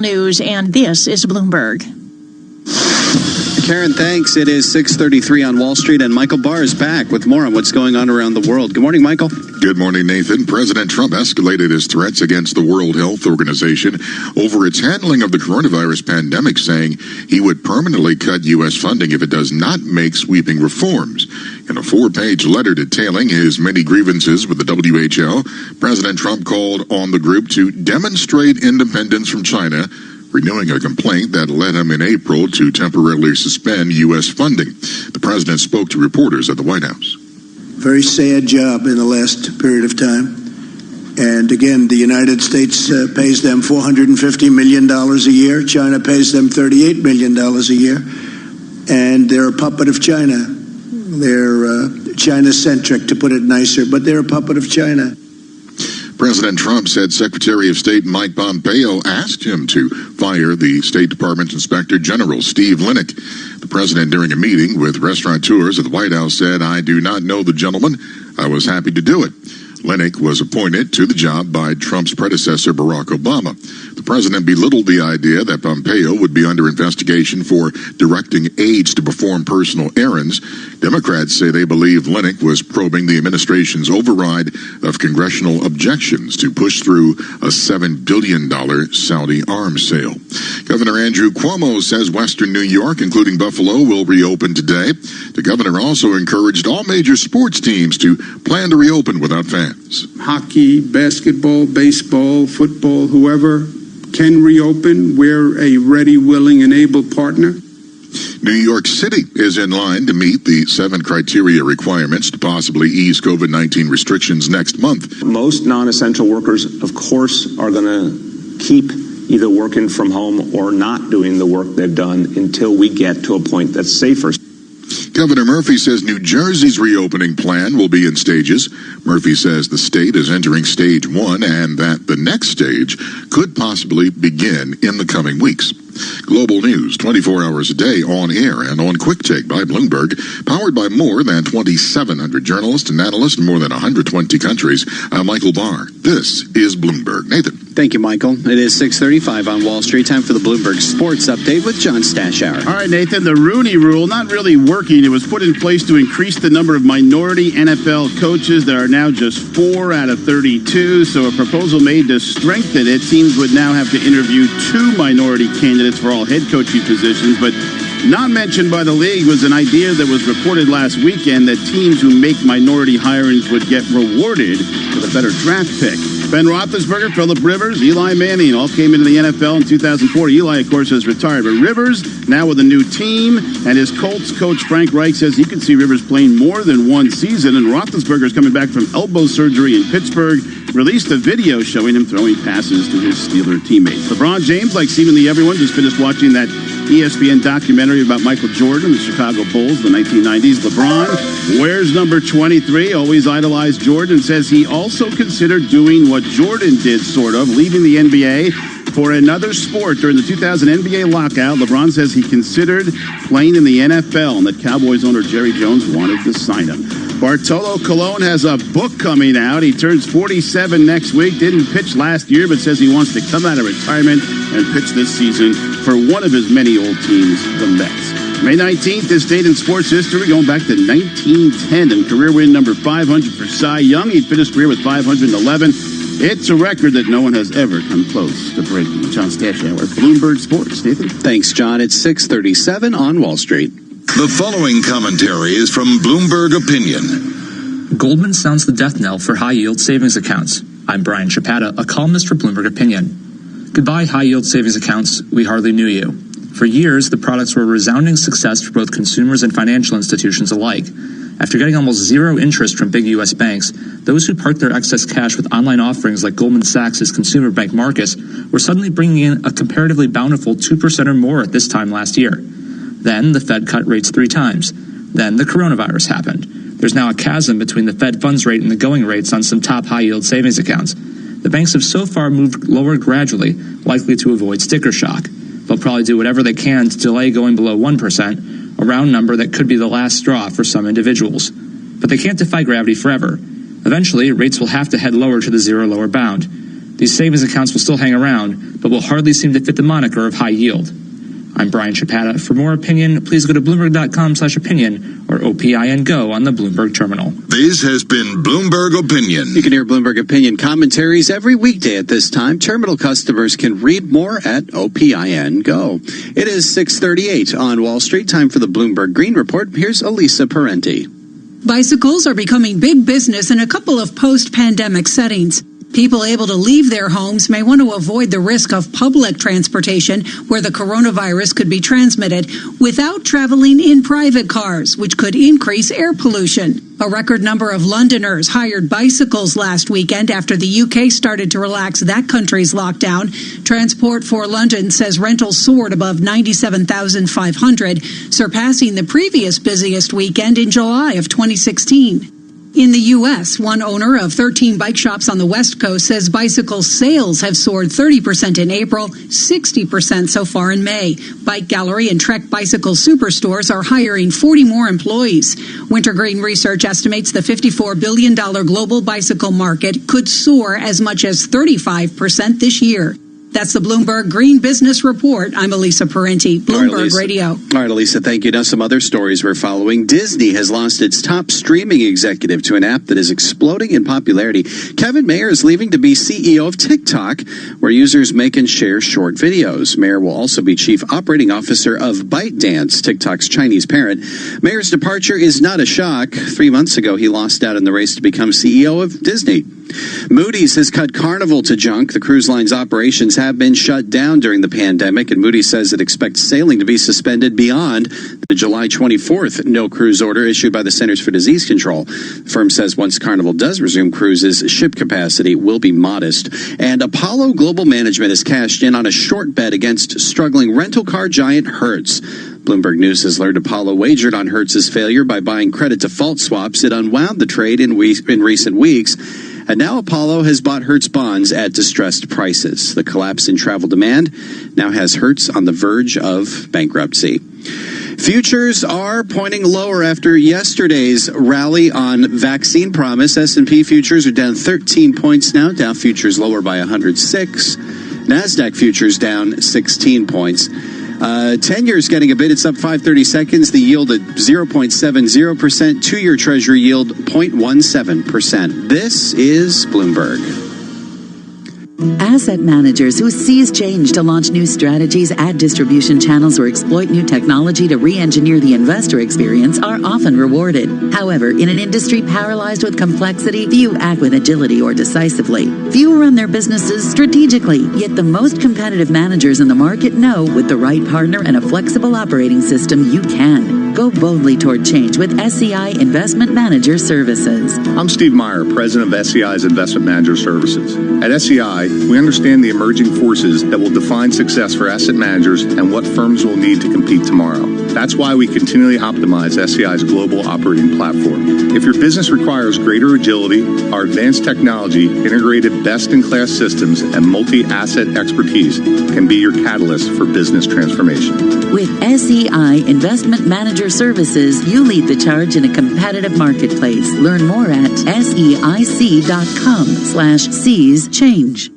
News, and this is Bloomberg. Karen, thanks. It is 6:33 on Wall Street, and Michael Barr is back with more on what's going on around the world. Good morning, Michael. Good morning, Nathan. President Trump escalated his threats against the World Health Organization over its handling of the coronavirus pandemic, saying he would permanently cut U.S. funding if it does not make sweeping reforms. In a 4-page letter detailing his many grievances with the WHO, President Trump called on the group to demonstrate independence from China, renewing a complaint that led him in April to temporarily suspend U.S. funding. The president spoke to reporters at the White House. Very sad job in the last period of time. And again, the United States pays them $450 million a year. China pays them $38 million a year. And they're a puppet of China. They're China-centric, to put it nicer, but they're a puppet of China. President Trump said Secretary of State Mike Pompeo asked him to fire the State Department Inspector General Steve Linick. The president, during a meeting with restaurateurs at the White House, said, "I do not know the gentleman. I was happy to do it." Linick was appointed to the job by Trump's predecessor, Barack Obama. The president belittled the idea that Pompeo would be under investigation for directing aides to perform personal errands. Democrats say they believe Linick was probing the administration's override of congressional objections to push through a $7 billion Saudi arms sale. Governor Andrew Cuomo says Western New York, including Buffalo, will reopen today. The governor also encouraged all major sports teams to plan to reopen without fans. Hockey, basketball, baseball, football, whoever can reopen. We're a ready, willing, and able partner. New York City is in line to meet the 7 criteria requirements to possibly ease COVID-19 restrictions next month. Most non-essential workers, of course, are going to keep either working from home or not doing the work they've done until we get to a point that's safer. Governor Murphy says New Jersey's reopening plan will be in stages. Murphy says the state is entering stage 1 and that the next stage could possibly begin in the coming weeks. Global news 24 hours a day on air and on Quick Take by Bloomberg, powered by more than 2,700 journalists and analysts in more than 120 countries. I'm Michael Barr. This is Bloomberg. Nathan. Thank you, Michael. It is 6:35 on Wall Street. Time for the Bloomberg Sports Update with John Stashower. All right, Nathan, the Rooney Rule, not really working. It was put in place to increase the number of minority NFL coaches. There are now just 4 out of 32, so a proposal made to strengthen it. Teams would now have to interview 2 minority candidates for all head coaching positions, but not mentioned by the league was an idea that was reported last weekend that teams who make minority hirings would get rewarded with a better draft pick. Ben Roethlisberger, Phillip Rivers, Eli Manning all came into the NFL in 2004. Eli, of course, has retired, but Rivers now with a new team, and his Colts coach Frank Reich says he can see Rivers playing more than one season, and Roethlisberger is coming back from elbow surgery in Pittsburgh, released a video showing him throwing passes to his Steeler teammates. LeBron James, like seemingly everyone, just finished watching that ESPN documentary about Michael Jordan, the Chicago Bulls, the 1990s. LeBron wears number 23, always idolized Jordan, and says he also considered doing what Jordan did, sort of, leaving the NBA for another sport during the 2000 NBA lockout. LeBron says he considered playing in the NFL and that Cowboys owner Jerry Jones wanted to sign him. Bartolo Colon has a book coming out. He turns 47 next week. Didn't pitch last year, but says he wants to come out of retirement and pitch this season for one of his many old teams, the Mets. May 19th, this date in sports history, going back to 1910, and career win number 500 for Cy Young. He'd finished career with 511. It's a record that no one has ever come close to breaking. John Stashower, Bloomberg Sports. Nathan? Thanks, John. It's 6:37 on Wall Street. The following commentary is from Bloomberg Opinion. Goldman sounds the death knell for high-yield savings accounts. I'm Brian Chapata, a columnist for Bloomberg Opinion. Goodbye, high-yield savings accounts. We hardly knew you. For years, the products were a resounding success for both consumers and financial institutions alike. After getting almost zero interest from big U.S. banks, those who parked their excess cash with online offerings like Goldman Sachs' consumer bank Marcus were suddenly bringing in a comparatively bountiful 2% or more at this time last year. Then the Fed cut rates 3 times. Then the coronavirus happened. There's now a chasm between the Fed funds rate and the going rates on some top high-yield savings accounts. The banks have so far moved lower gradually, likely to avoid sticker shock. They'll probably do whatever they can to delay going below 1%, a round number that could be the last straw for some individuals. But they can't defy gravity forever. Eventually, rates will have to head lower to the zero lower bound. These savings accounts will still hang around, but will hardly seem to fit the moniker of high yield. I'm Brian Chapata. For more opinion, please go to Bloomberg.com/opinion or OPIN Go on the Bloomberg terminal. This has been Bloomberg Opinion. You can hear Bloomberg Opinion commentaries every weekday at this time. Terminal customers can read more at OPIN Go. It is 6:38 on Wall Street. Time for the Bloomberg Green Report. Here's Elisa Parenti. Bicycles are becoming big business in a couple of post-pandemic settings. People able to leave their homes may want to avoid the risk of public transportation where the coronavirus could be transmitted without traveling in private cars, which could increase air pollution. A record number of Londoners hired bicycles last weekend after the UK started to relax that country's lockdown. Transport for London says rentals soared above 97,500, surpassing the previous busiest weekend in July of 2016. In the U.S., one owner of 13 bike shops on the West Coast says bicycle sales have soared 30% in April, 60% so far in May. Bike Gallery and Trek Bicycle Superstores are hiring 40 more employees. Wintergreen Research estimates the $54 billion global bicycle market could soar as much as 35% this year. That's the Bloomberg Green Business Report. I'm Elisa Parenti, Bloomberg Radio. All right, Elisa, thank you. Now some other stories we're following. Disney has lost its top streaming executive to an app that is exploding in popularity. Kevin Mayer is leaving to be CEO of TikTok, where users make and share short videos. Mayer will also be chief operating officer of ByteDance, TikTok's Chinese parent. Mayer's departure is not a shock. 3 months ago, he lost out in the race to become CEO of Disney. Moody's has cut Carnival to junk. The cruise line's operations have been shut down during the pandemic, and Moody's says it expects sailing to be suspended beyond the July 24th no-cruise order issued by the Centers for Disease Control. The firm says once Carnival does resume cruises, ship capacity will be modest. And Apollo Global Management has cashed in on a short bet against struggling rental car giant Hertz. Bloomberg News has learned Apollo wagered on Hertz's failure by buying credit default swaps. It unwound the trade in recent weeks. And now Apollo has bought Hertz bonds at distressed prices. The collapse in travel demand now has Hertz on the verge of bankruptcy. Futures are pointing lower after yesterday's rally on vaccine promise. S&P futures are down 13 points now. Dow futures lower by 106. NASDAQ futures down 16 points. 10 years getting a bid. It's up 5/30 seconds. The yield at 0.70%. 2-year Treasury yield 0.17%. This is Bloomberg. Asset managers who seize change to launch new strategies, add distribution channels, or exploit new technology to re-engineer the investor experience are often rewarded. However, in an industry paralyzed with complexity, few act with agility or decisively. Few run their businesses strategically, yet the most competitive managers in the market know with the right partner and a flexible operating system, you can. Go boldly toward change with SEI Investment Manager Services. I'm Steve Meyer, president of SEI's Investment Manager Services. At SEI, we understand the emerging forces that will define success for asset managers and what firms will need to compete tomorrow. That's why we continually optimize SEI's global operating platform. If your business requires greater agility, our advanced technology, integrated best-in-class systems, and multi-asset expertise can be your catalyst for business transformation. With SEI Investment Manager Services, you lead the charge in a competitive marketplace. Learn more at SEIC.com/seize change.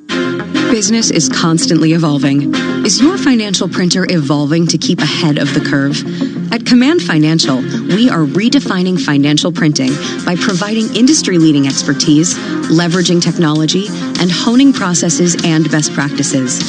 Business is constantly evolving. Is your financial printer evolving to keep ahead of the curve? At Command Financial, we are redefining financial printing by providing industry-leading expertise, leveraging technology, and honing processes and best practices.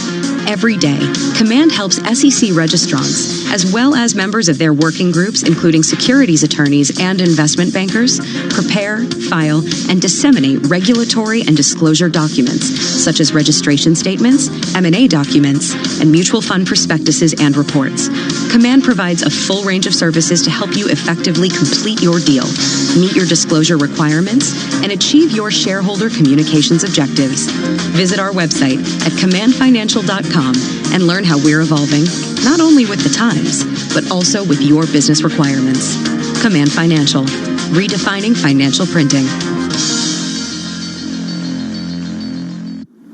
Every day, Command helps SEC registrants, as well as members of their working groups, including securities attorneys and investment bankers, prepare, file, and disseminate regulatory and disclosure documents, such as registration statements, M&A documents, and mutual fund prospectuses and reports. Command provides a full range of services to help you effectively complete your deal, meet your disclosure requirements, and achieve your shareholder communications objectives. Visit our website at commandfinancial.com and learn how we're evolving, not only with the times, but also with your business requirements. Command Financial, redefining financial printing.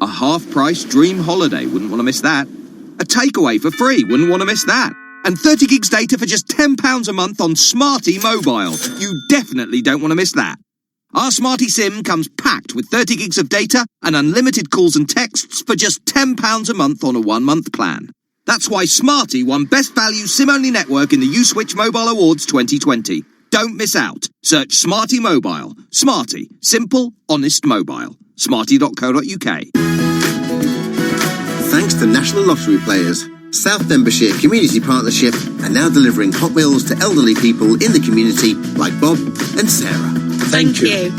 A half-price dream holiday, wouldn't want to miss that. A takeaway for free, wouldn't want to miss that. And 30 gigs data for just £10 a month on Smarty Mobile. You definitely don't want to miss that. Our Smarty SIM comes packed with 30 gigs of data and unlimited calls and texts for just £10 a month on a 1-month plan. That's why Smarty won Best Value SIM-only network in the U-Switch Mobile Awards 2020. Don't miss out. Search Smarty Mobile. Smarty. Simple, honest mobile. Smarty.co.uk. Thanks to National Lottery players, South Denbighshire Community Partnership are now delivering Hot Wheels to elderly people in the community like Bob and Sarah. Thank you.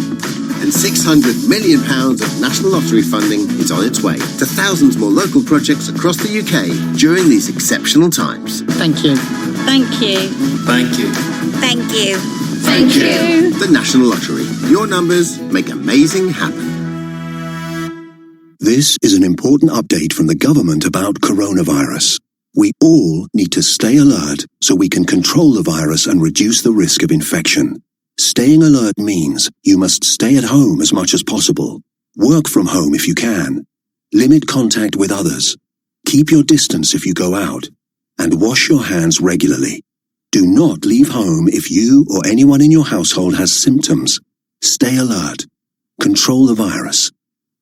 And £600 million of National Lottery funding is on its way to thousands more local projects across the UK during these exceptional times. Thank you. Thank you. Thank you. Thank you. Thank you. The National Lottery. Your numbers make amazing happen. This is an important update from the government about coronavirus. We all need to stay alert so we can control the virus and reduce the risk of infection. Staying alert means you must stay at home as much as possible. Work from home if you can. Limit contact with others. Keep your distance if you go out. And wash your hands regularly. Do not leave home if you or anyone in your household has symptoms. Stay alert. Control the virus.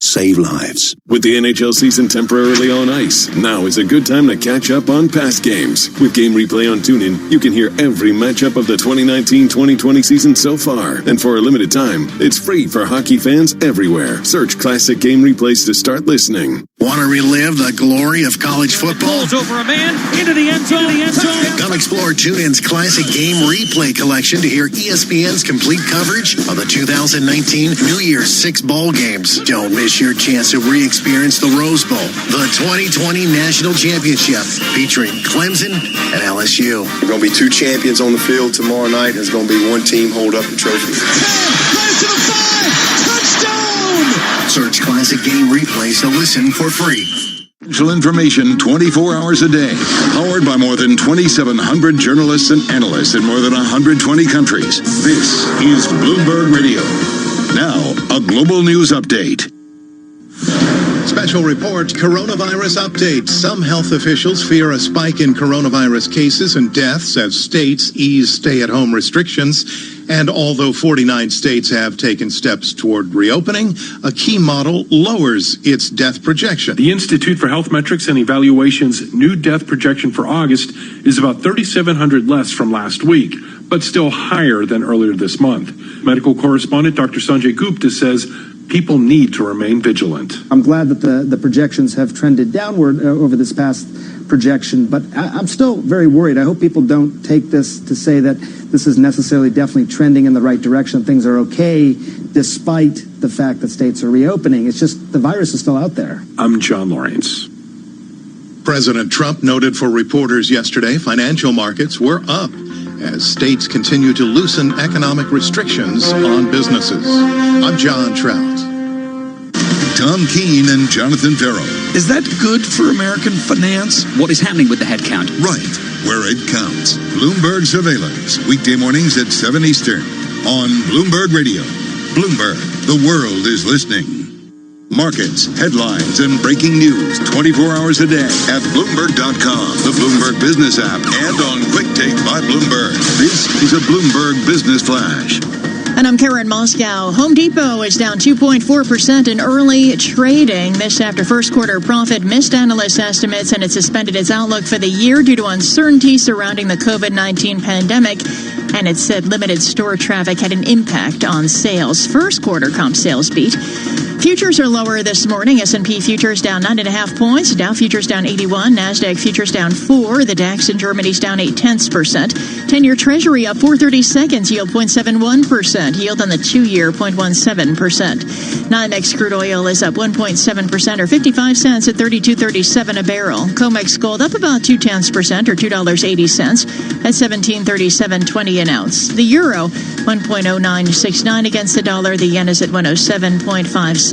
Save lives. With the NHL season temporarily on ice, now is a good time to catch up on past games. With Game Replay on TuneIn, you can hear every matchup of the 2019-2020 season so far. And for a limited time, it's free for hockey fans everywhere. Search classic Game Replays to start listening. Want to relive the glory of college football? Balls over a man, into the end zone, Come explore TuneIn's classic Game Replay collection to hear ESPN's complete coverage of the 2019 New Year's 6 bowl games. Don't miss your chance to re-experience the Rose Bowl, the 2020 National Championship, featuring Clemson and LSU. There are going to be 2 champions on the field tomorrow night. There's going to be 1 team hold up the trophy. 10, to the 5, touchdown! Search Classic Game Replays to listen for free. Information 24 hours a day, powered by more than 2,700 journalists and analysts in more than 120 countries. This is Bloomberg Radio. Now, a global news update. Special report, coronavirus update. Some health officials fear a spike in coronavirus cases and deaths as states ease stay-at-home restrictions. And although 49 states have taken steps toward reopening, a key model lowers its death projection. The Institute for Health Metrics and Evaluation's new death projection for August is about 3,700 less from last week, but still higher than earlier this month. Medical correspondent Dr. Sanjay Gupta says people need to remain vigilant. I'm glad that the projections have trended downward over this past projection, but I'm still very worried. I hope people don't take this to say that this is necessarily definitely trending in the right direction. Things are okay despite the fact that states are reopening. It's just the virus is still out there. I'm John Lawrence. President Trump noted for reporters yesterday financial markets were up as states continue to loosen economic restrictions on businesses. I'm John Trout. Tom Keene and Jonathan Farrell. Is that good for American finance? What is happening with the headcount? Right, where it counts. Bloomberg Surveillance, weekday mornings at 7 Eastern on Bloomberg Radio. Bloomberg, the world is listening. Markets, headlines, and breaking news 24 hours a day at Bloomberg.com, the Bloomberg Business app, and on Quick Take by Bloomberg. This is a Bloomberg Business Flash. And I'm Karen Moscow. Home Depot is down 2.4% in early trading. This after first quarter profit missed analyst estimates, and it suspended its outlook for the year due to uncertainty surrounding the COVID-19 pandemic. And it said limited store traffic had an impact on sales. First quarter comp sales beat. Futures are lower this morning. S&P futures down 9.5 points. Dow futures down 81. NASDAQ futures down 4. The DAX in Germany's down 0.8%. 10-year Treasury up 4/32, yield 0.71%. Yield on the 2-year 0.17%. NYMEX crude oil is up 1.7% or 55 cents at $32.37 a barrel. COMEX gold up about 0.2% or $2.80 at $17.37.20 an ounce. The euro 1.0969 against the dollar. The yen is at 107.57.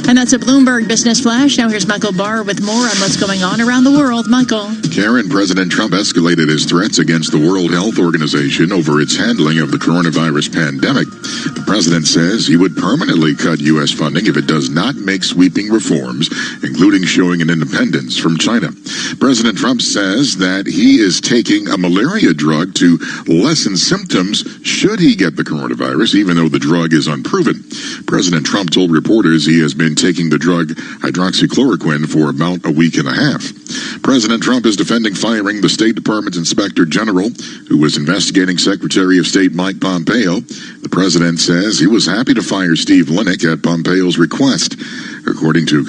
And that's a Bloomberg Business Flash. Now here's Michael Barr with more on what's going on around the world. Michael. Karen, President Trump escalated his threats against the World Health Organization over its handling of the coronavirus pandemic. The president says he would permanently cut U.S. funding if it does not make sweeping reforms, including showing an independence from China. President Trump says that he is taking a malaria drug to lessen symptoms should he get the coronavirus, even though the drug is unproven. President Trump told reporters he has been taking the drug hydroxychloroquine for about a week and a half. President Trump is defending firing the State Department's Inspector General, who was investigating Secretary of State Mike Pompeo. The president says he was happy to fire Steve Linick at Pompeo's request. According to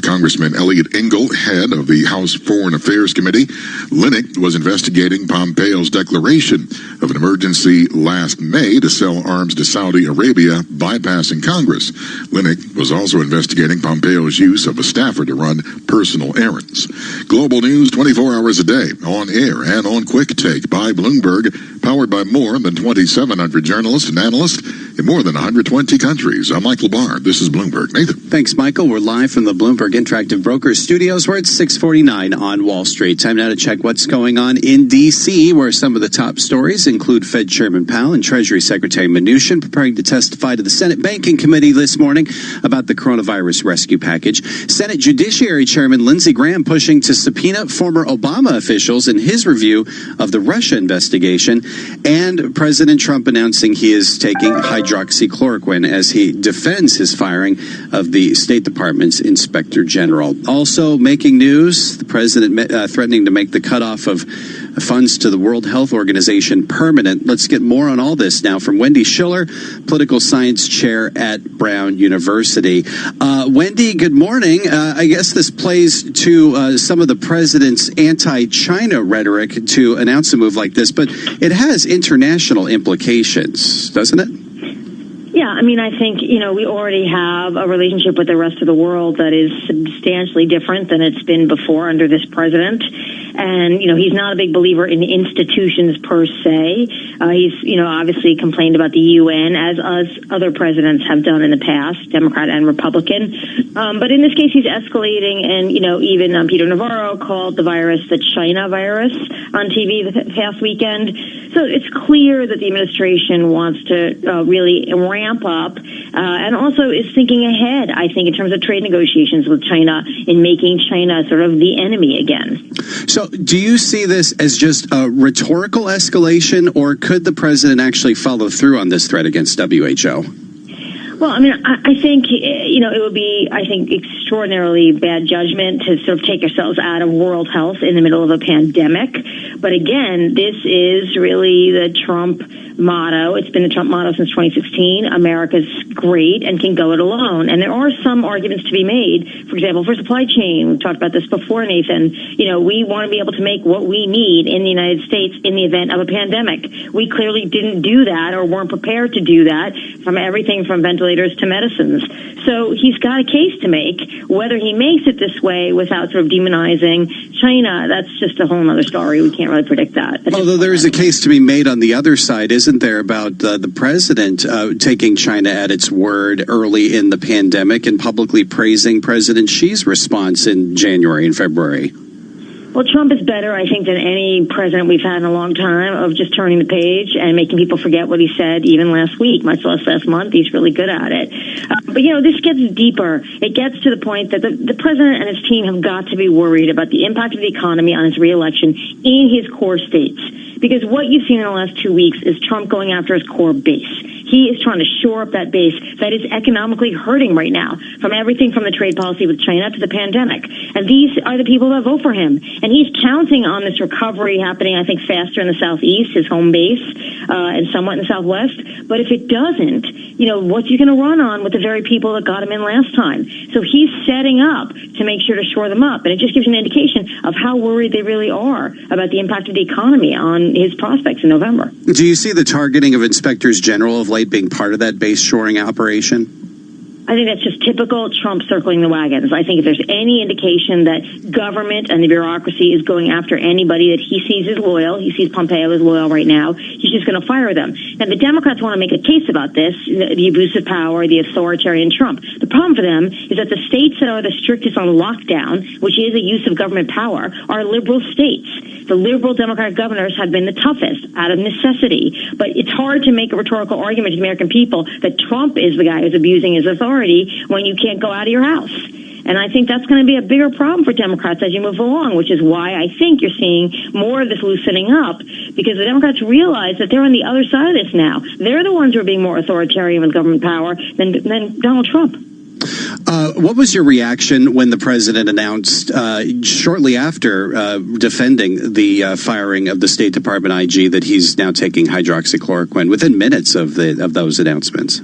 Congressman Elliot Engel, head of the House Foreign Affairs Committee, Linick was investigating Pompeo's declaration of an emergency last May to sell arms to Saudi Arabia, bypassing Congress. Linick was also investigating Pompeo's use of a staffer to run personal errands. Global news 24 hours a day, on air and on Quick Take by Bloomberg, powered by more than 2,700 journalists and analysts in more than 120 countries. I'm Michael Barr. This is Bloomberg. Nathan. Thanks, Michael. We're live from the Bloomberg Interactive Brokers studios. We're at 6:49 on Wall Street. Time now to check what's going on in D.C., where some of the top stories include Fed Chairman Powell and Treasury Secretary Mnuchin preparing to testify to the Senate Banking Committee this morning about the coronavirus rescue package. Senate Judiciary Chairman Lindsey Graham pushing to subpoena former Obama officials in his review of the Russia investigation. And President Trump announcing he is taking hydroxychloroquine as he defends his firing of the State Department's Inspector General. Also making news, the president threatening to make the cutoff of funds to the World Health Organization permanent. Let's get more on all this now from Wendy Schiller, political science chair at Brown University. Wendy, good morning. I guess this plays to some of the president's anti-China rhetoric to announce a move like this, but it has international implications, doesn't it? Yeah, I mean, I think, we already have a relationship with the rest of the world that is substantially different than it's been before under this president. And, he's not a big believer in institutions per se. He's, obviously complained about the UN, as other presidents have done in the past, Democrat and Republican. But in this case, he's escalating. And, even Peter Navarro called the virus the China virus on TV the past weekend. So it's clear that the administration wants to really ramp up and also is thinking ahead, I think, in terms of trade negotiations with China in making China sort of the enemy again. So do you see this as just a rhetorical escalation, or could the president actually follow through on this threat against WHO? Well, I mean, I think, it would be, extraordinarily bad judgment to sort of take ourselves out of world health in the middle of a pandemic. But again, this is really the Trump motto. It's been the Trump motto since 2016. America's great and can go it alone. And there are some arguments to be made. For example, for supply chain, we've talked about this before, Nathan. We want to be able to make what we need in the United States in the event of a pandemic. We clearly didn't do that or weren't prepared to do that, from everything from ventilators to medicines. So he's got a case to make. Whether he makes it this way without sort of demonizing China, that's just a whole other story. We can't really predict that. Although there is a case to be made on the other side, isn't there, about the president taking China at its word early in the pandemic and publicly praising President Xi's response in January and February? Well, Trump is better, I think, than any president we've had in a long time of just turning the page and making people forget what he said even last week, much less last month. He's really good at it. But, this gets deeper. It gets to the point that the president and his team have got to be worried about the impact of the economy on his reelection in his core states. Because what you've seen in the last 2 weeks is Trump going after his core base. He is trying to shore up that base that is economically hurting right now, from everything from the trade policy with China to the pandemic. And these are the people that vote for him. And he's counting on this recovery happening, I think, faster in the Southeast, his home base, and somewhat in the Southwest. But if it doesn't, what's he going to run on with the very people that got him in last time? So he's setting up to make sure to shore them up. And it just gives you an indication of how worried they really are about the impact of the economy on his prospects in November. Do you see the targeting of inspectors general of late being part of that base shoring operation? I think that's just typical Trump circling the wagons. I think if there's any indication that government and the bureaucracy is going after anybody that he sees as loyal, he sees Pompeo as loyal right now, he's just going to fire them. Now, the Democrats want to make a case about this, the abuse of power, the authoritarian Trump. The problem for them is that the states that are the strictest on lockdown, which is a use of government power, are liberal states. The liberal Democratic governors have been the toughest out of necessity. But it's hard to make a rhetorical argument to the American people that Trump is the guy who's abusing his authority when you can't go out of your house. And I think that's going to be a bigger problem for Democrats as you move along, which is why I think you're seeing more of this loosening up, because the Democrats realize that they're on the other side of this now. They're the ones who are being more authoritarian with government power than Donald Trump. What was your reaction when the president announced shortly after defending the firing of the State Department IG that he's now taking hydroxychloroquine within minutes of those announcements?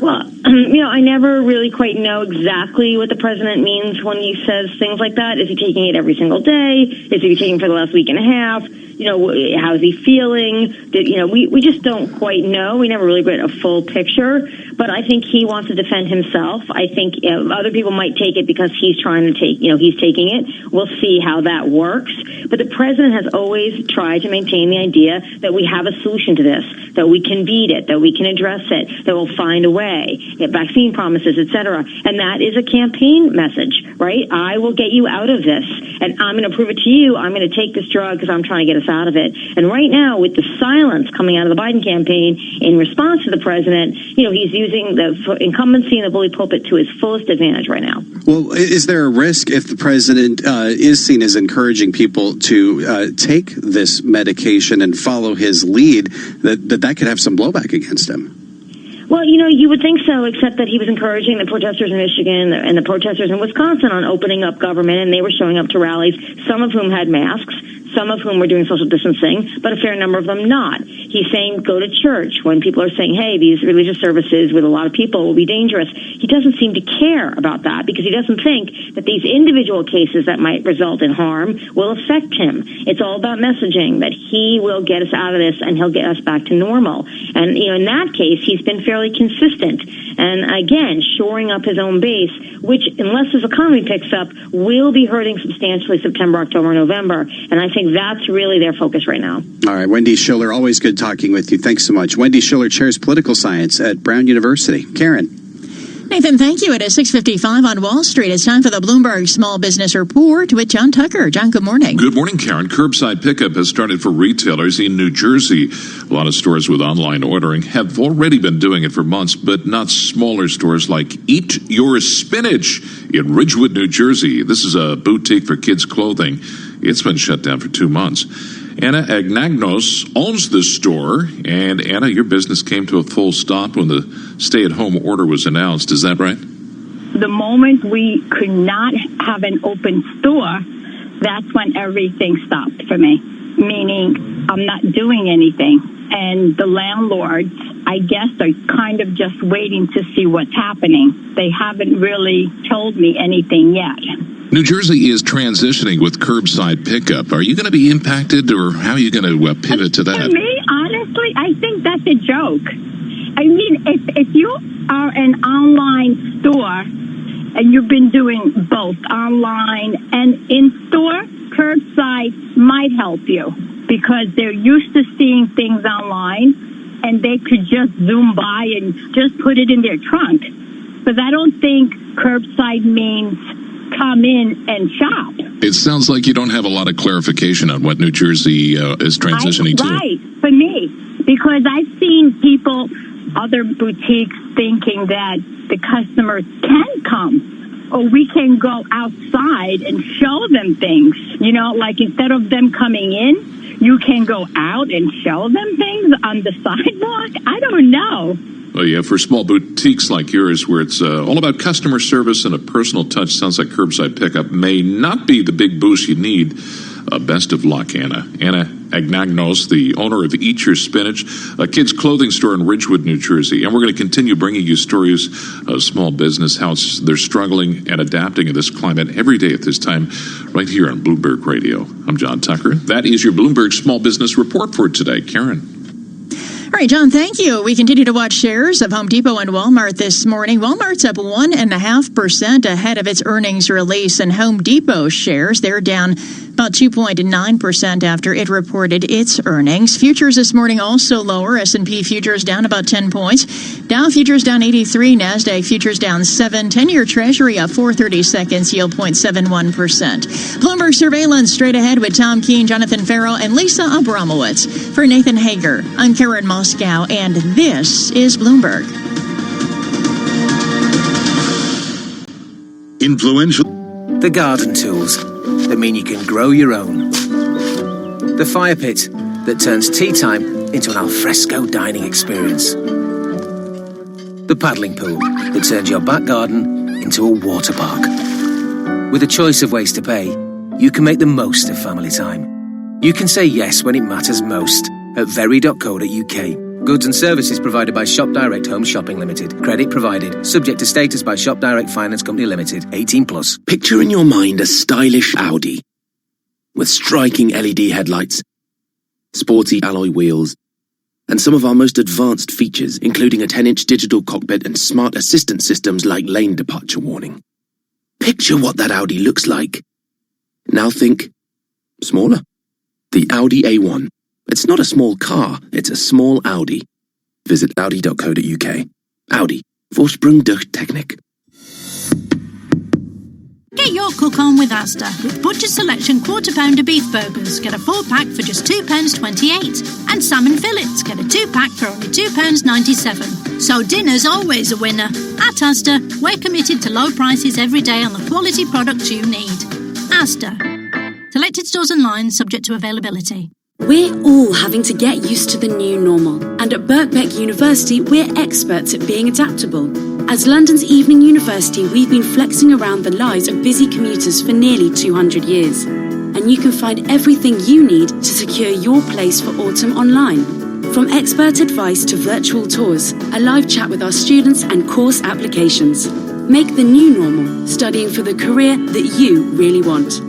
Well, I never really quite know exactly what the president means when he says things like that. Is he taking it every single day? Is he taking it for the last week and a half? How is he feeling? We just don't quite know. We never really get a full picture. But I think he wants to defend himself. I think other people might take it because he's trying to he's taking it. We'll see how that works. But the president has always tried to maintain the idea that we have a solution to this, that we can beat it, that we can address it, that we'll find a way, vaccine promises, etc. And that is a campaign message, right? I will get you out of this, and I'm going to prove it to you. I'm going to take this drug because I'm trying to get us out of it. And right now, with the silence coming out of the Biden campaign in response to the president, he's using the incumbency and the bully pulpit to his fullest advantage right now. Well, is there a risk if the president is seen as encouraging people to take this medication and follow his lead, that could have some blowback against him? Well, you would think so, except that he was encouraging the protesters in Michigan and the protesters in Wisconsin on opening up government, and they were showing up to rallies, some of whom had masks, some of whom were doing social distancing, but a fair number of them not. He's saying go to church when people are saying, hey, these religious services with a lot of people will be dangerous. He doesn't seem to care about that because he doesn't think that these individual cases that might result in harm will affect him. It's all about messaging that he will get us out of this and he'll get us back to normal. And, in that case, he's been fairly consistent. And again, shoring up his own base, which, unless his economy picks up, will be hurting substantially September, October, November. And I think that's really their focus right now. All right, Wendy Schiller, always good talking with you. Thanks so much. Wendy Schiller chairs political science at Brown University. Karen. Nathan, thank you. It is 6:55 on Wall Street. It's time for the Bloomberg Small Business Report with John Tucker. John, good morning. Good morning, Karen. Curbside pickup has started for retailers in New Jersey. A lot of stores with online ordering have already been doing it for months, but not smaller stores like Eat Your Spinach in Ridgewood, New Jersey. This is a boutique for kids' clothing. It's been shut down for 2 months. Anna Agnagnos owns this store, and Anna, your business came to a full stop when the stay-at-home order was announced. Is that right? The moment we could not have an open store, that's when everything stopped for me, meaning I'm not doing anything. And the landlords, I guess, are kind of just waiting to see what's happening. They haven't really told me anything yet. New Jersey is transitioning with curbside pickup. Are you going to be impacted, or how are you going to pivot to that? To me, honestly, I think that's a joke. I mean, if you are an online store and you've been doing both online and in-store, curbside might help you because they're used to seeing things online and they could just zoom by and just put it in their trunk. But I don't think curbside means come in and shop. It sounds like you don't have a lot of clarification on what New Jersey is transitioning to. Right, for me, because I've seen people, other boutiques, thinking that the customers can come, or we can go outside and show them things. Like instead of them coming in, you can go out and show them things on the sidewalk. I don't know. Well, yeah, for small boutiques like yours, where it's all about customer service and a personal touch, sounds like curbside pickup may not be the big boost you need. Best of luck, Anna. Anna Agnagnos, the owner of Eat Your Spinach, a kids' clothing store in Ridgewood, New Jersey. And we're going to continue bringing you stories of small business, how they're struggling and adapting in this climate every day at this time, right here on Bloomberg Radio. I'm John Tucker. That is your Bloomberg Small Business Report for today. Karen. All right, John, thank you. We continue to watch shares of Home Depot and Walmart this morning. Walmart's up 1.5% ahead of its earnings release, and Home Depot shares, they're down about 2.9% after it reported its earnings. Futures this morning also lower. S&P futures down about 10 points. Dow futures down 83. NASDAQ futures down 7. 10-year Treasury up 4/30 seconds, yield 0.71%. Bloomberg Surveillance straight ahead with Tom Keene, Jonathan Farrell, and Lisa Abramowitz. For Nathan Hager, I'm Karen Moscow, and this is Bloomberg. Influential. The garden tools that mean you can grow your own. The fire pit that turns tea time into an alfresco dining experience. The paddling pool that turns your back garden into a water park. With a choice of ways to pay, you can make the most of family time. You can say yes when it matters most at very.co.uk. Goods and services provided by Shop Direct Home Shopping Limited. Credit provided. Subject to status by Shop Direct Finance Company Limited. 18+. Picture in your mind a stylish Audi with striking LED headlights, sporty alloy wheels, and some of our most advanced features, including a 10-inch digital cockpit and smart assistant systems like lane departure warning. Picture what that Audi looks like. Now think smaller. The Audi A1. It's not a small car, it's a small Audi. Visit audi.co.uk. Audi. Vorsprung durch Technik. Get your cook on with Asda. With Butcher Selection quarter pounder beef burgers, get a 4-pack for just £2.28. And salmon fillets, get a 2-pack for only £2.97. So dinner's always a winner. At Asda, we're committed to low prices every day on the quality products you need. Asda. Selected stores and lines subject to availability. We're all having to get used to the new normal, and at Birkbeck University, we're experts at being adaptable. As London's evening university, we've been flexing around the lives of busy commuters for nearly 200 years. And you can find everything you need to secure your place for autumn online. From expert advice to virtual tours, a live chat with our students and course applications. Make the new normal, studying for the career that you really want.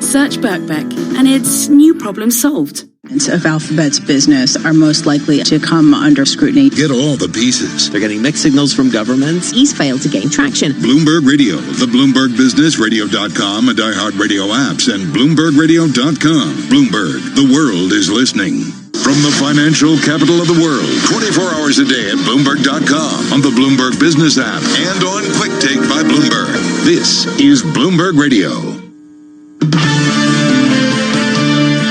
Search Birkbeck, and it's new problem solved. Of Alphabet's business are most likely to come under scrutiny. Get all the pieces. They're getting mixed signals from governments. He's failed to gain traction. Bloomberg Radio, the Bloomberg Business, Radio.com, and iHeartRadio apps, and BloombergRadio.com. Bloomberg, the world is listening. From the financial capital of the world, 24 hours a day at Bloomberg.com, on the Bloomberg Business app, and on Quick Take by Bloomberg. This is Bloomberg Radio.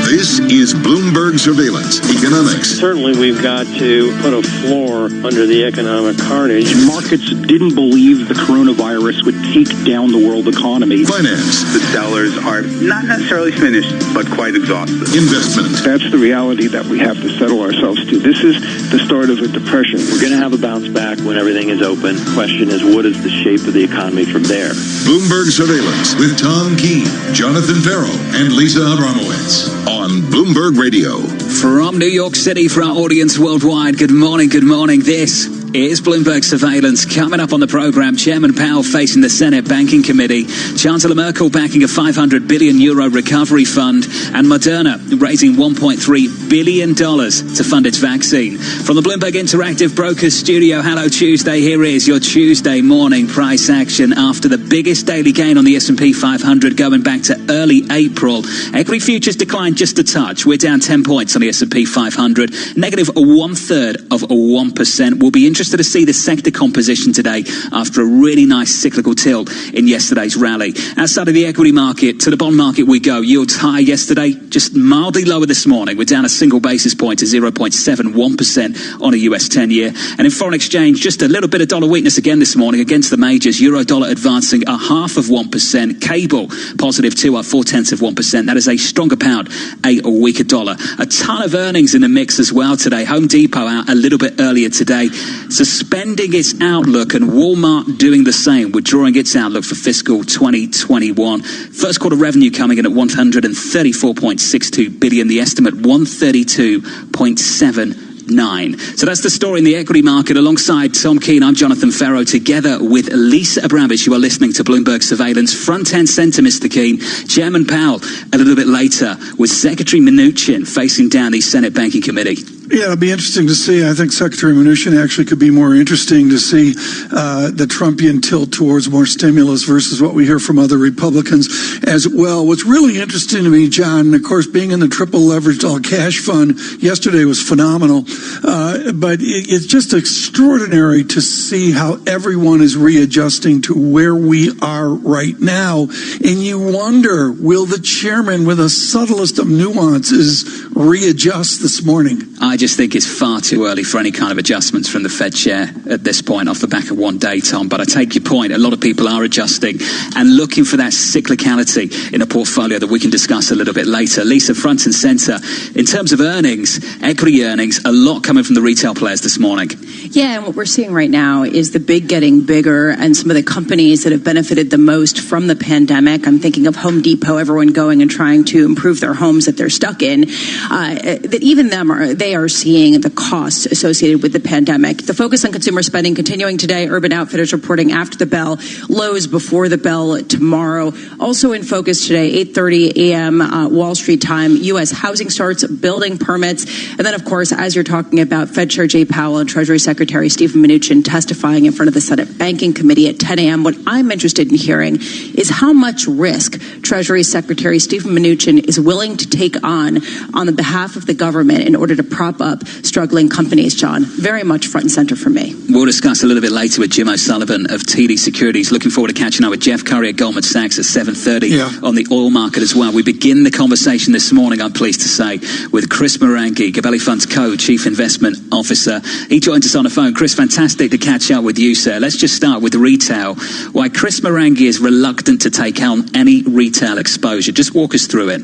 This is Bloomberg Surveillance Economics. Certainly, we've got to put a floor under the economic carnage. Markets didn't believe the coronavirus would take down the world economy. Finance. The sellers are not necessarily finished, but quite exhausted. Investment. That's the reality that we have to settle ourselves to. This is the start of a depression. We're going to have a bounce back when everything is open. The question is, what is the shape of the economy from there? Bloomberg Surveillance with Tom Keene, Jonathan Farrell, and Lisa Abramowitz on Bloomberg Radio. From New York City for our audience worldwide, good morning, good morning. This is Bloomberg Surveillance. Coming up on the program, Chairman Powell facing the Senate Banking Committee, Chancellor Merkel backing a €500 billion recovery fund, and Moderna raising $1.3 billion to fund its vaccine. From the Bloomberg Interactive Brokers Studio, hello Tuesday. Here is your Tuesday morning price action after the biggest daily gain on the S&P 500 going back to early April. Equity futures declined just a touch. We're down 10 points on the S&P 500, negative 0.33%. We'll be interested to see the sector composition today after a really nice cyclical tilt in yesterday's rally. Outside of the equity market, to the bond market we go. Yields high yesterday, just mildly lower this morning. We're down a single basis point to 0.71% on a US 10-year. And in foreign exchange, just a little bit of dollar weakness again this morning against the majors. Euro dollar advancing 0.5%. Cable positive 0.4%. That is a stronger pound, a weaker dollar. A ton of earnings in the mix as well today. Home Depot out a little bit earlier today, suspending its outlook, and Walmart doing the same, withdrawing its outlook for fiscal 2021. First quarter revenue coming in at $134.62 billion. The estimate $132.79. So that's the story in the equity market. Alongside Tom Keene, I'm Jonathan Farrow, together with Lisa Abramowitz. You are listening to Bloomberg Surveillance. Front end centre, Mr. Keene. Chairman Powell a little bit later, with Secretary Mnuchin facing down the Senate Banking Committee. Yeah, it'll be interesting to see. I think Secretary Mnuchin actually could be more interesting to see the Trumpian tilt towards more stimulus versus what we hear from other Republicans as well. What's really interesting to me, John, of course, being in the triple leveraged all cash fund yesterday was phenomenal. But it's just extraordinary to see how everyone is readjusting to where we are right now. And you wonder, will the chairman, with the subtlest of nuances, readjust this morning? I just think it's far too early for any kind of adjustments from the Fed chair at this point off the back of one day, Tom. But I take your point. A lot of people are adjusting and looking for that cyclicality in a portfolio that we can discuss a little bit later. Lisa, front and centre, in terms of earnings, equity earnings, a lot coming from the retail players this morning. Yeah, and what we're seeing right now is the big getting bigger, and some of the companies that have benefited the most from the pandemic. I'm thinking of Home Depot, everyone going and trying to improve their homes that they're stuck in. That even they are seeing the costs associated with the pandemic. The focus on consumer spending continuing today. Urban Outfitters reporting after the bell, Lowe's before the bell tomorrow. Also in focus today, 8:30 a.m. Wall Street time, U.S. housing starts, building permits. And then, of course, as you're talking about, Fed Chair Jay Powell and Treasury Secretary Stephen Mnuchin testifying in front of the Senate Banking Committee at 10 a.m. What I'm interested in hearing is how much risk Treasury Secretary Stephen Mnuchin is willing to take on the behalf of the government in order to prop up struggling companies, John. Very much front and center for me. We'll discuss a little bit later with Jim O'Sullivan of TD Securities. Looking forward to catching up with Jeff Curry at Goldman Sachs at 7:30 on the oil market as well. We begin the conversation this morning, I'm pleased to say, with Chris Marangi, Gabelli Funds Co-Chief Investment Officer. He joins us on the phone. Chris, fantastic to catch up with you, sir. Let's just start with retail. Why Chris Marangi is reluctant to take on any retail exposure. Just walk us through it.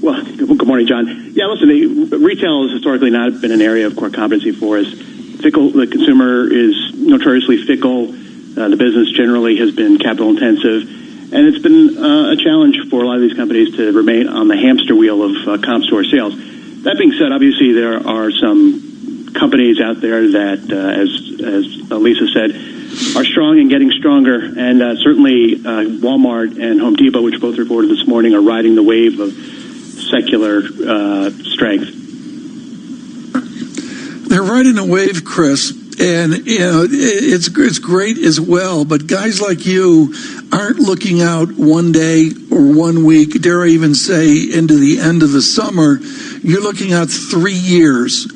Well, good morning, John. Yeah, listen, retail has historically not been an area of core competency for us. The consumer is notoriously fickle. The business generally has been capital intensive. And it's been a challenge for a lot of these companies to remain on the hamster wheel of comp store sales. That being said, obviously there are some companies out there that, as Lisa said, are strong and getting stronger. And certainly Walmart and Home Depot, which both reported this morning, are riding the wave of secular strength. They're riding a wave, Chris. And, you know, it's great as well. But guys like you aren't looking out one day or 1 week, dare I even say, into the end of the summer. You're looking out 3 years.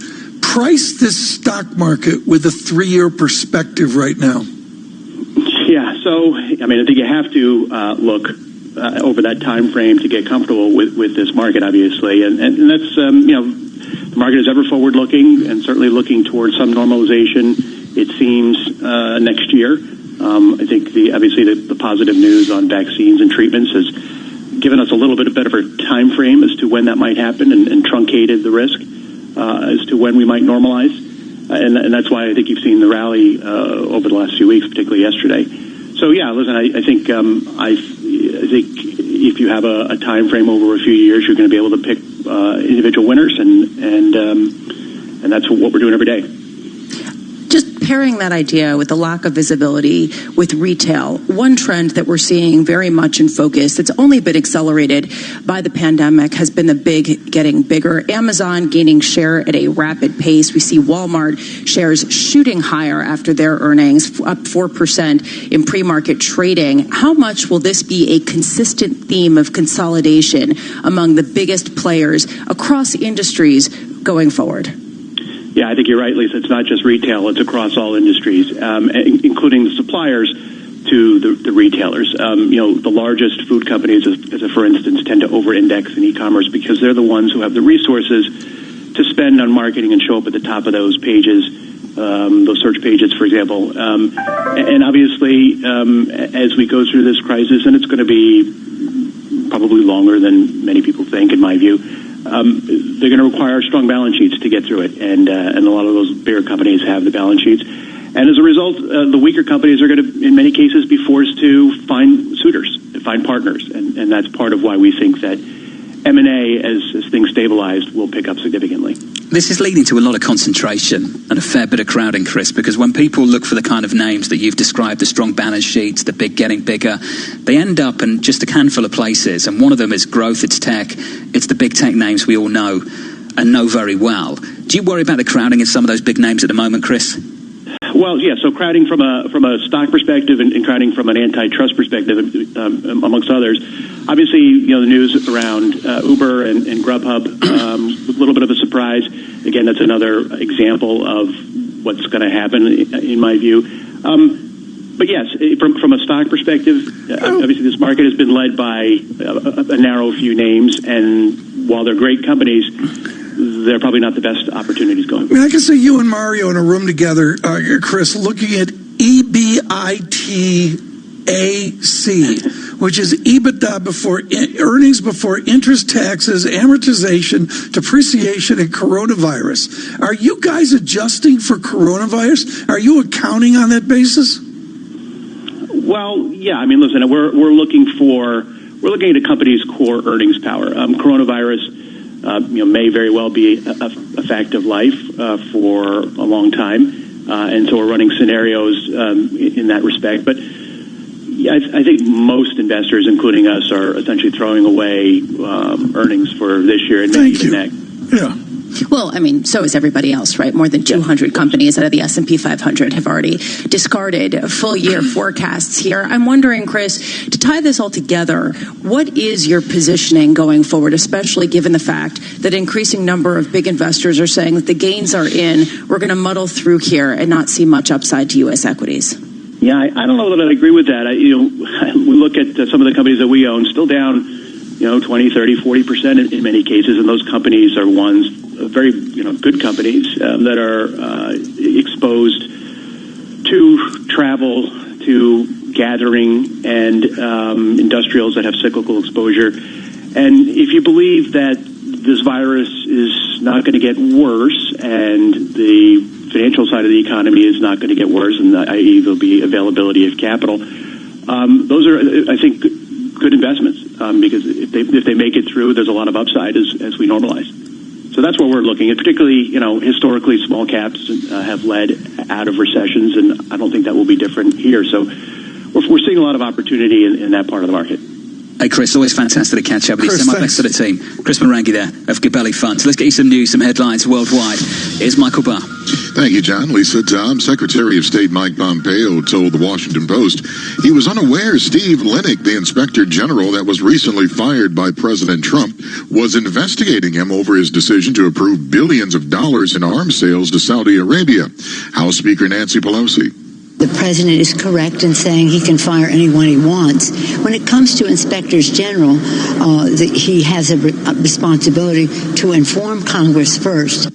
Price this stock market with a 3-year perspective right now. Yeah, so, I mean, I think you have to look over that time frame to get comfortable with this market, obviously. And that's, you know, the market is ever forward-looking and certainly looking towards some normalization, it seems, next year. I think, obviously, the positive news on vaccines and treatments has given us a little bit of better time frame as to when that might happen and truncated the risk as to when we might normalize. And that's why I think you've seen the rally over the last few weeks, particularly yesterday. So, yeah, listen, I think if you have a time frame over a few years, you're going to be able to pick individual winners, and that's what we're doing every day. Just pairing that idea with the lack of visibility with retail, one trend that we're seeing very much in focus that's only been accelerated by the pandemic has been the big getting bigger. Amazon gaining share at a rapid pace. We see Walmart shares shooting higher after their earnings, up 4% in pre-market trading. How much will this be a consistent theme of consolidation among the biggest players across industries going forward? Yeah, I think you're right, Lisa. It's not just retail. It's across all industries, including the suppliers to the retailers. You know, the largest food companies, for instance, tend to over-index in e-commerce because they're the ones who have the resources to spend on marketing and show up at the top of those pages, those search pages, for example. And obviously, as we go through this crisis, and it's going to be probably longer than many people think, in my view, they're going to require strong balance sheets to get through it, and a lot of those bigger companies have the balance sheets. And as a result, the weaker companies are going to, in many cases, be forced to find suitors, to find partners, and that's part of why we think that M&A, as things stabilize, will pick up significantly. This is leading to a lot of concentration and a fair bit of crowding, Chris, because when people look for the kind of names that you've described, the strong balance sheets, the big getting bigger, they end up in just a handful of places. And one of them is growth, it's tech, it's the big tech names we all know. and know very well. Do you worry about the crowding in some of those big names at the moment, Chris? Well, yeah. So crowding from a stock perspective and crowding from an antitrust perspective, amongst others. Obviously, the news around Uber and Grubhub, a little bit of a surprise. Again, that's another example of what's going to happen, in my view. But yes, from a stock perspective, obviously this market has been led by a narrow few names, and while they're great companies, they're probably not the best opportunities going. I mean, I can see you and Mario in a room together, Chris, looking at EBITAC, which is EBITDA before earnings before interest, taxes, amortization, depreciation, and coronavirus. Are you guys adjusting for coronavirus? Are you accounting on that basis? Well, yeah. I mean, listen, we're looking at a company's core earnings power. Coronavirus, may very well be a fact of life for a long time, and so we're running scenarios in that respect. But yeah, I think most investors, including us, are essentially throwing away earnings for this year and maybe even next. Yeah. Well, I mean, so is everybody else, right? More than 200 companies out of the S&P 500 have already discarded full-year forecasts here. I'm wondering, Chris, to tie this all together, what is your positioning going forward, especially given the fact that an increasing number of big investors are saying that the gains are in, we're going to muddle through here and not see much upside to U.S. equities? Yeah, I don't know that I agree with that. We look at some of the companies that we own, still down, 20, 30, 40% in many cases, and those companies are ones, very, good companies that are exposed to travel, to gathering, and industrials that have cyclical exposure. And if you believe that this virus is not going to get worse and the financial side of the economy is not going to get worse, and i.e. there'll be availability of capital, those are, I think, good investments because if they make it through, there's a lot of upside as we normalize. So that's what we're looking at. Particularly, historically, small caps have led out of recessions, and I don't think that will be different here. So we're seeing a lot of opportunity in that part of the market. Hey, Chris, always fantastic to catch up with you. Send my best to the team. Chris Marangi there of Gabelli Funds. Let's get you some news, some headlines worldwide. Here's Michael Barr. Thank you, John. Lisa, Tom. Secretary of State Mike Pompeo told the Washington Post he was unaware Steve Linick, the Inspector General that was recently fired by President Trump, was investigating him over his decision to approve billions of dollars in arms sales to Saudi Arabia. House Speaker Nancy Pelosi. The president is correct in saying he can fire anyone he wants. When it comes to inspectors general, he has a responsibility to inform Congress first.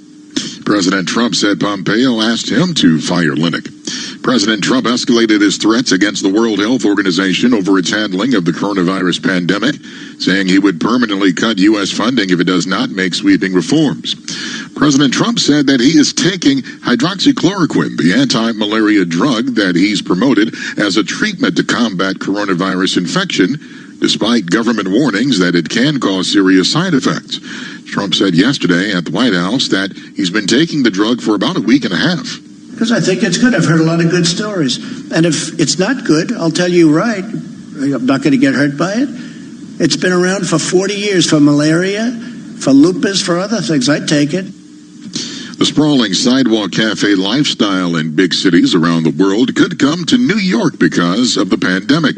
President Trump said Pompeo asked him to fire Linick. President Trump escalated his threats against the World Health Organization over its handling of the coronavirus pandemic, saying he would permanently cut U.S. funding if it does not make sweeping reforms. President Trump said that he is taking hydroxychloroquine, the anti-malaria drug that he's promoted as a treatment to combat coronavirus infection, despite government warnings that it can cause serious side effects. Trump said yesterday at the White House that he's been taking the drug for about a week and a half. Because I think it's good. I've heard a lot of good stories. And if it's not good, I'll tell you right. I'm not going to get hurt by it. It's been around for 40 years for malaria, for lupus, for other things. I'd take it. The sprawling sidewalk cafe lifestyle in big cities around the world could come to New York because of the pandemic.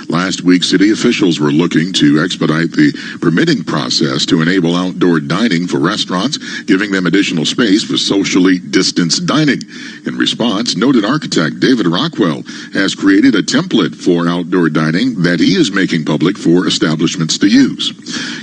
Last week, city officials were looking to expedite the permitting process to enable outdoor dining for restaurants, giving them additional space for socially distanced dining. In response, noted architect David Rockwell has created a template for outdoor dining that he is making public for establishments to use.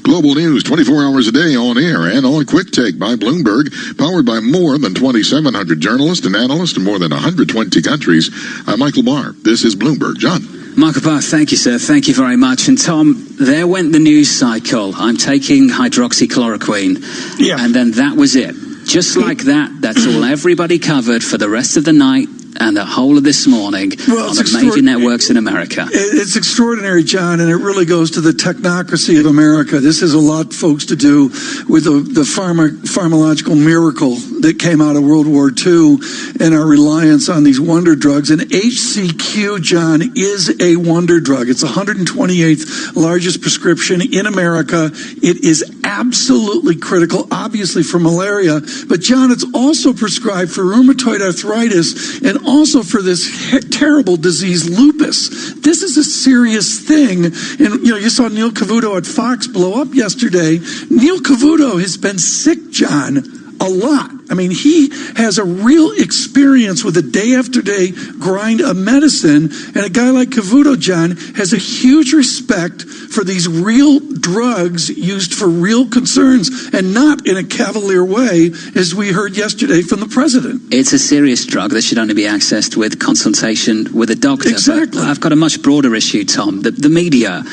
Global news 24 hours a day on air and on Quick Take by Bloomberg, powered by more than 2,700 journalists and analysts in more than 120 countries. I'm Michael Barr. This is Bloomberg. John. Michael Barr, thank you, sir. Thank you very much. And Tom, there went the news cycle. I'm taking hydroxychloroquine. Yeah. And then that was it. Just like that, that's all everybody covered for the rest of the night and the whole of this morning on the major networks in America. It's extraordinary, John, and it really goes to the technocracy of America. This has a lot, folks, to do with the pharmacological miracle that came out of World War II and our reliance on these wonder drugs. And HCQ, John, is a wonder drug. It's the 128th largest prescription in America. It is absolutely critical, obviously, for malaria. But, John, it's also prescribed for rheumatoid arthritis and also for this terrible disease, lupus. This is a serious thing. And, you saw Neil Cavuto at Fox blow up yesterday. Neil Cavuto has been sick, John, a lot. I mean, he has a real experience with a day after day grind of medicine, and a guy like Cavuto, John, has a huge respect for these real drugs used for real concerns and not in a cavalier way, as we heard yesterday from the president. It's a serious drug that should only be accessed with consultation with a doctor. Exactly. But I've got a much broader issue, Tom. The media,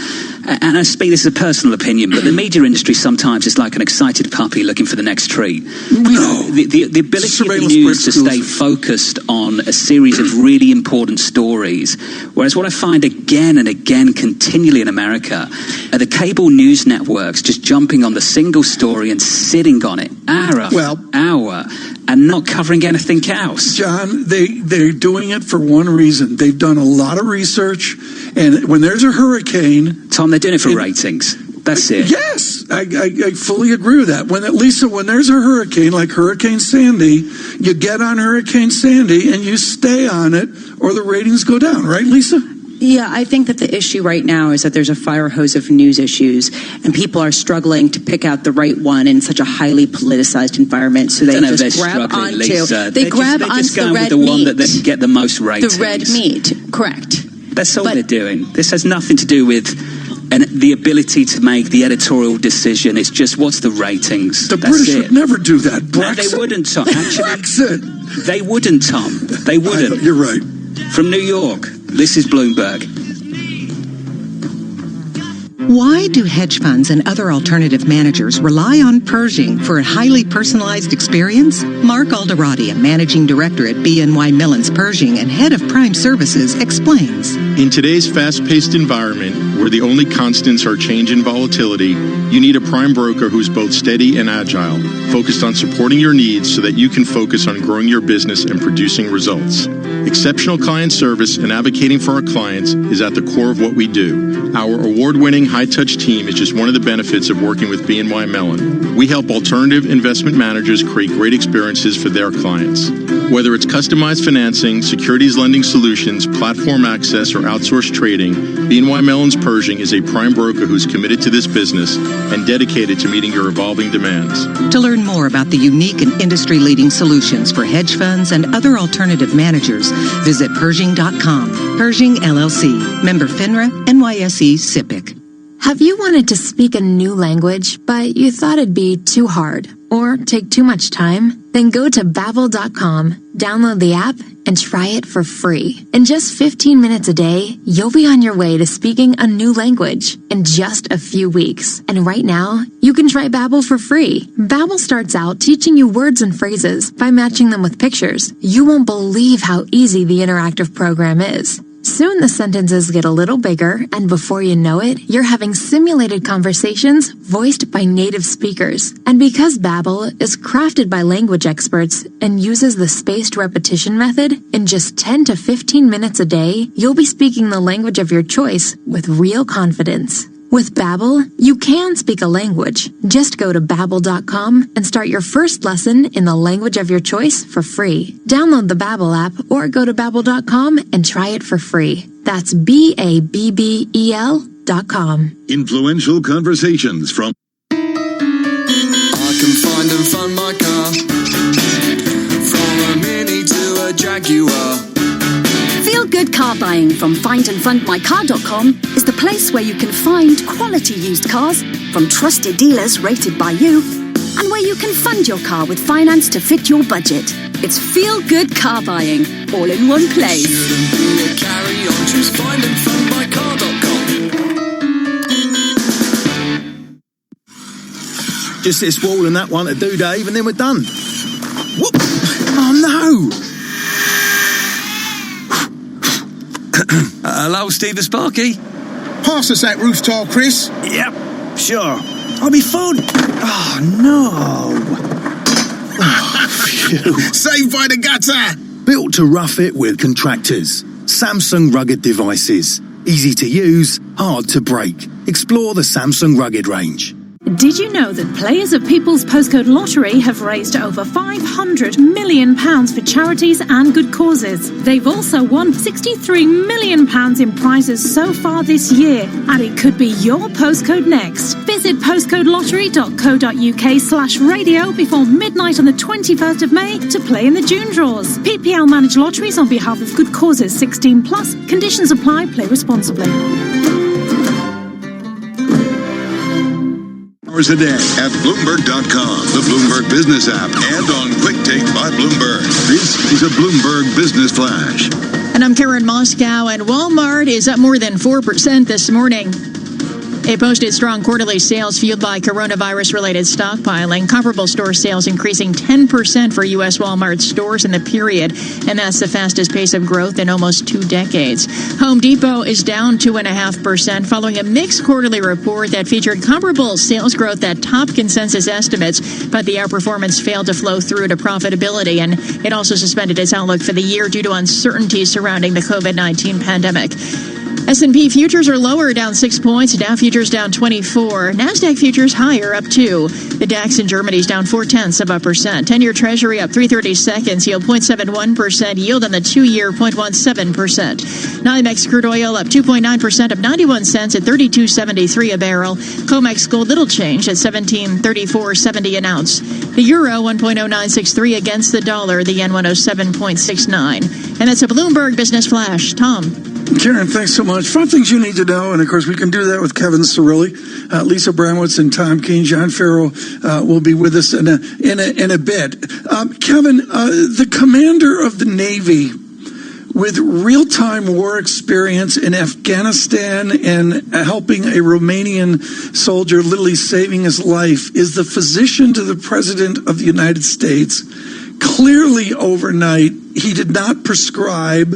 and I speak, this is a personal opinion, but the media industry sometimes is like an excited puppy looking for the next treat. No. The ability of the news to stay focused on a series of really important stories, whereas what I find again and again continually in America are the cable news networks just jumping on the single story and sitting on it hour after hour and not covering anything else. John, they're doing it for one reason. They've done a lot of research, and when there's a hurricane... Tom, they're doing it for ratings. That's it. Yes, I fully agree with that. When there's a hurricane like Hurricane Sandy, you get on Hurricane Sandy and you stay on it, or the ratings go down, right, Lisa? Yeah, I think that the issue right now is that there's a fire hose of news issues, and people are struggling to pick out the right one in such a highly politicized environment. So they just grab onto they grab onto the red meat. One that they can get the most ratings. The red meat, correct. That's all they're doing. This has nothing to do with the ability to make the editorial decision. It's just what's the ratings. The British would never do that. Brexit. No, they wouldn't, Tom. Actually, Brexit. They wouldn't, Tom. They wouldn't. You're right. From New York, this is Bloomberg. Why do hedge funds and other alternative managers rely on Pershing for a highly personalized experience? Mark Alderati, a managing director at BNY Mellon's Pershing and head of Prime Services, explains. In today's fast-paced environment, where the only constants are change and volatility, you need a prime broker who's both steady and agile, focused on supporting your needs so that you can focus on growing your business and producing results. Exceptional client service and advocating for our clients is at the core of what we do. Our award-winning high-touch team is just one of the benefits of working with BNY Mellon. We help alternative investment managers create great experiences for their clients. Whether it's customized financing, securities lending solutions, platform access, or outsourced trading, BNY Mellon's Pershing is a prime broker who's committed to this business and dedicated to meeting your evolving demands. To learn more about the unique and industry-leading solutions for hedge funds and other alternative managers, visit Pershing.com. Pershing, LLC. Member FINRA, NYSE, SIPC. Have you wanted to speak a new language, but you thought it'd be too hard or take too much time? Then go to Babbel.com, download the app, and try it for free. In just 15 minutes a day, you'll be on your way to speaking a new language in just a few weeks. And right now, you can try Babbel for free. Babbel starts out teaching you words and phrases by matching them with pictures. You won't believe how easy the interactive program is. Soon the sentences get a little bigger, and before you know it, you're having simulated conversations voiced by native speakers. And because Babbel is crafted by language experts and uses the spaced repetition method, in just 10 to 15 minutes a day, you'll be speaking the language of your choice with real confidence. With Babbel, you can speak a language. Just go to Babbel.com and start your first lesson in the language of your choice for free. Download the Babbel app or go to Babbel.com and try it for free. That's Babbel.com. Influential conversations from... I can find and fund my car, from a Mini to a Jaguar. Feel-good car buying from findandfundmycar.com is the place where you can find quality used cars from trusted dealers rated by you, and where you can fund your car with finance to fit your budget. It's feel-good car buying, all in one place. Shouldn't be a carry on, choose findandfundmycar.com. Just this wall and that one to do, Dave, and then we're done. Whoop! Oh no! Hello, Steve the Sparky. Pass us that roof tile, Chris. Yep, sure. I'll be fun. Oh, no. Saved by the gutter. Built to rough it with contractors. Samsung rugged devices. Easy to use, hard to break. Explore the Samsung rugged range. Did you know that players of People's Postcode Lottery have raised over £500 million for charities and good causes? They've also won £63 million in prizes so far this year, and it could be your postcode next. Visit postcodelottery.co.uk/radio before midnight on the 21st of May to play in the June draws. PPL manage lotteries on behalf of good causes 16+. Conditions apply. Play responsibly. A day at Bloomberg.com, the Bloomberg Business app, and on Quick Take by Bloomberg. This is a Bloomberg Business Flash. And I'm Karen Moscow, and Walmart is up more than 4% this morning. It posted strong quarterly sales fueled by coronavirus-related stockpiling. Comparable store sales increasing 10% for U.S. Walmart stores in the period, and that's the fastest pace of growth in almost 2 decades. Home Depot is down 2.5% following a mixed quarterly report that featured comparable sales growth that topped consensus estimates, but the outperformance failed to flow through to profitability, and it also suspended its outlook for the year due to uncertainty surrounding the COVID-19 pandemic. S&P futures are lower, down 6 points. Dow futures down 24. NASDAQ futures higher, up 2. The DAX in Germany is down 0.4%. 10-year Treasury up 3/32, yield 0.71%. Yield on the 2-year 0.17%. NYMEX crude oil up 2.9%, up 91 cents at $32.73 a barrel. COMEX gold little change at $17.3470 an ounce. The euro 1.0963 against the dollar. The yen 107.69. And that's a Bloomberg Business Flash. Tom. Karen, thanks so much. 5 things you need to know, and of course we can do that with Kevin Cirilli, Lisa Bramwitz, and Tom Keene. John Farrow will be with us in a bit. Kevin, the commander of the Navy, with real-time war experience in Afghanistan and helping a Romanian soldier, literally saving his life, is the physician to the President of the United States. Clearly, overnight, he did not prescribe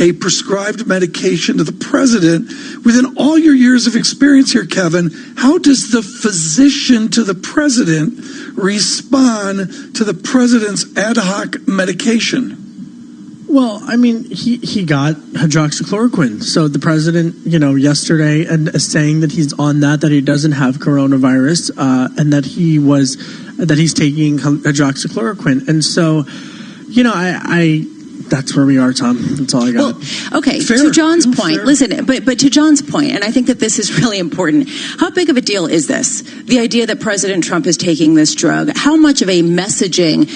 a prescribed medication to the president. Within all your years of experience here, Kevin, how does the physician to the president respond to the president's ad hoc medication? Well, I mean, he got hydroxychloroquine. So the president, yesterday is saying that he's on that he doesn't have coronavirus, and that he's taking hydroxychloroquine. And so, that's where we are, Tom. That's all I got. Well, okay, fair. To John's point, listen, but to John's point, and I think that this is really important, how big of a deal is this? The idea that President Trump is taking this drug, how much of a messaging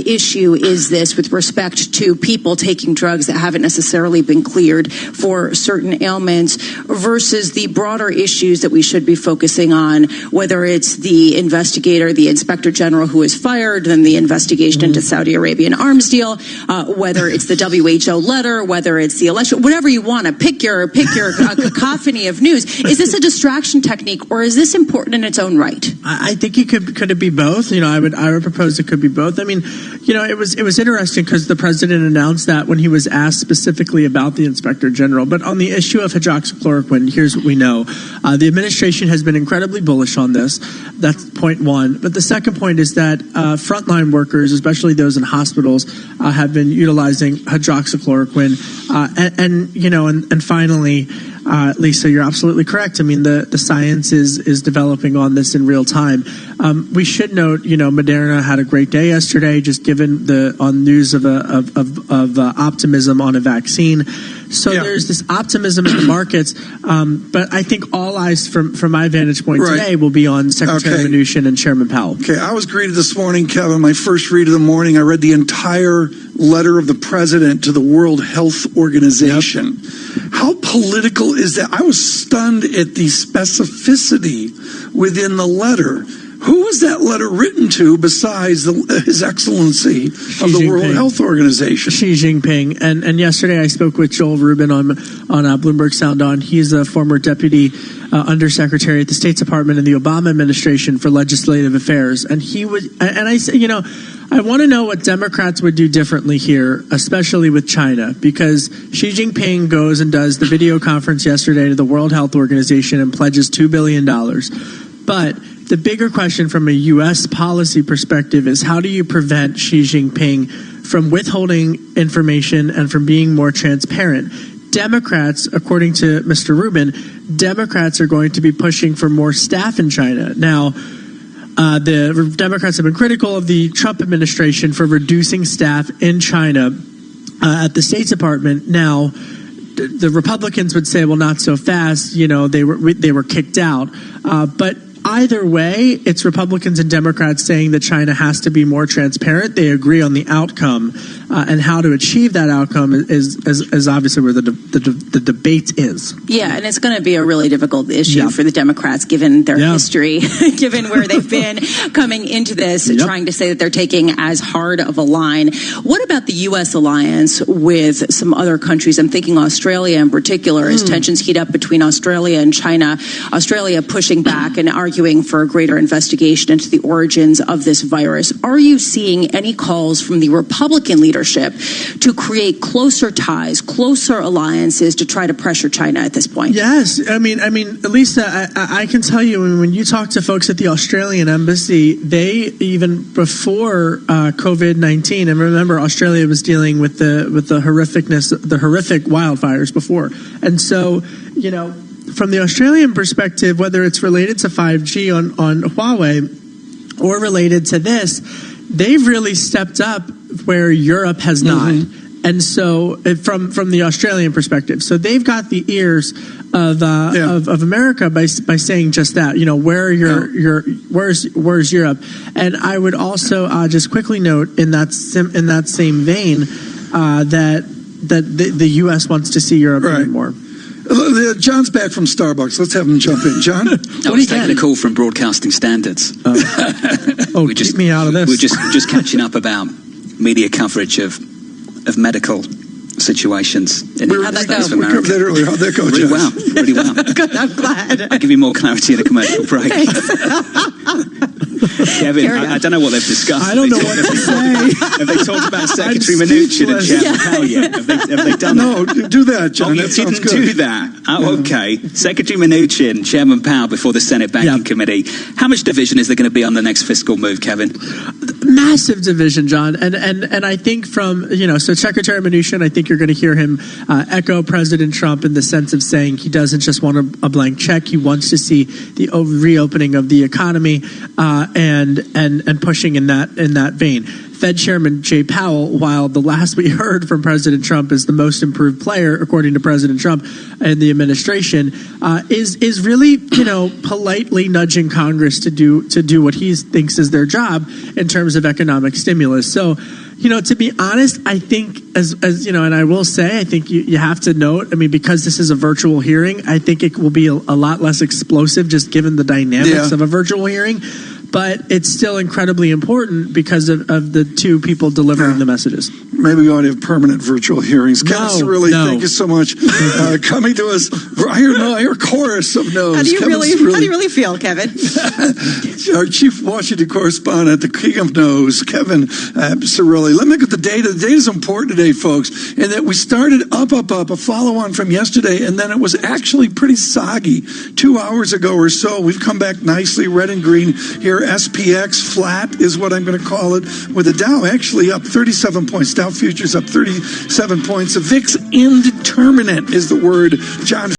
issue is this with respect to people taking drugs that haven't necessarily been cleared for certain ailments versus the broader issues that we should be focusing on, whether it's the investigator, the inspector general who is fired, then the investigation into Saudi Arabian arms deal, whether it's the WHO letter, whether it's the election, whatever you want to pick your cacophony of news. Is this a distraction technique, or is this important in its own right? I think it could it be both? I would propose it could be both. I mean, it was interesting because the president announced that when he was asked specifically about the inspector general. But on the issue of hydroxychloroquine, here's what we know: the administration has been incredibly bullish on this. That's point one. But the second point is that frontline workers, especially those in hospitals, have been utilizing hydroxychloroquine, and finally, Lisa, you're absolutely correct. I mean, the science is developing on this in real time. We should note, Moderna had a great day yesterday, just given on news of optimism on a vaccine. So there's this optimism in the markets, but I think all eyes from my vantage point today will be on Secretary Mnuchin and Chairman Powell. Okay, I was greeted this morning, Kevin, my first read of the morning. I read the entire letter of the president to the World Health Organization. Yep. How political is that? I was stunned at the specificity within the letter. Who was that letter written to besides His Excellency of the World Health Organization? Xi Jinping. And yesterday I spoke with Joel Rubin on Bloomberg Sound On. He's a former deputy undersecretary at the State Department in the Obama administration for legislative affairs. And I said, I want to know what Democrats would do differently here, especially with China, because Xi Jinping goes and does the video conference yesterday to the World Health Organization and pledges $2 billion. But the bigger question from a U.S. policy perspective is, how do you prevent Xi Jinping from withholding information and from being more transparent? Democrats, according to Mr. Rubin, Democrats are going to be pushing for more staff in China. Now, the Democrats have been critical of the Trump administration for reducing staff in China at the State Department. Now, the Republicans would say, well, not so fast. They were kicked out. But either way, it's Republicans and Democrats saying that China has to be more transparent. They agree on the outcome, and how to achieve that outcome is obviously where the debate is. Yeah, and it's going to be a really difficult issue for the Democrats, given their history, given where they've been coming into this, trying to say that they're taking as hard of a line. What about the U.S. alliance with some other countries? I'm thinking Australia in particular, as tensions heat up between Australia and China. Australia pushing back and arguing for a greater investigation into the origins of this virus. Are you seeing any calls from the Republican leadership to create closer ties, closer alliances to try to pressure China at this point? Yes. I mean, Lisa, I can tell you, when you talk to folks at the Australian embassy, they, even before COVID-19, and remember, Australia was dealing with the horrific wildfires before. And so, from the Australian perspective, whether it's related to 5G on Huawei or related to this, they've really stepped up where Europe has not. And so from the Australian perspective, so they've got the ears of America by saying just that, where are where's Europe? And I would also just quickly note in that same vein that the U.S. wants to see Europe even more. John's back from Starbucks. Let's have him jump in. John? I was taking a call from Broadcasting Standards. Keep me out of this. We're just catching up about media coverage of medical situations in How'd that go? America. We covered that earlier. How'd that go, Really John? Really well. Good, I'm glad. I'll give you more clarity in a commercial break. Kevin, I don't know what they've discussed. I don't know what to say. Have they talked about Secretary Mnuchin and Chairman Powell yet? Have they done No, do that, John. You didn't do that. Oh, okay. Secretary Mnuchin, Chairman Powell before the Senate Banking Committee. How much division is there going to be on the next fiscal move, Kevin? Massive division, John. And I think so Secretary Mnuchin, I think you're going to hear him echo President Trump in the sense of saying he doesn't just want a blank check. He wants to see the reopening of the economy and pushing in that vein. Fed Chairman Jay Powell, while the last we heard from President Trump is the most improved player, according to President Trump and the administration, is really politely nudging Congress to do what he thinks is their job in terms of economic stimulus. So, to be honest, I think as and I will say, I think you have to note, because this is a virtual hearing, I think it will be a lot less explosive just given the dynamics of a virtual hearing. But it's still incredibly important because of the two people delivering the messages. Maybe we ought to have permanent virtual hearings. Kevin Cirilli, thank you so much coming to us. I hear a chorus of no's. How do you really feel, Kevin? Our chief Washington correspondent, the king of no's, Kevin Cirilli. Let me look at the data. The data is important today, folks, in that we started up, a follow-on from yesterday, and then it was actually pretty soggy 2 hours ago or so. We've come back nicely, red and green here. SPX flat is what I'm going to call it, with the Dow actually up 37 points. Dow futures up 37 points. The VIX indeterminate is the word. John.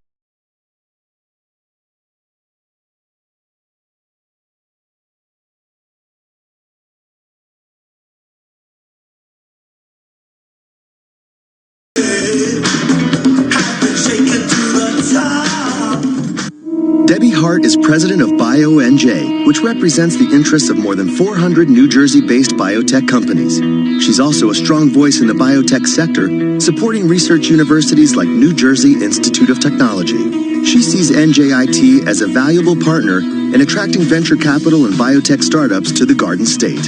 Debbie Hart is president of BioNJ, which represents the interests of more than 400 New Jersey-based biotech companies. She's also a strong voice in the biotech sector, supporting research universities like New Jersey Institute of Technology. She sees NJIT as a valuable partner in attracting venture capital and biotech startups to the Garden State.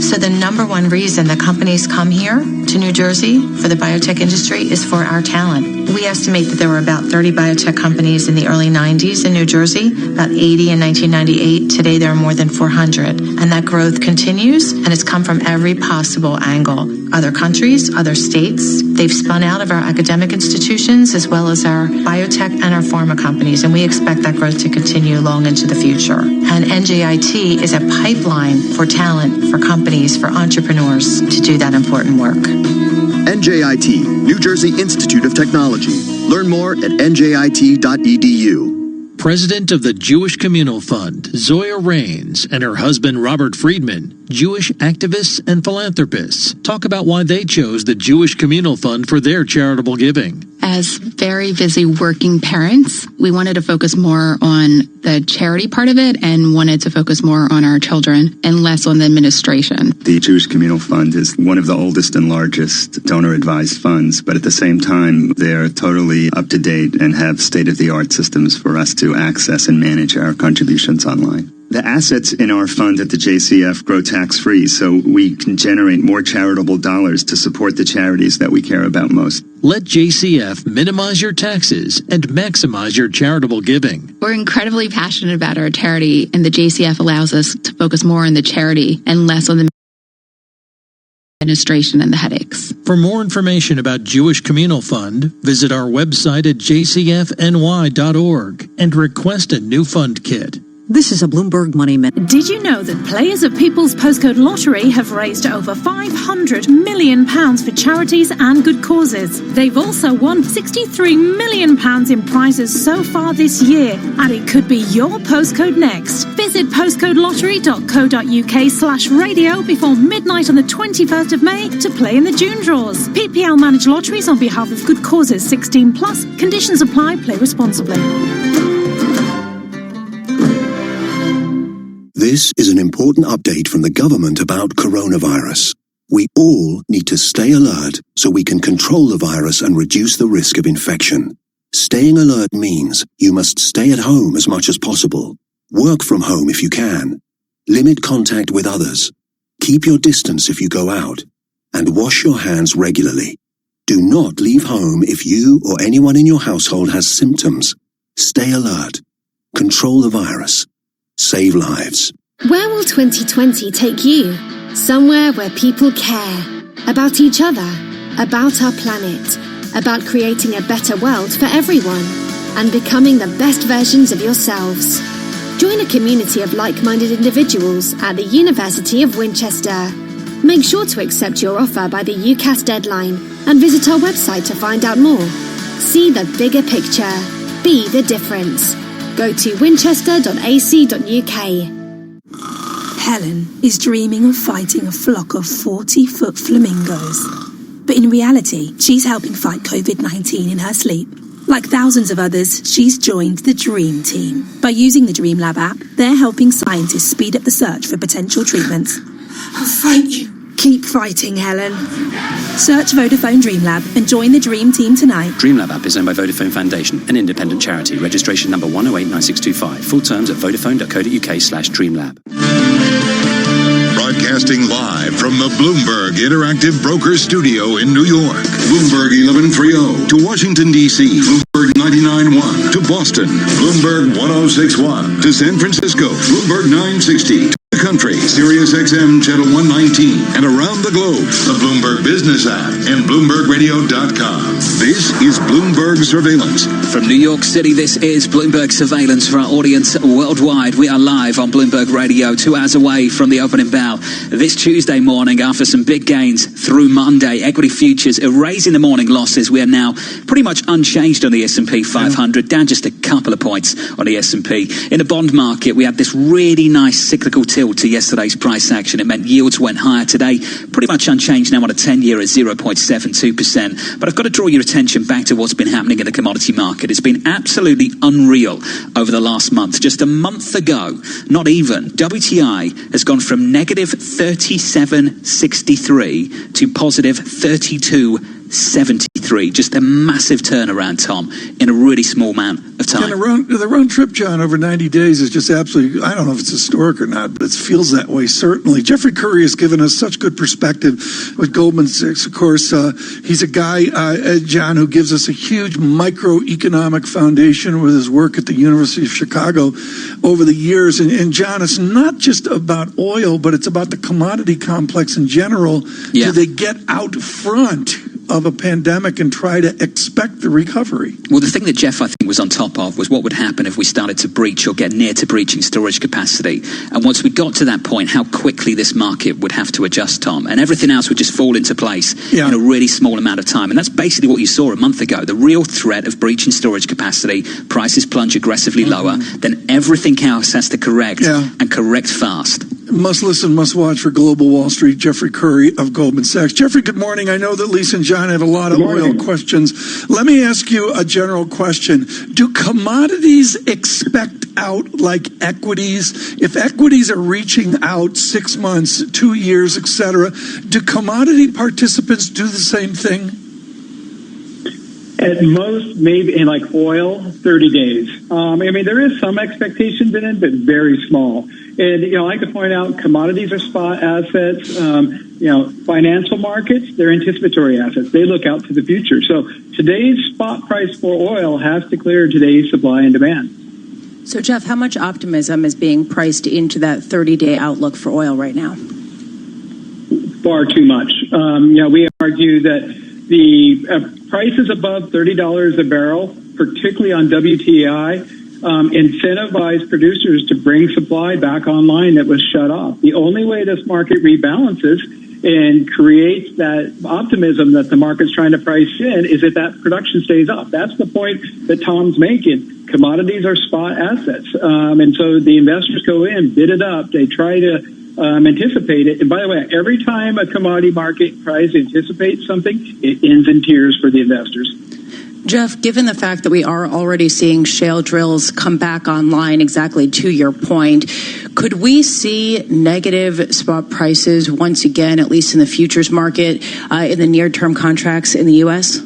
So the number one reason that companies come here to New Jersey for the biotech industry is for our talent. We estimate that there were about 30 biotech companies in the early 90s in New Jersey, about 80 in 1998. Today there are more than 400. And that growth continues, and it's come from every possible angle. Other countries, other states, they've spun out of our academic institutions as well as our biotech and our pharma companies, and we expect that growth to continue long into the future. And NJIT is a pipeline for talent, for companies, for entrepreneurs to do that important work. NJIT, New Jersey Institute of Technology. Learn more at njit.edu. President of the Jewish Communal Fund, Zoya Raines, and her husband Robert Friedman, Jewish activists and philanthropists, talk about why they chose the Jewish Communal Fund for their charitable giving. As very busy working parents, we wanted to focus more on the charity part of it and wanted to focus more on our children and less on the administration. The Jewish Communal Fund is one of the oldest and largest donor-advised funds, but at the same time, they're totally up to date and have state-of-the-art systems for us to access and manage our contributions online. The assets in our fund at the JCF grow tax-free, so we can generate more charitable dollars to support the charities that we care about most. Let JCF minimize your taxes and maximize your charitable giving. We're incredibly passionate about our charity, and the JCF allows us to focus more on the charity and less on the administration and the headaches. For more information about Jewish Communal Fund, visit our website at jcfny.org and request a new fund kit. This is a Bloomberg Money Minute. Did you know that players of People's Postcode Lottery have raised over £500 million for charities and good causes? They've also won £63 million in prizes so far this year, and it could be your postcode next. Visit postcodelottery.co.uk/radio before midnight on the 21st of May to play in the June draws. PPL manage lotteries on behalf of good causes 16+. Conditions apply. Play responsibly. This is an important update from the government about coronavirus. We all need to stay alert so we can control the virus and reduce the risk of infection. Staying alert means you must stay at home as much as possible. Work from home if you can. Limit contact with others. Keep your distance if you go out. And wash your hands regularly. Do not leave home if you or anyone in your household has symptoms. Stay alert. Control the virus. Save lives. Where will 2020 take you? Somewhere where people care. About each other. About our planet. About creating a better world for everyone. And becoming the best versions of yourselves. Join a community of like-minded individuals at the University of Winchester. Make sure to accept your offer by the UCAS deadline and visit our website to find out more. See the bigger picture. Be the difference. Go to winchester.ac.uk. Helen is dreaming of fighting a flock of 40-foot flamingos. But in reality, she's helping fight COVID-19 in her sleep. Like thousands of others, she's joined the Dream Team. By using the Dream Lab app, they're helping scientists speed up the search for potential treatments. I'll fight you. Keep fighting, Helen. Search Vodafone Dream Lab and join the Dream Team tonight. Dream Lab app is owned by Vodafone Foundation, an independent charity. Registration number 1089625. Full terms at vodafone.co.uk/dreamlab. Broadcasting live from the Bloomberg Interactive Broker Studio in New York. Bloomberg 1130 to Washington, D.C. Bloomberg 99.1 to Boston. Bloomberg 106.1 to San Francisco. Bloomberg 960 to the country. Sirius XM Channel 119 and around the globe. The Bloomberg Business app and BloombergRadio.com. This is Bloomberg Surveillance. From New York City, this is Bloomberg Surveillance for our audience worldwide. We are live on Bloomberg Radio, 2 hours away from the opening bell. This Tuesday morning, after some big gains through Monday, equity futures erasing the morning losses. We are now pretty much unchanged on the S&P 500, down just a couple of points on the S&P. In the bond market, we had this really nice cyclical tilt to yesterday's price action. It meant yields went higher today, pretty much unchanged now on a 10-year at 0.72%. But I've got to draw your attention back to what's been happening in the commodity market. It's been absolutely unreal over the last month. Just a month ago, not even, WTI has gone from negative 37.63 to positive 32.70. 73. Just a massive turnaround, Tom, in a really small amount of time. And the round trip, John, over 90 days is just absolutely, I don't know if it's historic or not, but it feels that way, certainly. Jeffrey Curry has given us such good perspective with Goldman Sachs. Of course, he's a guy, John, who gives us a huge microeconomic foundation with his work at the University of Chicago over the years. And John, it's not just about oil, but it's about the commodity complex in general. Yeah. Do they get out front of a pandemic and try to expect the recovery? Well, the thing that Jeff, I think, was on top of was what would happen if we started to breach or get near to breaching storage capacity. And once we got to that point, how quickly this market would have to adjust, Tom. And everything else would just fall into place in a really small amount of time. And that's basically what you saw a month ago. The real threat of breaching storage capacity, prices plunge aggressively lower, then everything else has to correct and correct fast. Must listen, must watch for Global Wall Street, Jeffrey Curry of Goldman Sachs. Jeffrey, good morning. I know that Lisa and John have a lot of oil questions. Let me ask you a general question. Do commodities expect out like equities? If equities are reaching out 6 months, 2 years, etc., do commodity participants do the same thing? At most, maybe in like oil, 30 days. I mean, there is some expectations in it, but very small. And, I like to point out commodities are spot assets. Financial markets, they're anticipatory assets. They look out to the future. So today's spot price for oil has to clear today's supply and demand. So, Jeff, how much optimism is being priced into that 30-day outlook for oil right now? Far too much. We argue that the prices above $30 a barrel, particularly on WTI, incentivize producers to bring supply back online that was shut off. The only way this market rebalances and creates that optimism that the market's trying to price in is if that production stays up. That's the point that Tom's making. Commodities are spot assets. And so the investors go in, bid it up. They try to anticipate it. And by the way, every time a commodity market price anticipates something, it ends in tears for the investors. Jeff, given the fact that we are already seeing shale drills come back online, exactly to your point, could we see negative spot prices once again, at least in the futures market, in the near-term contracts in the U.S.?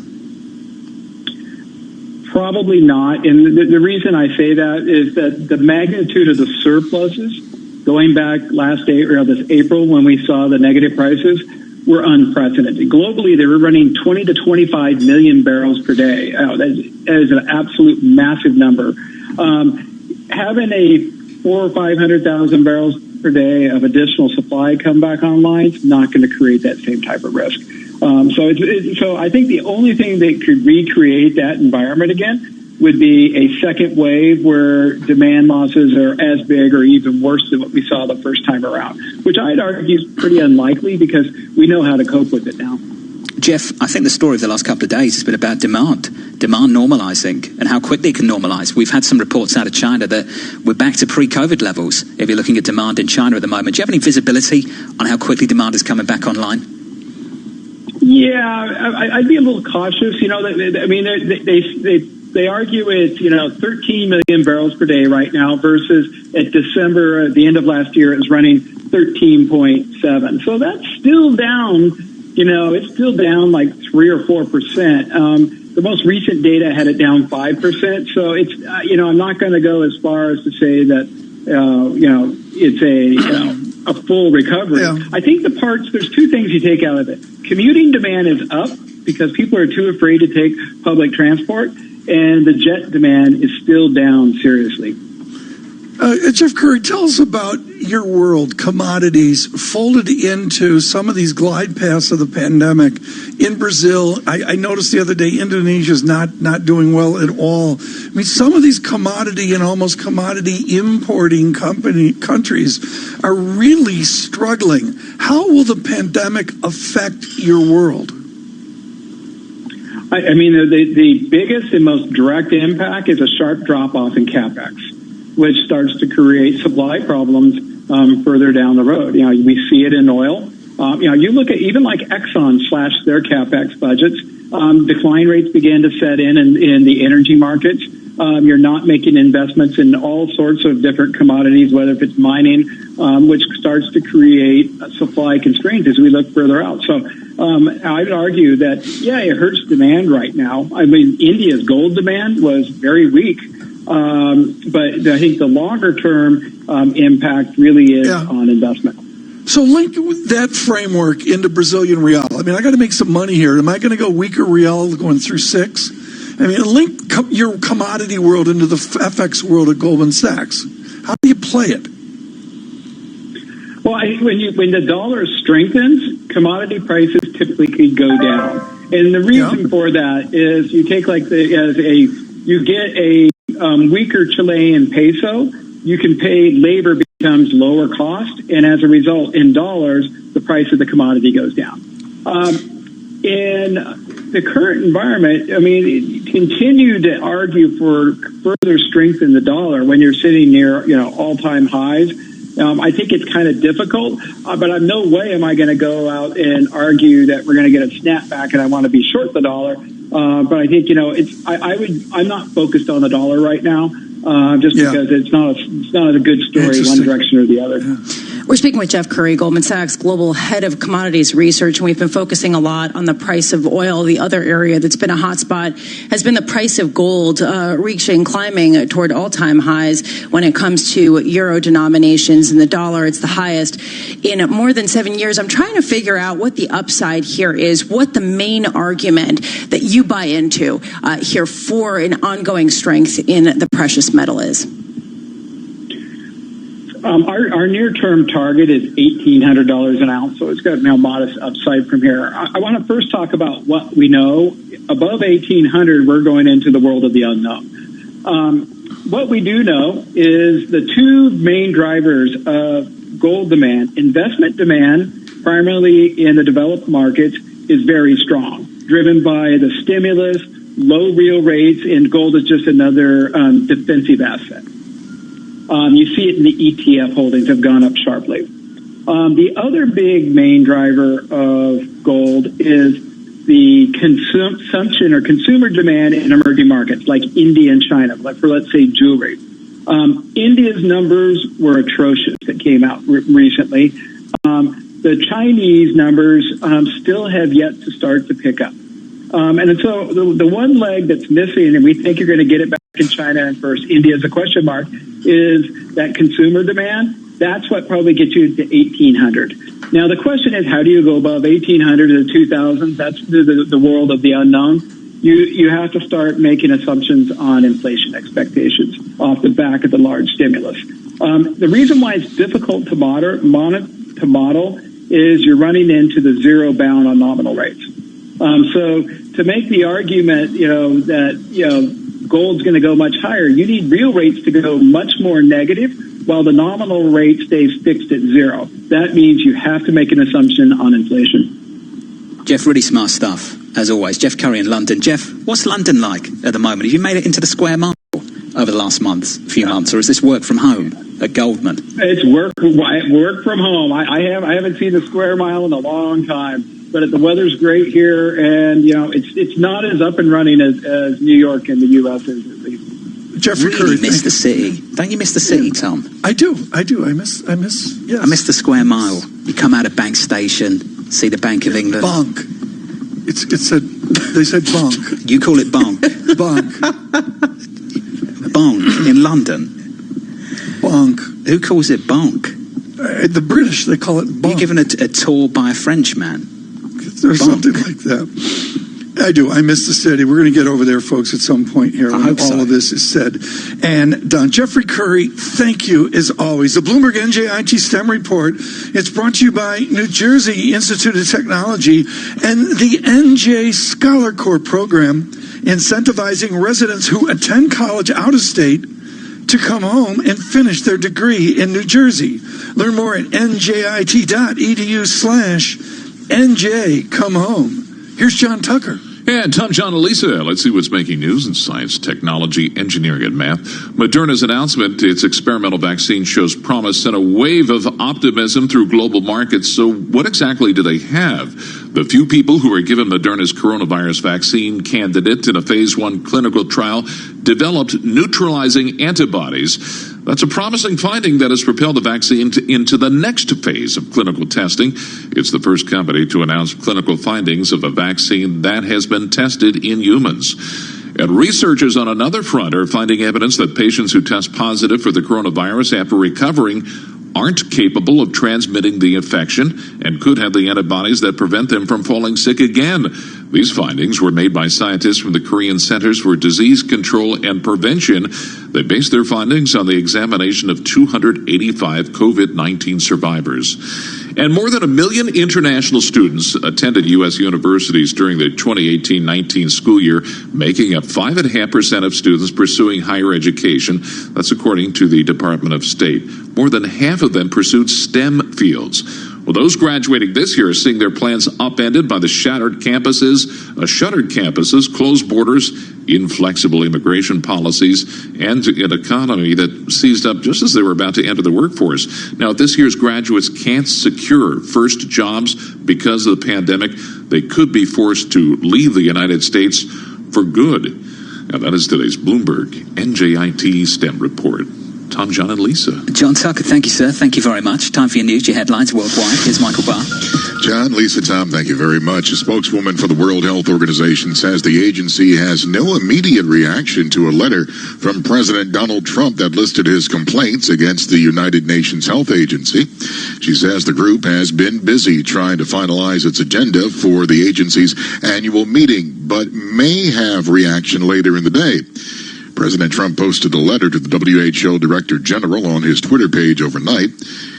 Probably not. And the reason I say that is that the magnitude of the surpluses going back this April when we saw the negative prices were unprecedented. Globally, they were running 20 to 25 million barrels per day. That is an absolute massive number. Having a 400,000 or 500,000 barrels per day of additional supply come back online is not going to create that same type of risk. So I think the only thing that could recreate that environment again would be a second wave where demand losses are as big or even worse than what we saw the first time around, which I'd argue is pretty unlikely because we know how to cope with it now. Jeff, I think the story of the last couple of days has been about demand normalizing and how quickly it can normalize. We've had some reports out of China that we're back to pre-COVID levels if you're looking at demand in China at the moment. Do you have any visibility on how quickly demand is coming back online? Yeah, I'd be a little cautious. They argue it's 13 million barrels per day right now versus at December, at the end of last year, it was running 13.7. So that's still down. It's still down like 3 or 4%. The most recent data had it down 5%. So it's I'm not going to go as far as to say that it's a full recovery. Yeah. I think there's two things you take out of it. Commuting demand is up because people are too afraid to take public transport. And the jet demand is still down seriously. Jeff Curry, tell us about your world, commodities, folded into some of these glide paths of the pandemic. In Brazil, I noticed the other day, Indonesia's not doing well at all. I mean, some of these commodity and almost commodity importing countries are really struggling. How will the pandemic affect your world? I mean, the biggest and most direct impact is a sharp drop-off in CapEx, which starts to create supply problems further down the road. We see it in oil. You look at even like Exxon slashed their CapEx budgets. Decline rates began to set in the energy markets. You're not making investments in all sorts of different commodities, whether if it's mining, which starts to create supply constraints as we look further out. So I would argue that, yeah, it hurts demand right now. I mean, India's gold demand was very weak. But I think the longer term impact really is on investment. So link that framework into Brazilian real. I mean, I got to make some money here. Am I going to go weaker real going through 6? I mean, link your commodity world into the FX world at Goldman Sachs. How do you play it? Well, when the dollar strengthens, commodity prices typically go down, and the reason for that is you take you get a weaker Chilean peso, you can pay, labor becomes lower cost, and as a result, in dollars, the price of the commodity goes down. In the current environment, I mean, continue to argue for further strength in the dollar when you're sitting near, all-time highs. I think it's kind of difficult, but in no way am I going to go out and argue that we're going to get a snapback and I want to be short the dollar. But I think, I'm not focused on the dollar right now, just because it's not a good story one direction or the other. Yeah. We're speaking with Jeff Curry, Goldman Sachs Global Head of Commodities Research, and we've been focusing a lot on the price of oil. The other area that's been a hot spot has been the price of gold, climbing toward all-time highs when it comes to euro denominations and the dollar. It's the highest in more than 7 years. I'm trying to figure out what the upside here is, what the main argument that you buy into here for an ongoing strength in the precious metal is. Our near-term target is $1,800 an ounce, so it's got now modest upside from here. I want to first talk about what we know. Above 1,800, we're going into the world of the unknown. What we do know is the two main drivers of gold demand, investment demand, primarily in the developed markets, is very strong, driven by the stimulus, low real rates, and gold is just another defensive asset. You see it in the ETF holdings have gone up sharply. The other big main driver of gold is the consumption or consumer demand in emerging markets like India and China, like for, let's say, jewelry. India's numbers were atrocious that came out recently. The Chinese numbers still have yet to start to pick up. And so the one leg that's missing, and we think you're going to get it back in China and first, India is a question mark, is that consumer demand. That's what probably gets you to 1,800. Now, the question is, how do you go above 1,800 to 2,000? That's the world of the unknown. You have to start making assumptions on inflation expectations off the back of the large stimulus. The reason why it's difficult to model is you're running into the zero bound on nominal rates. So to make the argument, that gold's going to go much higher, you need real rates to go much more negative while the nominal rate stays fixed at zero. That means you have to make an assumption on inflation. Jeff, really smart stuff, as always. Jeff Curry in London. Jeff, what's London like at the moment? Have you made it into the square mile over the last few months, or is this work from home at Goldman? It's work from home. I haven't seen the square mile in a long time. But the weather's great here, and it's not as up and running as New York and the U.S. is, at least. Jeffrey really Curry, miss the city. Don't you miss the city, Tom? I do. I miss. Yes. I miss the square mile. You come out of Bank Station, see the Bank of England. Bonk. They said bonk. You call it bonk. Bonk. Bonk in London. Bonk. Who calls it bonk? The British, they call it bonk. You're given a tour by a Frenchman. Or something like that. I do. I miss the city. We're going to get over there, folks, at some point here when all of this is said and done. Jeffrey Curry, thank you, as always. The Bloomberg NJIT STEM Report, it's brought to you by New Jersey Institute of Technology and the NJ Scholar Corps program, incentivizing residents who attend college out of state to come home and finish their degree in New Jersey. Learn more at njit.edu/NJ. Come home. Here's John Tucker. And Tom, John, Elisa. Let's see what's making news in science, technology, engineering, and math. Moderna's announcement, its experimental vaccine, shows promise and a wave of optimism through global markets. So what exactly do they have? The few people who were given Moderna's coronavirus vaccine candidate in a phase 1 clinical trial developed neutralizing antibodies. That's a promising finding that has propelled the vaccine into the next phase of clinical testing. It's the first company to announce clinical findings of a vaccine that has been tested in humans. And researchers on another front are finding evidence that patients who test positive for the coronavirus after recovering aren't capable of transmitting the infection and could have the antibodies that prevent them from falling sick again. These findings were made by scientists from the Korean Centers for Disease Control and Prevention. They based their findings on the examination of 285 COVID-19 survivors. And more than 1 million international students attended U.S. universities during the 2018-19 school year, making up 5.5% of students pursuing higher education. That's according to the Department of State. More than half of them pursued STEM fields. Well, those graduating this year are seeing their plans upended by the shuttered campuses, closed borders, inflexible immigration policies, and an economy that seized up just as they were about to enter the workforce. Now, if this year's graduates can't secure first jobs because of the pandemic, they could be forced to leave the United States for good. Now, that is today's Bloomberg NJIT STEM report. Tom, John, and Lisa. John Tucker, thank you, sir. Thank you very much. Time for your news, your headlines worldwide. Here's Michael Barr. John, Lisa, Tom, thank you very much. A spokeswoman for the World Health Organization says the agency has no immediate reaction to a letter from President Donald Trump that listed his complaints against the United Nations Health Agency. She says the group has been busy trying to finalize its agenda for the agency's annual meeting, but may have reaction later in the day. President Trump posted a letter to the WHO Director General on his Twitter page overnight.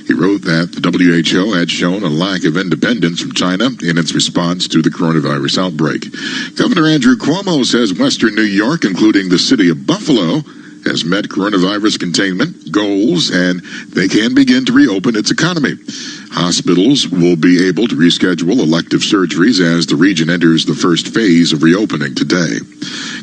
He wrote that the WHO had shown a lack of independence from China in its response to the coronavirus outbreak. Governor Andrew Cuomo says Western New York, including the city of Buffalo, has met coronavirus containment goals, and they can begin to reopen its economy. Hospitals will be able to reschedule elective surgeries as the region enters the first phase of reopening today.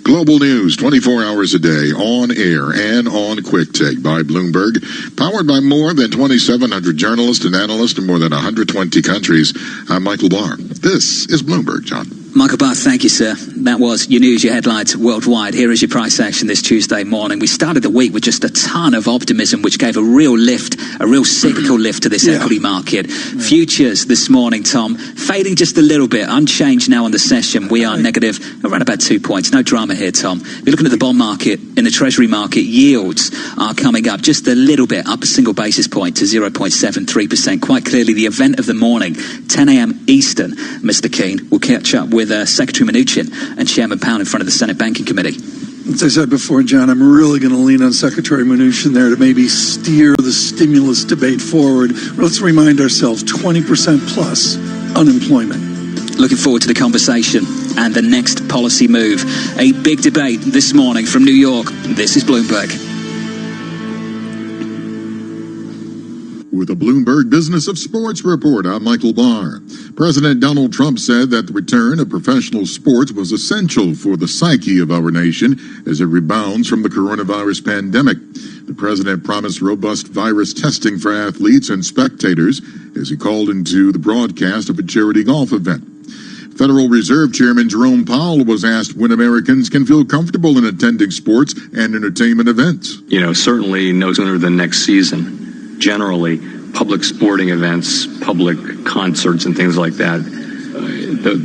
Global news 24 hours a day, on air and on Quick Take by Bloomberg, powered by more than 2,700 journalists and analysts in more than 120 countries. I'm Michael Barr. This is Bloomberg, John. Michael Barr, thank you, sir. That was your news, your headlines worldwide. Here is your price action this Tuesday morning. We started the week with just a ton of optimism, which gave a real lift, a real cyclical lift to this equity market. Futures this morning, Tom, fading just a little bit, unchanged now on the session. We are negative around about 2 points. No drama here, Tom. You're looking at the bond market, in the Treasury market, yields are coming up just a little bit, up a single basis point to 0.73%. Quite clearly the event of the morning, 10 a.m. Eastern, Mr. Keene. We'll catch up with Secretary Mnuchin and Chairman Powell in front of the Senate Banking Committee. As I said before, John, I'm really going to lean on Secretary Mnuchin there to maybe steer the stimulus debate forward. Let's remind ourselves, 20% plus unemployment. Looking forward to the conversation and the next policy move. A big debate this morning from New York. This is Bloomberg. With a Bloomberg Business of Sports report, I'm Michael Barr. President Donald Trump said that the return of professional sports was essential for the psyche of our nation as it rebounds from the coronavirus pandemic. The president promised robust virus testing for athletes and spectators as he called into the broadcast of a charity golf event. Federal Reserve Chairman Jerome Powell was asked when Americans can feel comfortable in attending sports and entertainment events. Certainly no sooner than next season. Generally, public sporting events, public concerts and things like that,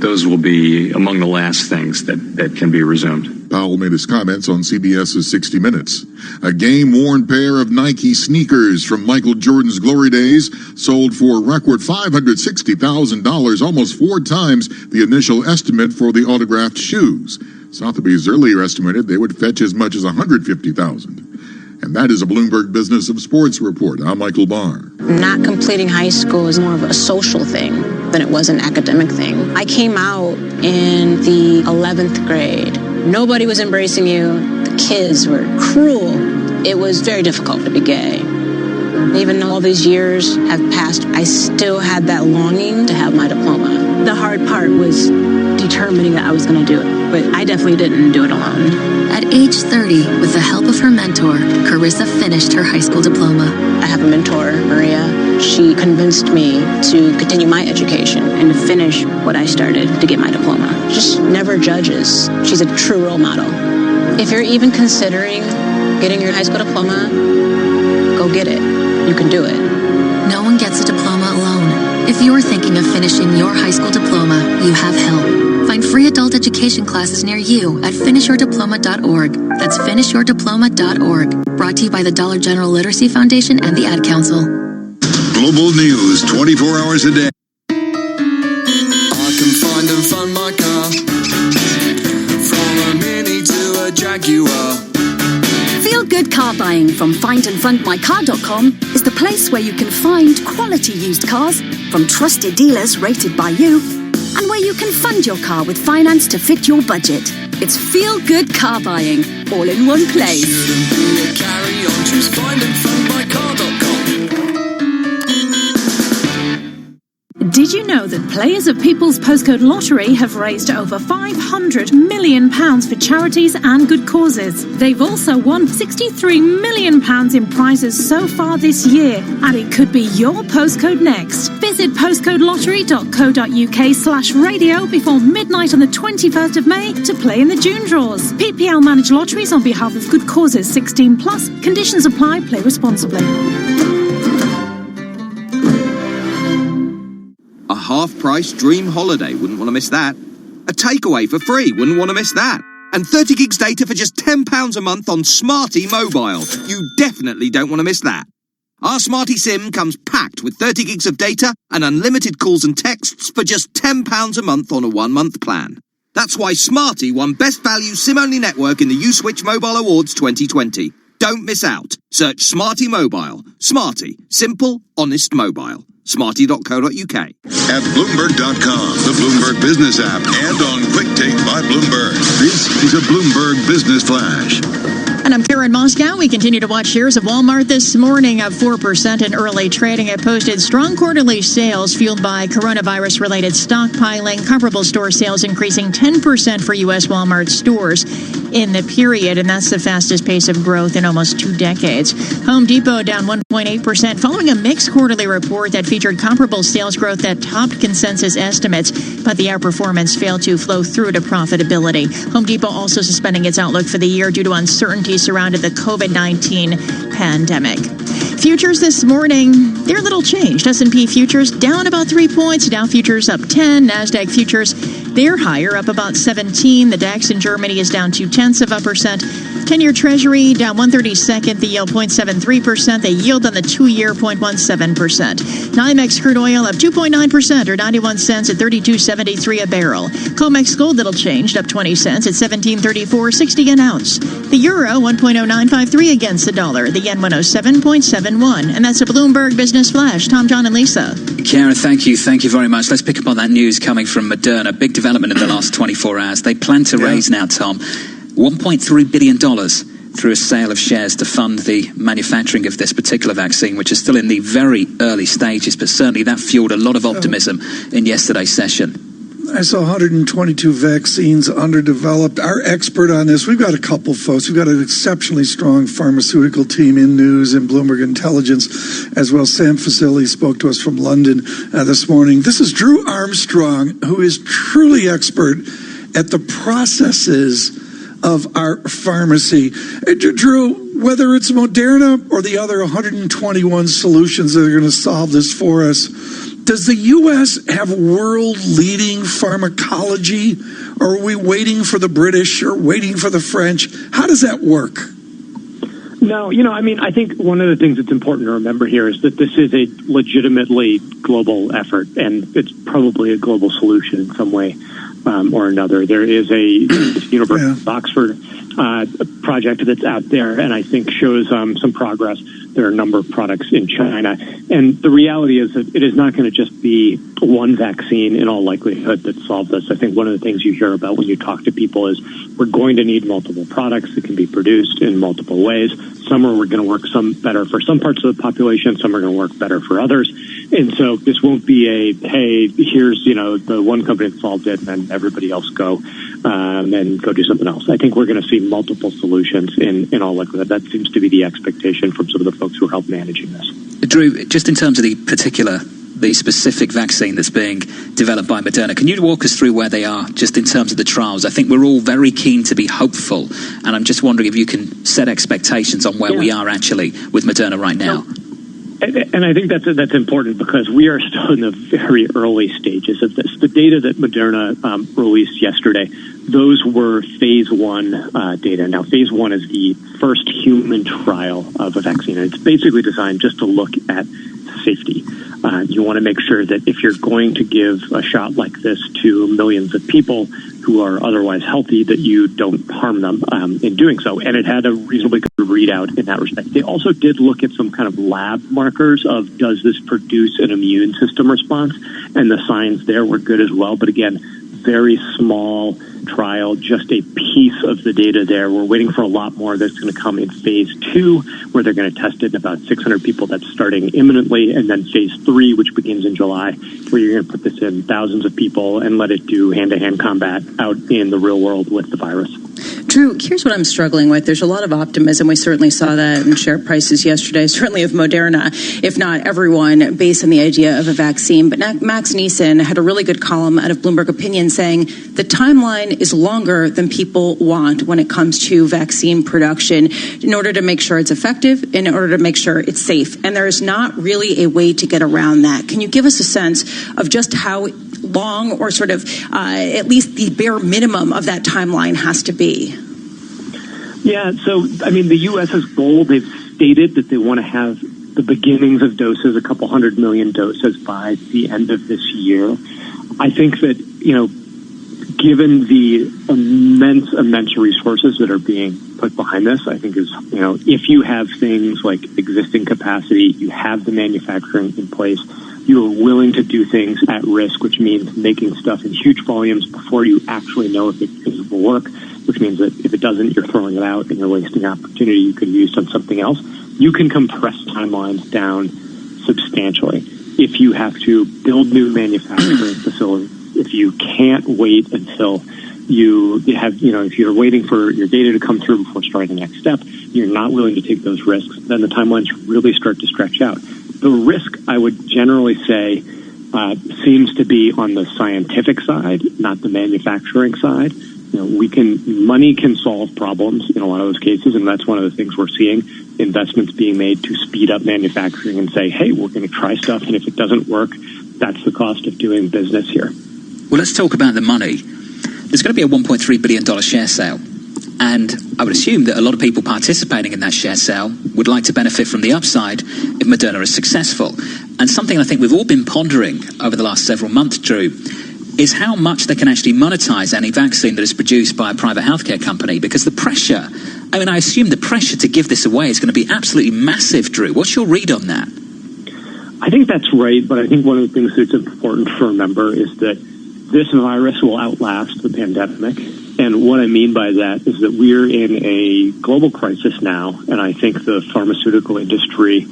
those will be among the last things that can be resumed. Powell made his comments on CBS's 60 Minutes. A game-worn pair of Nike sneakers from Michael Jordan's glory days sold for a record $560,000, almost 4 times the initial estimate for the autographed shoes. Sotheby's earlier estimated they would fetch as much as $150,000. And that is a Bloomberg Business of Sports report. I'm Michael Barr. Not completing high school is more of a social thing than it was an academic thing. I came out in the 11th grade. Nobody was embracing you. The kids were cruel. It was very difficult to be gay. Even though all these years have passed, I still had that longing to have my diploma. The hard part was determining that I was going to do it, but I definitely didn't do it alone. At age 30, with the help of her mentor, Carissa finished her high school diploma. I have a mentor, Maria. She convinced me to continue my education and to finish what I started to get my diploma. Just never judges. She's a true role model. If you're even considering getting your high school diploma, Go get it. You can do it. No one gets a diploma alone. If you're thinking of finishing your high school diploma, you have help. Find free adult education classes near you at finishyourdiploma.org. That's finishyourdiploma.org. Brought to you by the Dollar General Literacy Foundation and the Ad Council. Global news 24 hours a day. I can find and fund my car, from a Mini to a Jaguar. Feel good car buying from findandfundmycar.com is the place where you can find quality used cars from trusted dealers rated by you, and where you can fund your car with finance to fit your budget. It's feel good car buying, all in one place. Shouldn't be a carry on, choose findandfundmycar.com. Did you know that players of People's Postcode Lottery have raised over £500 million for charities and good causes? They've also won £63 million in prizes so far this year, and it could be your postcode next. Visit postcodelottery.co.uk/radio before midnight on the 21st of May to play in the June draws. PPL manage lotteries on behalf of good causes. 16+. Conditions apply. Play responsibly. A half-price dream holiday, wouldn't want to miss that. A takeaway for free, wouldn't want to miss that. And 30 gigs data for just £10 a month on Smarty Mobile. You definitely don't want to miss that. Our Smarty SIM comes packed with 30 gigs of data and unlimited calls and texts for just £10 a month on a 1-month plan. That's why Smarty won Best Value SIM-only network in the USwitch Mobile Awards 2020. Don't miss out. Search Smarty Mobile. Smarty. Simple, honest mobile. Smarty.co.uk. At Bloomberg.com, the Bloomberg Business app, and on Quick Take by Bloomberg. This is a Bloomberg Business Flash. And I'm Karen Moscow. We continue to watch shares of Walmart this morning up 4% in early trading. It posted strong quarterly sales fueled by coronavirus-related stockpiling. Comparable store sales increasing 10% for U.S. Walmart stores in the period, and that's the fastest pace of growth in almost 2 decades. Home Depot down 1.8% following a mixed quarterly report that featured comparable sales growth that topped consensus estimates, but the outperformance failed to flow through to profitability. Home Depot also suspending its outlook for the year due to uncertainty surrounding the COVID-19 pandemic. Futures this morning, they're a little changed. S&P futures down about 3 points. Dow futures up 10. NASDAQ futures, they're higher, up about 17. The DAX in Germany is down 0.2%. 10-year Treasury down 1/32. The yield 0.73%. The yield on the 2-year 0.17%. NYMEX crude oil up 2.9% or 91 cents at $32.73 a barrel. COMEX gold little changed, up 20 cents at $17.34.60 an ounce. The euro 1.0953 against the dollar. The yen 107.71. And that's a Bloomberg Business Flash. Tom, John, and Lisa. Karen, thank you. Thank you very much. Let's pick up on that news coming from Moderna. Big development in the last 24 hours. They plan to raise now, Tom, $1.3 billion through a sale of shares to fund the manufacturing of this particular vaccine, which is still in the very early stages, but certainly that fueled a lot of optimism in yesterday's session. I saw 122 vaccines underdeveloped. Our expert on this, we've got a couple folks. We've got an exceptionally strong pharmaceutical team in news and Bloomberg Intelligence as well. Sam Fazili spoke to us from London this morning. This is Drew Armstrong, who is truly expert at the processes of our pharmacy. Drew, whether it's Moderna or the other 121 solutions that are going to solve this for us, does the U.S. have world-leading pharmacology, or are we waiting for the British or waiting for the French? How does that work? No, I think one of the things that's important to remember here is that this is a legitimately global effort, and it's probably a global solution in some way or another. There is a University of Oxford project that's out there, and I think shows some progress. There are a number of products in China. And the reality is that it is not going to just be one vaccine in all likelihood that solves this. I think one of the things you hear about when you talk to people is we're going to need multiple products that can be produced in multiple ways. Some are going to work some better for some parts of the population. Some are going to work better for others. And so this won't be a, hey, here's, the one company that solved it and then everybody else go and go do something else. I think we're going to see multiple solutions in all likelihood. That seems to be the expectation from some of the folks who are help managing this. Drew, just in terms of the particular the specific vaccine that's being developed by Moderna. Can you walk us through where they are, just in terms of the trials? I think we're all very keen to be hopeful, and I'm just wondering if you can set expectations on where we are actually with Moderna right now. And I think that's important because we are still in the very early stages of this. The data that Moderna released yesterday, those were phase 1 data. Now, phase 1 is the first human trial of a vaccine. And it's basically designed just to look at safety. You want to make sure that if you're going to give a shot like this to millions of people who are otherwise healthy, that you don't harm them in doing so. And it had a reasonably good readout in that respect. They also did look at some kind of lab markers of does this produce an immune system response? And the signs there were good as well. But again, very small trial, just a piece of the data there. We're waiting for a lot more that's going to come in phase 2, where they're going to test it in about 600 people. That's starting imminently. And then phase 3, which begins in July, where you're going to put this in thousands of people and let it do hand-to-hand combat out in the real world with the virus. Drew, here's what I'm struggling with. There's a lot of optimism. We certainly saw that in share prices yesterday, certainly of Moderna, if not everyone, based on the idea of a vaccine. But Max Neeson had a really good column out of Bloomberg Opinion saying the timeline is longer than people want when it comes to vaccine production in order to make sure it's effective, in order to make sure it's safe. And there is not really a way to get around that. Can you give us a sense of just how long or sort of at least the bare minimum of that timeline has to be? Yeah, so, I mean, the U.S.'s goal, they've stated that they want to have the beginnings of doses, a couple 100 million doses by the end of this year. I think that, given the immense resources that are being put behind this, I think is, if you have things like existing capacity, you have the manufacturing in place, you are willing to do things at risk, which means making stuff in huge volumes before you actually know if it will work, which means that if it doesn't, you're throwing it out and you're wasting opportunity you could use on something else. You can compress timelines down substantially. If you have to build new manufacturing facilities, if you can't wait until you have, if you're waiting for your data to come through before starting the next step, you're not willing to take those risks, then the timelines really start to stretch out. The risk, I would generally say, seems to be on the scientific side, not the manufacturing side. Money can solve problems in a lot of those cases, and that's one of the things we're seeing, investments being made to speed up manufacturing and say, hey, we're going to try stuff, and if it doesn't work, that's the cost of doing business here. Well, let's talk about the money. There's going to be a $1.3 billion share sale, and I would assume that a lot of people participating in that share sale would like to benefit from the upside if Moderna is successful. And something I think we've all been pondering over the last several months, Drew, is how much they can actually monetize any vaccine that is produced by a private healthcare company. Because the pressure, I assume the pressure to give this away is going to be absolutely massive, Drew. What's your read on that? I think that's right, but I think one of the things that's important to remember is that this virus will outlast the pandemic. And what I mean by that is that we're in a global crisis now, and I think the pharmaceutical industry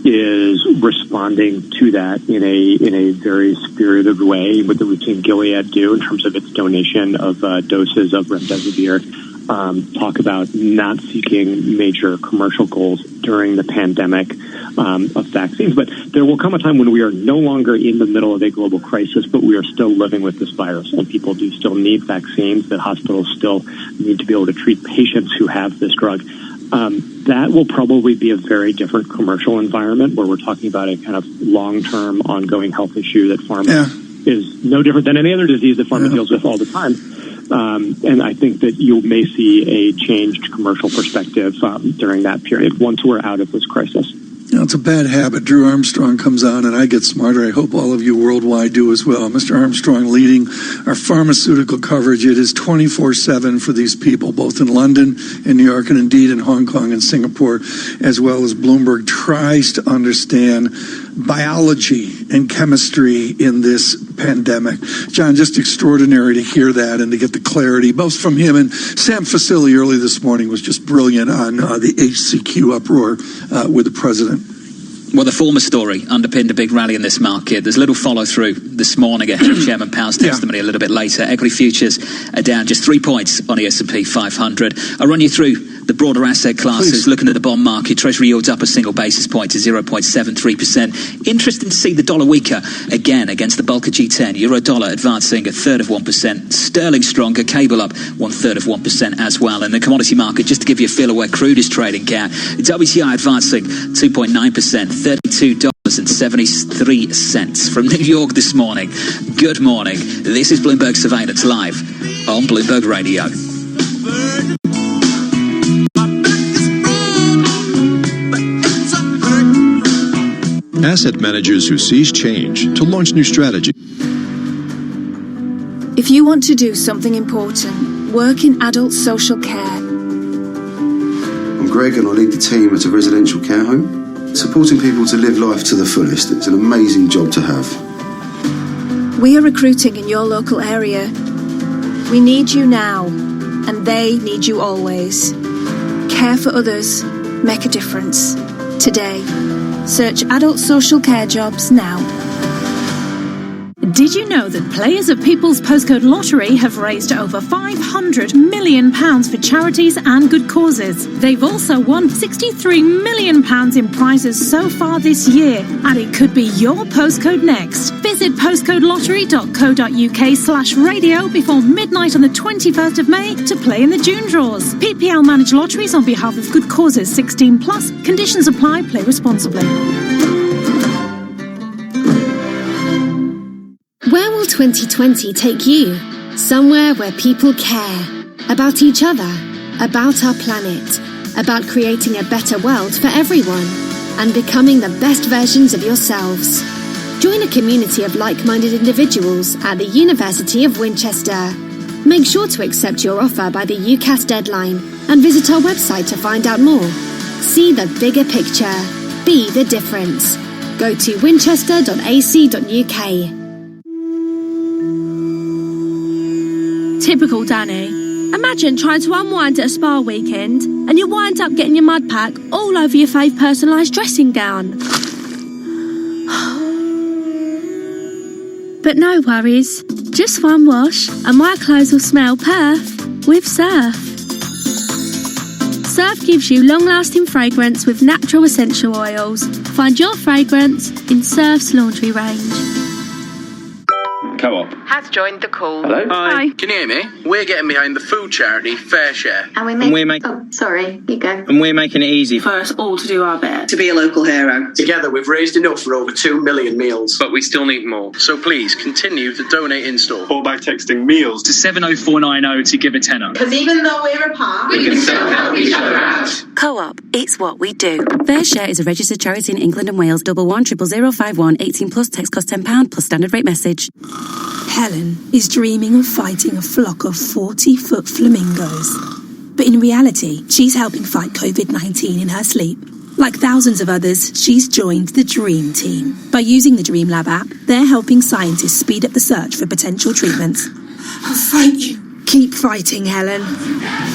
is responding to that in a very spirited way, what we've seen Gilead do in terms of its donation of doses of remdesivir, talk about not seeking major commercial goals during the pandemic of vaccines. But there will come a time when we are no longer in the middle of a global crisis, but we are still living with this virus, and people do still need vaccines, that hospitals still need to be able to treat patients who have this drug. That will probably be a very different commercial environment where we're talking about a kind of long-term ongoing health issue that pharma is no different than any other disease that pharma deals with all the time. And I think that you may see a changed commercial perspective during that period once we're out of this crisis. It's a bad habit. Drew Armstrong comes on and I get smarter. I hope all of you worldwide do as well. Mr. Armstrong leading our pharmaceutical coverage. It is 24/7 for these people, both in London and New York and indeed in Hong Kong and Singapore, as well as Bloomberg tries to understand biology and chemistry in this pandemic. John, just extraordinary to hear that and to get the clarity, both from him and Sam Facili early this morning was just brilliant on the HCQ uproar with the president. Well, the former story underpinned a big rally in this market. There's a little follow-through this morning ahead of Chairman Powell's testimony a little bit later. Equity futures are down just 3 points on the S&P 500. I'll run you through the broader asset classes, looking at the bond market, Treasury yields up a single basis point to 0.73%. Interesting to see the dollar weaker again against the bulk of G10. Euro dollar advancing a third of 1%. Sterling stronger, cable up 1/3 of 1% as well. And the commodity market, just to give you a feel of where crude is trading, WTI advancing 2.9%, $32.73 from New York this morning. Good morning. This is Bloomberg Surveillance Live on Bloomberg Radio. Asset managers who seize change to launch new strategy. If you want to do something important, work in adult social care. I'm Greg and I lead the team at a residential care home. Supporting people to live life to the fullest. It's an amazing job to have. We are recruiting in your local area. We need you now, and they need you always. Care for others. Make a difference. Today. Search adult social care jobs now. Did you know that players of People's Postcode Lottery have raised over £500 million for charities and good causes? They've also won £63 million in prizes so far this year, and it could be your postcode next. Visit postcodelottery.co.uk/radio before midnight on the 21st of May to play in the June draws. PPL manage lotteries on behalf of good causes. 16+. Conditions apply. Play responsibly. Where will 2020 take you? Somewhere where people care. About each other. About our planet. About creating a better world for everyone. And becoming the best versions of yourselves. Join a community of like-minded individuals at the University of Winchester. Make sure to accept your offer by the UCAS deadline and visit our website to find out more. See the bigger picture. Be the difference. Go to winchester.ac.uk. Typical Danny. Imagine trying to unwind at a spa weekend and you wind up getting your mud pack all over your fave personalised dressing gown. But no worries. Just one wash and my clothes will smell perf with Surf. Surf gives you long-lasting fragrance with natural essential oils. Find your fragrance in Surf's laundry range. Co-op has joined the call. Hello? Hi. Can you hear me? We're getting behind the food charity Fair Share. And we're making... Oh, sorry. You go. And we're making it easy For us all to do our bit. to be a local hero. Together we've raised enough for over 2 million meals. But we still need more. So please continue to donate in store. Or by texting meals to 70490 to give a tenner. Because even though we're apart, we can still help each other out. Co-op, it's what we do. Fair Share is a registered charity in England and Wales. 1110051 18+. Text cost £10 plus standard rate message. Helen is dreaming of fighting a flock of 40-foot flamingos. But in reality, she's helping fight COVID-19 in her sleep. Like thousands of others, she's joined the Dream Team. By using the Dream Lab app, they're helping scientists speed up the search for potential treatments. I'll fight you. Keep fighting, Helen.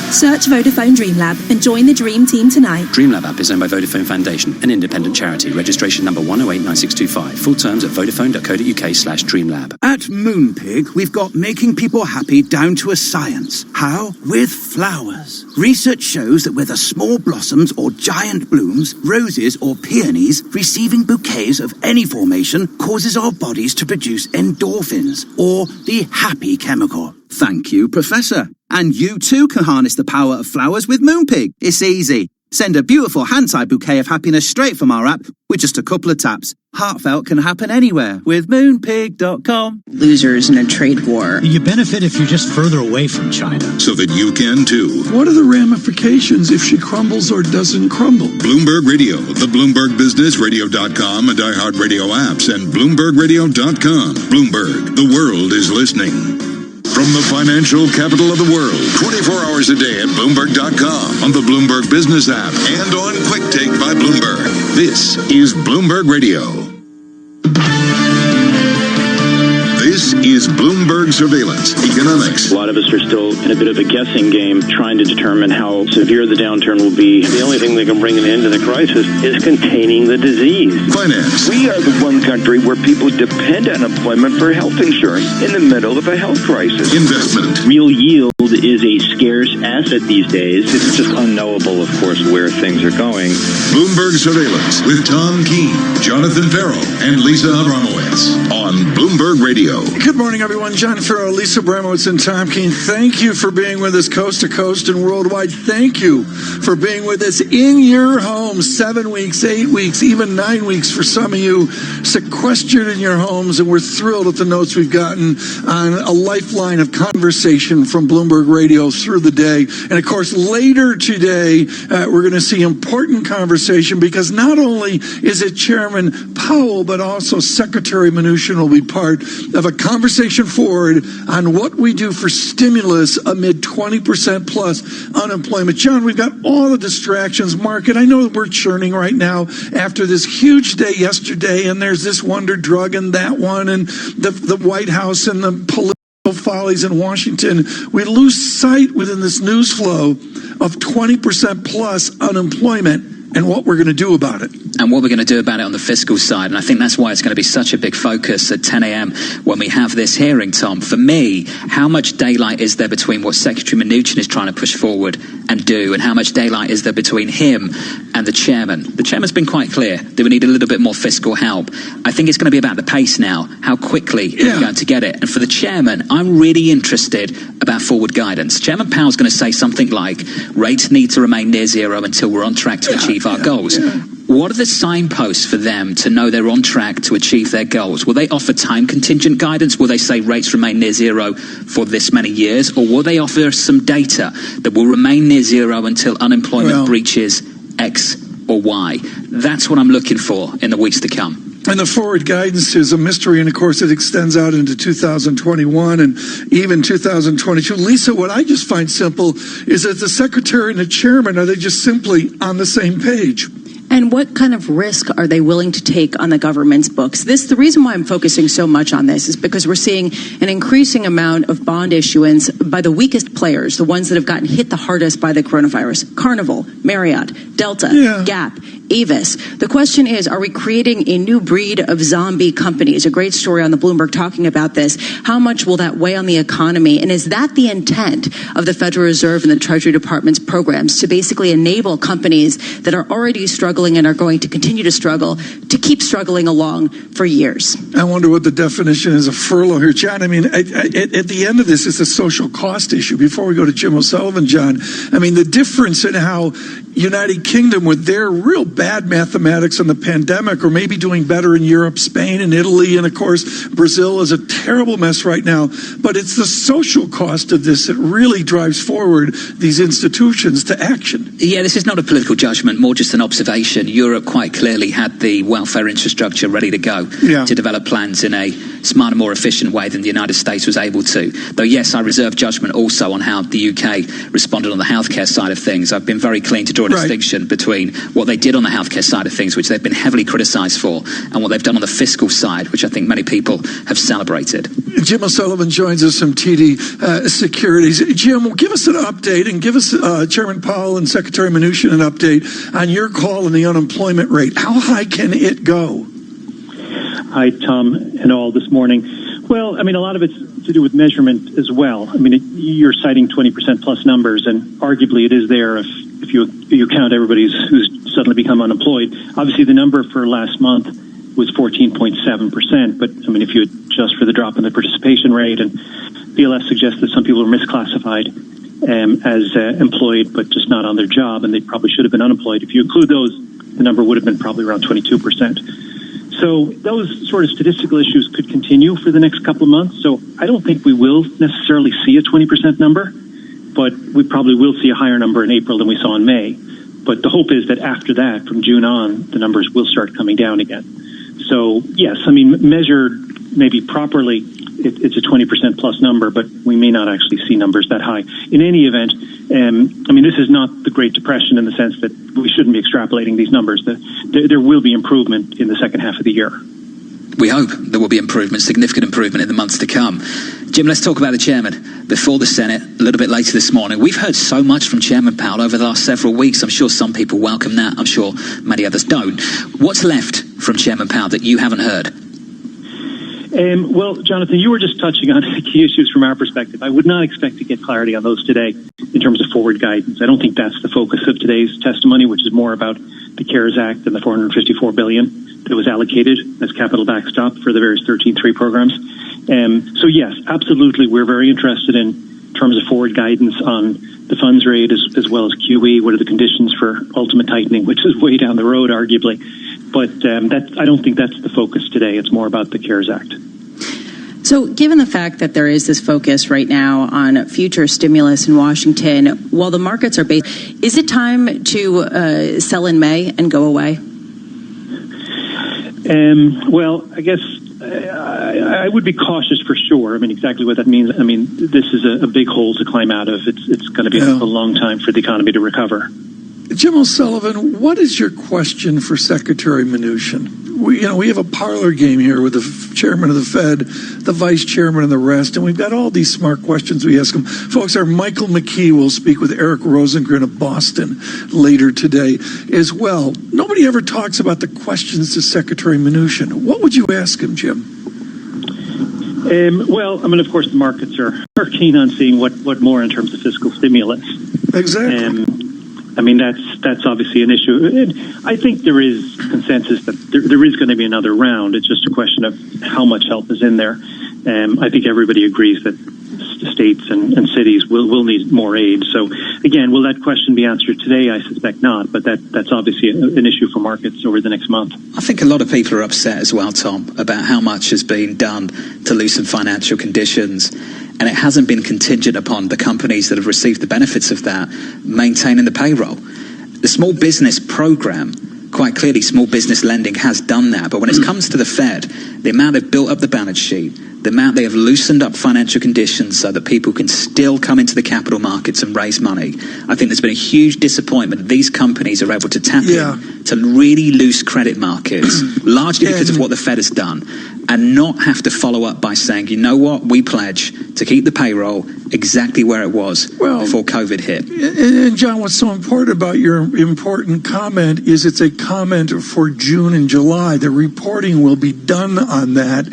Search Vodafone Dream Lab and join the Dream Team tonight. DreamLab app is owned by Vodafone Foundation, an independent charity. Registration number 1089625. Full terms at vodafone.co.uk/dreamlab. At Moonpig, we've got making people happy down to a science. How? With flowers. Research shows that whether small blossoms or giant blooms, roses or peonies, receiving bouquets of any formation causes our bodies to produce endorphins, or the happy chemical. Thank you, Professor. And you too can harness the power of flowers with Moonpig. It's easy. Send a beautiful hand-tied bouquet of happiness straight from our app with just a couple of taps. Heartfelt can happen anywhere with moonpig.com. Losers in a trade war. You benefit if you're just further away from China. So that you can too. What are the ramifications if she crumbles or doesn't crumble? Bloomberg Radio, the Bloomberg Business, Radio.com, and iHeartRadio apps, and BloombergRadio.com. Bloomberg, the world is listening. From the financial capital of the world, 24 hours a day at Bloomberg.com, on the Bloomberg Business app, and on Quick Take by Bloomberg. This is Bloomberg Radio. This This is Bloomberg Surveillance Economics. A lot of us are still in a bit of a guessing game, trying to determine how severe the downturn will be. The only thing that can bring an end to the crisis is containing the disease. Finance. We are the one country where people depend on employment for health insurance in the middle of a health crisis. Investment. Real yield is a scarce asset these days. It's just unknowable, of course, where things are going. Bloomberg Surveillance with Tom Keene, Jonathan Farrell, and Lisa Abramowitz on Bloomberg Radio. Good morning, everyone. John Farrell, Lisa Abramowitz, and Tom Keene. Thank you for being with us coast to coast and worldwide. Thank you for being with us in your home. 7 weeks, 8 weeks, even 9 weeks for some of you sequestered in your homes. And we're thrilled at the notes we've gotten on a lifeline of conversation from Bloomberg Radio through the day. And of course, later today, we're going to see important conversation because not only is it Chairman Powell, but also Secretary Mnuchin will be part of a conversation forward on what we do for stimulus amid 20% plus unemployment. John, we've got all the distractions. Market, I know that we're churning right now after this huge day yesterday, and there's this wonder drug and that one, and the White House and the political follies in Washington. We lose sight within this news flow of 20% plus unemployment and what we're going to do about it. And what we're going to do about it on the fiscal side. And I think that's why it's going to be such a big focus at 10 a.m. when we have this hearing, Tom. For me, how much daylight is there between what Secretary Mnuchin is trying to push forward and do, and how much daylight is there between him and the chairman? The chairman's been quite clear that we need a little bit more fiscal help. I think it's going to be about the pace now, how quickly we're going to get it. And for the chairman, I'm really interested about forward guidance. Chairman Powell's going to say something like, rates need to remain near zero until we're on track to achieve our goals. What are the signposts for them to know they're on track to achieve their goals? Will they offer time contingent guidance? Will they say rates remain near zero for this many years? Or will they offer some data that will remain near zero until unemployment breaches X or Y? That's what I'm looking for in the weeks to come. And the forward guidance is a mystery, and of course it extends out into 2021 and even 2022. Lisa, what I just find simple is that the secretary and the chairman, are they just simply on the same page? And what kind of risk are they willing to take on the government's books? The reason why I'm focusing so much on this is because we're seeing an increasing amount of bond issuance by the weakest players, the ones that have gotten hit the hardest by the coronavirus. Carnival, Marriott, Delta, Gap, Avis. The question is, are we creating a new breed of zombie companies? A great story on the Bloomberg talking about this. How much will that weigh on the economy? And is that the intent of the Federal Reserve and the Treasury Department's programs, to basically enable companies that are already struggling and are going to continue to struggle to keep struggling along for years? I wonder what the definition is of furlough here, John. I mean, at the end of this, it's a social cost issue. Before we go to Jim O'Sullivan, John, I mean, the difference in how United Kingdom, with their real bad mathematics on the pandemic, or maybe doing better in Europe, Spain and Italy, and of course Brazil is a terrible mess right now. But it's the social cost of this that really drives forward these institutions to action. Yeah, this is not a political judgment, more just an observation. Europe quite clearly had the welfare infrastructure ready to go to develop plans in a smarter, more efficient way than the United States was able to. Though, yes, I reserve judgment also on how the UK responded on the healthcare side of things. I've been very clean to draw a distinction between what they did on the healthcare side of things, which they've been heavily criticised for, and what they've done on the fiscal side, which I think many people have celebrated. Jim O'Sullivan joins us from TD Securities. Jim, give us an update, and give us Chairman Powell and Secretary Mnuchin an update on your call on the unemployment rate. How high can it go? Hi, Tom and all this morning. Well, I mean, a lot of it's to do with measurement as well. I mean, you're citing 20% plus numbers, and arguably it is there if you count everybody who's suddenly become unemployed. Obviously, the number for last month was 14.7%, but I mean, if you adjust for the drop in the participation rate, and BLS suggests that some people are misclassified as employed but just not on their job, and they probably should have been unemployed. If you include those, the number would have been probably around 22%. So those sort of statistical issues could continue for the next couple of months. So I don't think we will necessarily see a 20% number, but we probably will see a higher number in April than we saw in May. But the hope is that after that, from June on, the numbers will start coming down again. So, yes, I mean, measured maybe properly, it's a 20% plus number, but we may not actually see numbers that high. In any event, I mean, this is not the Great Depression in the sense that we shouldn't be extrapolating these numbers. There will be improvement in the second half of the year. We hope there will be improvement, significant improvement in the months to come. Jim, let's talk about the chairman. Before the Senate, a little bit later this morning, we've heard so much from Chairman Powell over the last several weeks. I'm sure some people welcome that. I'm sure many others don't. What's left from Chairman Powell that you haven't heard? Well, Jonathan, you were just touching on key issues from our perspective. I would not expect to get clarity on those today in terms of forward guidance. I don't think that's the focus of today's testimony, which is more about the CARES Act and the $454 billion that was allocated as capital backstop for the various 13.3 programs. So yes, absolutely, we're very interested in terms of forward guidance on the funds rate as well as QE. What are the conditions for ultimate tightening, which is way down the road, arguably. But I don't think that's the focus today. It's more about the CARES Act. So given the fact that there is this focus right now on future stimulus in Washington, while the markets are based, is it time to sell in May and go away? Well, I guess I would be cautious for sure. I mean, exactly what that means. I mean, this is a big hole to climb out of. It's going to be a long time for the economy to recover. Jim O'Sullivan, what is your question for Secretary Mnuchin? We have a parlor game here with the chairman of the Fed, the vice chairman, and the rest, and we've got all these smart questions we ask them. Folks, our Michael McKee will speak with Eric Rosengren of Boston later today as well. Nobody ever talks about the questions to Secretary Mnuchin. What would you ask him, Jim? Well, I mean, of course, the markets are keen on seeing what more in terms of fiscal stimulus. Exactly. I mean, that's obviously an issue. And I think there is consensus that there is going to be another round. It's just a question of how much help is in there. I think everybody agrees that states and cities will need more aid. So, again, will that question be answered today? I suspect not, but that's obviously an issue for markets over the next month. I think a lot of people are upset as well, Tom, about how much has been done to loosen financial conditions. And it hasn't been contingent upon the companies that have received the benefits of that maintaining the payroll. The small business program, quite clearly small business lending has done that. But when it comes to the Fed, the amount they've built up the balance sheet, the amount they have loosened up financial conditions so that people can still come into the capital markets and raise money, I think there's been a huge disappointment. These companies are able to tap in to really loose credit markets, largely because of what the Fed has done, and not have to follow up by saying, you know what, we pledge to keep the payroll exactly where it was before COVID hit. And John, what's so important about your important comment is it's a comment for June and July. The reporting will be done on that,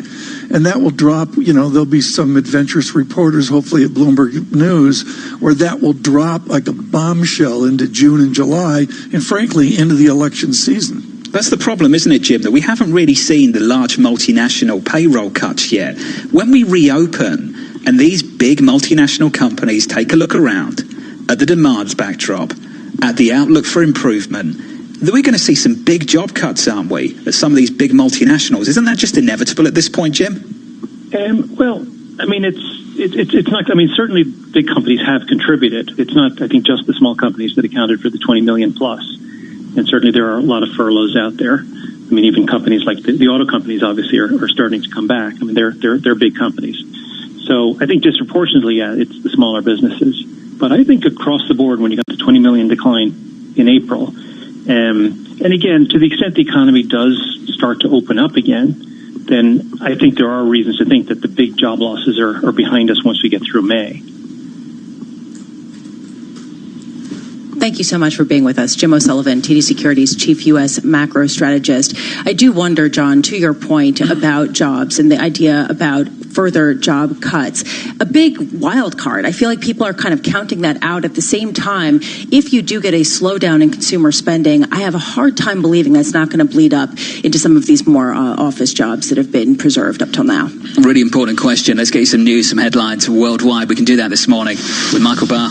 and that will drop, there'll be some adventurous reporters, hopefully at Bloomberg News, where that will drop like a bombshell into June and July, and frankly, into the election season. That's the problem, isn't it, Jim, that we haven't really seen the large multinational payroll cuts yet. When we reopen and these big multinational companies take a look around at the demands backdrop, at the outlook for improvement, we're going to see some big job cuts, aren't we, at some of these big multinationals? Isn't that just inevitable at this point, Jim? Well, I mean, it's not. I mean, certainly big companies have contributed. It's not, I think, just the small companies that accounted for the 20 million plus. And certainly there are a lot of furloughs out there. I mean, even companies like the auto companies obviously are starting to come back. I mean, they're big companies. So I think disproportionately, it's the smaller businesses. But I think across the board, when you got the 20 million decline in April, and again, to the extent the economy does start to open up again, then I think there are reasons to think that the big job losses are behind us once we get through May. Thank you so much for being with us. Jim O'Sullivan, TD Securities Chief U.S. Macro Strategist. I do wonder, John, to your point about jobs and the idea about further job cuts, a big wild card. I feel like people are kind of counting that out. At the same time, if you do get a slowdown in consumer spending, I have a hard time believing that's not going to bleed up into some of these more office jobs that have been preserved up till now. Really important question. Let's get you some news, some headlines worldwide. We can do that this morning with Michael Barr.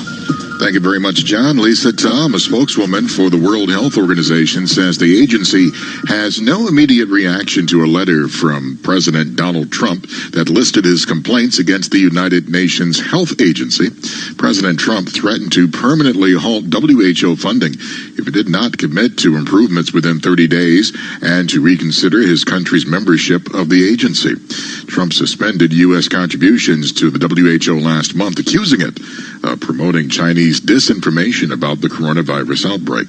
Thank you very much, John. Lisa Tom, a spokeswoman for the World Health Organization, says the agency has no immediate reaction to a letter from President Donald Trump that listed his complaints against the United Nations Health Agency. President Trump threatened to permanently halt WHO funding if it did not commit to improvements within 30 days and to reconsider his country's membership of the agency. Trump suspended U.S. contributions to the WHO last month, accusing it of promoting Chinese release disinformation about the coronavirus outbreak.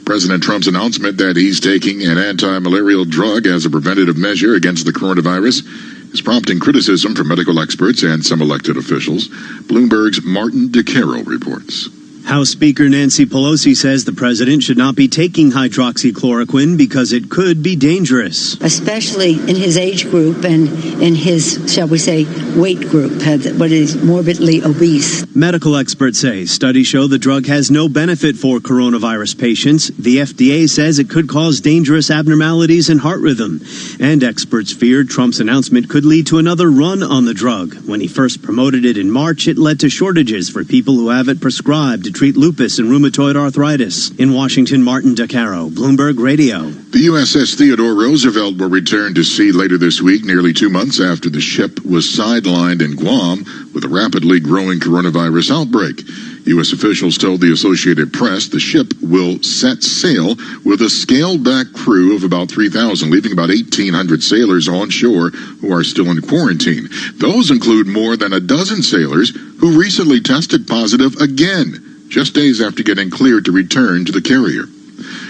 President Trump's announcement that he's taking an anti-malarial drug as a preventative measure against the coronavirus is prompting criticism from medical experts and some elected officials. Bloomberg's Martin DeCaro reports. House Speaker Nancy Pelosi says the president should not be taking hydroxychloroquine because it could be dangerous. Especially in his age group and in his, shall we say, weight group, what is morbidly obese. Medical experts say studies show the drug has no benefit for coronavirus patients. The FDA says it could cause dangerous abnormalities in heart rhythm. And experts feared Trump's announcement could lead to another run on the drug. When he first promoted it in March, it led to shortages for people who have it prescribed to treat lupus and rheumatoid arthritis. In Washington, Martin DeCaro, Bloomberg Radio. The USS Theodore Roosevelt will return to sea later this week, nearly 2 months after the ship was sidelined in Guam with a rapidly growing coronavirus outbreak. U.S. officials told the Associated Press the ship will set sail with a scaled-back crew of about 3,000, leaving about 1,800 sailors on shore who are still in quarantine. Those include more than a dozen sailors who recently tested positive again, just days after getting cleared to return to the carrier.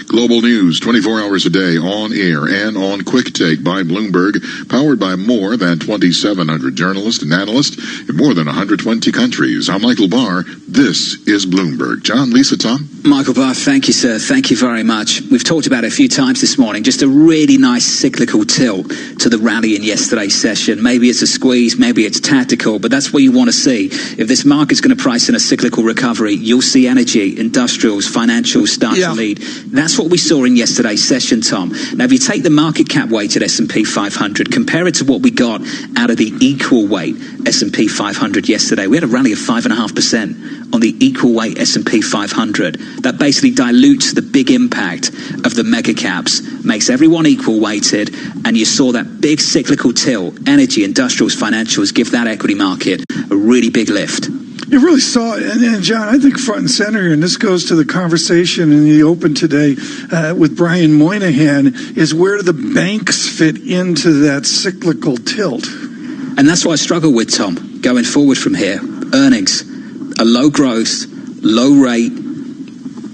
Global news 24 hours a day, on air and on Quick Take by Bloomberg, powered by more than 2,700 journalists and analysts in more than 120 countries. I'm Michael Barr. This is Bloomberg. John, Lisa, Tom? Michael Barr, thank you, sir. Thank you very much. We've talked about it a few times this morning. Just a really nice cyclical tilt to the rally in yesterday's session. Maybe it's a squeeze, maybe it's tactical, but that's what you want to see. If this market's going to price in a cyclical recovery, you'll see energy, industrials, financials start to lead. That's what we saw in yesterday's session, Tom. Now, if you take the market cap weighted S&P 500, compare it to what we got out of the equal weight S&P 500 yesterday. We had a rally of 5.5% on the equal weight S&P 500. That basically dilutes the big impact of the mega caps, makes everyone equal weighted, and you saw that big cyclical tilt, energy, industrials, financials, give that equity market a really big lift. You really saw it, and John, I think front and center, and this goes to the conversation in the Open today with Brian Moynihan, is where do the banks fit into that cyclical tilt? And that's what I struggle with, Tom, going forward from here. Earnings, a low growth, low rate,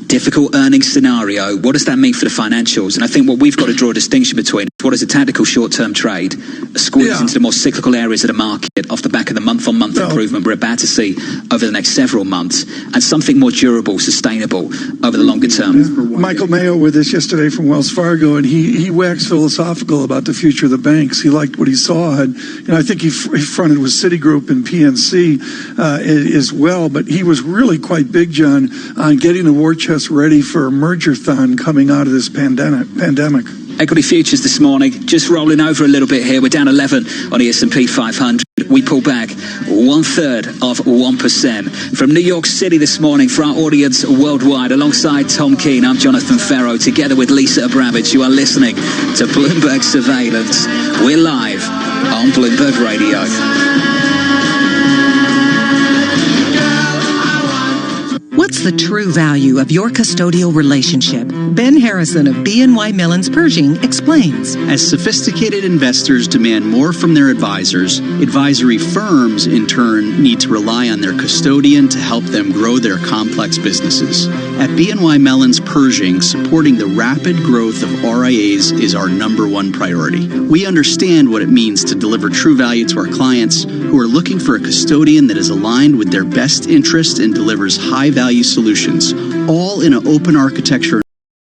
difficult earnings scenario. What does that mean for the financials? And I think what we've got to draw a distinction between what is a tactical short-term trade, a squeeze into the more cyclical areas of the market off the back of the month-on-month improvement we're about to see over the next several months, and something more durable, sustainable over the longer term. Yeah. Michael Mayo with us yesterday from Wells Fargo, and he waxed philosophical about the future of the banks. He liked what he saw, and I think he fronted with Citigroup and PNC as well, but he was really quite big, John, on getting the war chest ready for a merger-thon coming out of this pandemic. Equity futures this morning, just rolling over a little bit here. We're down 11 on the S&P 500. We pull back 1/3 of 1%. From New York City this morning for our audience worldwide, alongside Tom Keene, I'm Jonathan Ferro, together with Lisa Abramage. You are listening to Bloomberg Surveillance. We're live on Bloomberg Radio. What's the true value of your custodial relationship? Ben Harrison of BNY Mellon's Pershing explains. As sophisticated investors demand more from their advisors, advisory firms, in turn, need to rely on their custodian to help them grow their complex businesses. At BNY Mellon's Pershing, supporting the rapid growth of RIAs is our number one priority. We understand what it means to deliver true value to our clients who are looking for a custodian that is aligned with their best interest and delivers high-value solutions, all in an open architecture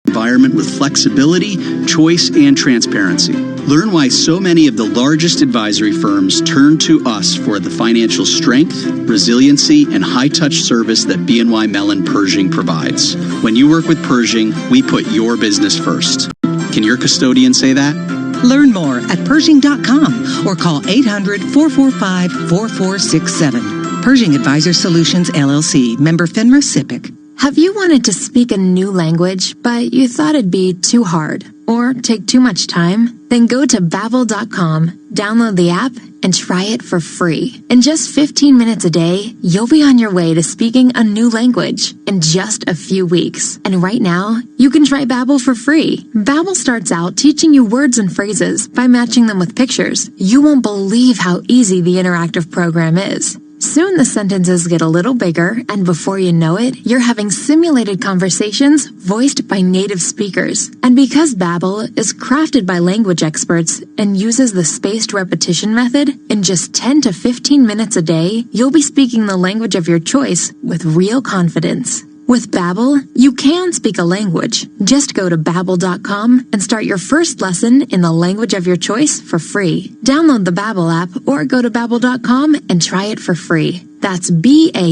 environment with flexibility, choice, and transparency. Learn why so many of the largest advisory firms turn to us for the financial strength, resiliency, and high-touch service that BNY Mellon Pershing provides. When you work with Pershing, we put your business first. Can your custodian say that? Learn more at Pershing.com or call 800-445-4467. Pershing Advisor Solutions, LLC, member FINRA SIPC. Have you wanted to speak a new language, but you thought it'd be too hard or take too much time? Then go to Babbel.com, download the app, and try it for free. In just 15 minutes a day, you'll be on your way to speaking a new language in just a few weeks. And right now, you can try Babbel for free. Babbel starts out teaching you words and phrases by matching them with pictures. You won't believe how easy the interactive program is. Soon the sentences get a little bigger, and before you know it, you're having simulated conversations voiced by native speakers. And because Babbel is crafted by language experts and uses the spaced repetition method, in just 10 to 15 minutes a day, you'll be speaking the language of your choice with real confidence. With Babbel, you can speak a language. Just go to Babbel.com and start your first lesson in the language of your choice for free. Download the Babbel app or go to Babbel.com and try it for free. That's Babbel.com.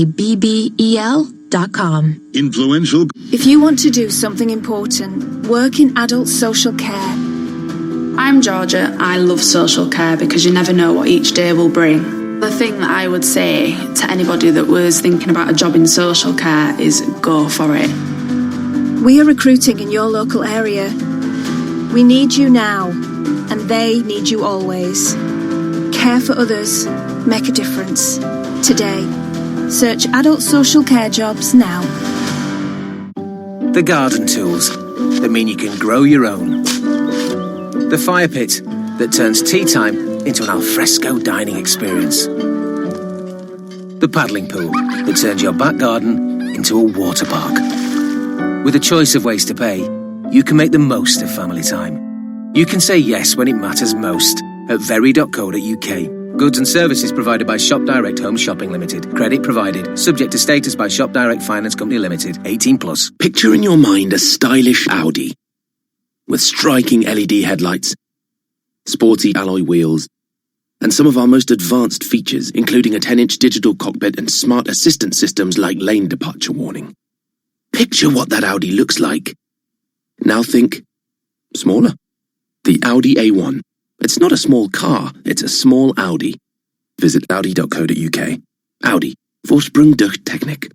Influential. If you want to do something important, work in adult social care. I'm Georgia. I love social care because you never know what each day will bring. The thing that I would say to anybody that was thinking about a job in social care is go for it. We are recruiting in your local area. We need you now, and they need you always. Care for others. Make a difference. Today. Search adult social care jobs now. The garden tools that mean you can grow your own. The fire pit that turns tea time into an alfresco dining experience. The paddling pool that turns your back garden into a water park. With a choice of ways to pay, you can make the most of family time. You can say yes when it matters most at very.co.uk. Goods and services provided by Shop Direct Home Shopping Limited. Credit provided. Subject to status by Shop Direct Finance Company Limited. 18+. Picture in your mind a stylish Audi with striking LED headlights, sporty alloy wheels, and some of our most advanced features, including a 10-inch digital cockpit and smart assistant systems like lane departure warning. Picture what that Audi looks like. Now think smaller. The Audi A1. It's not a small car, it's a small Audi. Visit audi.co.uk. Audi. Vorsprung durch Technik.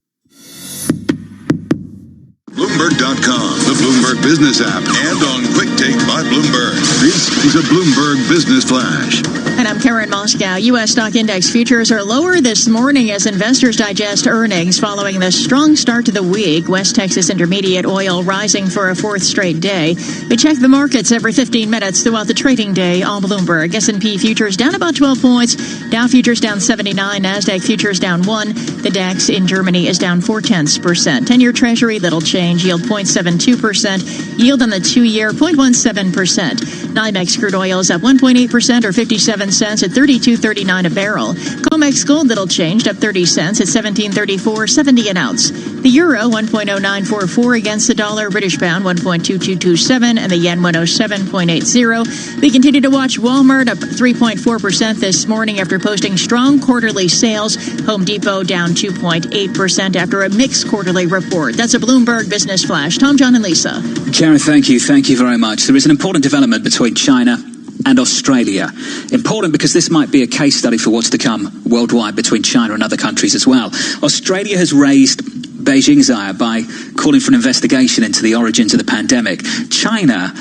Bloomberg.com, the Bloomberg Business app, and on Quick Take by Bloomberg. This is a Bloomberg Business Flash. And I'm Karen Moscow. U.S. stock index futures are lower this morning as investors digest earnings following the strong start to the week. West Texas Intermediate oil rising for a fourth straight day. We check the markets every 15 minutes throughout the trading day on Bloomberg. S&P futures down about 12 points. Dow futures down 79. NASDAQ futures down 1. The DAX in Germany is down 0.4%. 10-year Treasury, little change. Yield 0.72%. Yield on the 2-year, 0.17%. NYMEX crude oil is up 1.8% or 57 cents at $32.39 a barrel. COMEX gold, little changed, up 30 cents at $17.34.70 an ounce. The euro 1.0944 against the dollar. British pound 1.2227 and the yen 107.80. We continue to watch Walmart up 3.4% this morning after posting strong quarterly sales. Home Depot down 2.8% after a mixed quarterly report. That's a Bloomberg Business Flash. Tom, John, and Lisa. Karen, thank you. Thank you very much. There is an important development between China and Australia. Important because this might be a case study for what's to come worldwide between China and other countries as well. Australia has raised Beijing's ire by calling for an investigation into the origins of the pandemic. China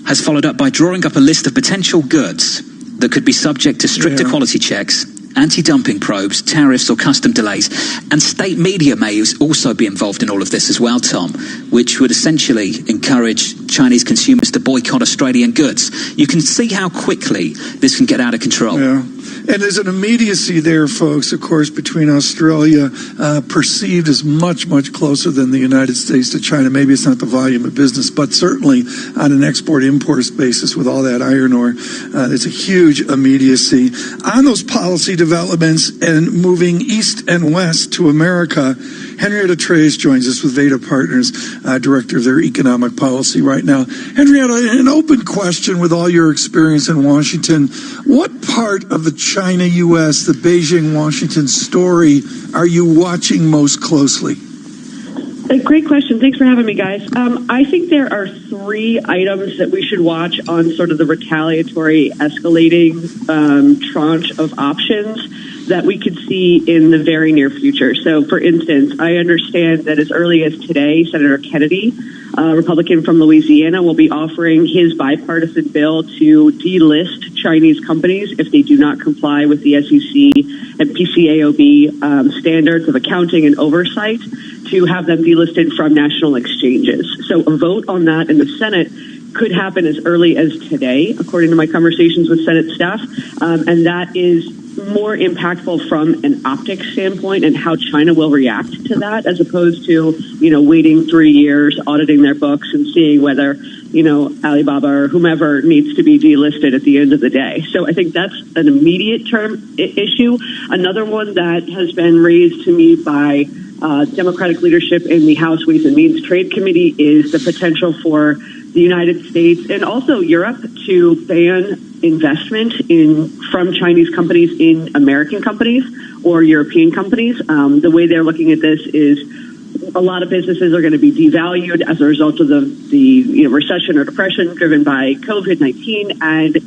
has followed up by drawing up a list of potential goods that could be subject to stricter quality checks, anti-dumping probes, tariffs or custom delays. And state media may also be involved in all of this as well, Tom, which would essentially encourage Chinese consumers to boycott Australian goods. You can see how quickly this can get out of control. Yeah. And there's an immediacy there, folks, of course, between Australia, perceived as much, much closer than the United States to China. Maybe it's not the volume of business, but certainly on an export-import basis with all that iron ore, there's a huge immediacy. On those policy developments and moving east and west to America, Henrietta Treyes joins us with Veda Partners, director of their economic policy right now. Henrietta, an open question with all your experience in Washington. What part of the China-U.S., the Beijing-Washington story are you watching most closely? Great question. Thanks for having me, guys. I think there are 3 items that we should watch on sort of the retaliatory escalating tranche of options that we could see in the very near future. So, for instance, I understand that as early as today, Senator Kennedy, a Republican from Louisiana, will be offering his bipartisan bill to delist Chinese companies if they do not comply with the SEC and PCAOB standards of accounting and oversight, to have them delisted from national exchanges. So a vote on that in the Senate could happen as early as today, according to my conversations with Senate staff, and that is more impactful from an optics standpoint and how China will react to that, as opposed to, waiting 3 years, auditing their books and seeing whether, Alibaba or whomever needs to be delisted at the end of the day. So I think that's an immediate term issue. Another one that has been raised to me by Democratic leadership in the House Ways and Means Trade Committee is the potential for the United States and also Europe to ban investment from Chinese companies in American companies or European companies. The way they're looking at this is a lot of businesses are going to be devalued as a result of the recession or depression driven by COVID-19, and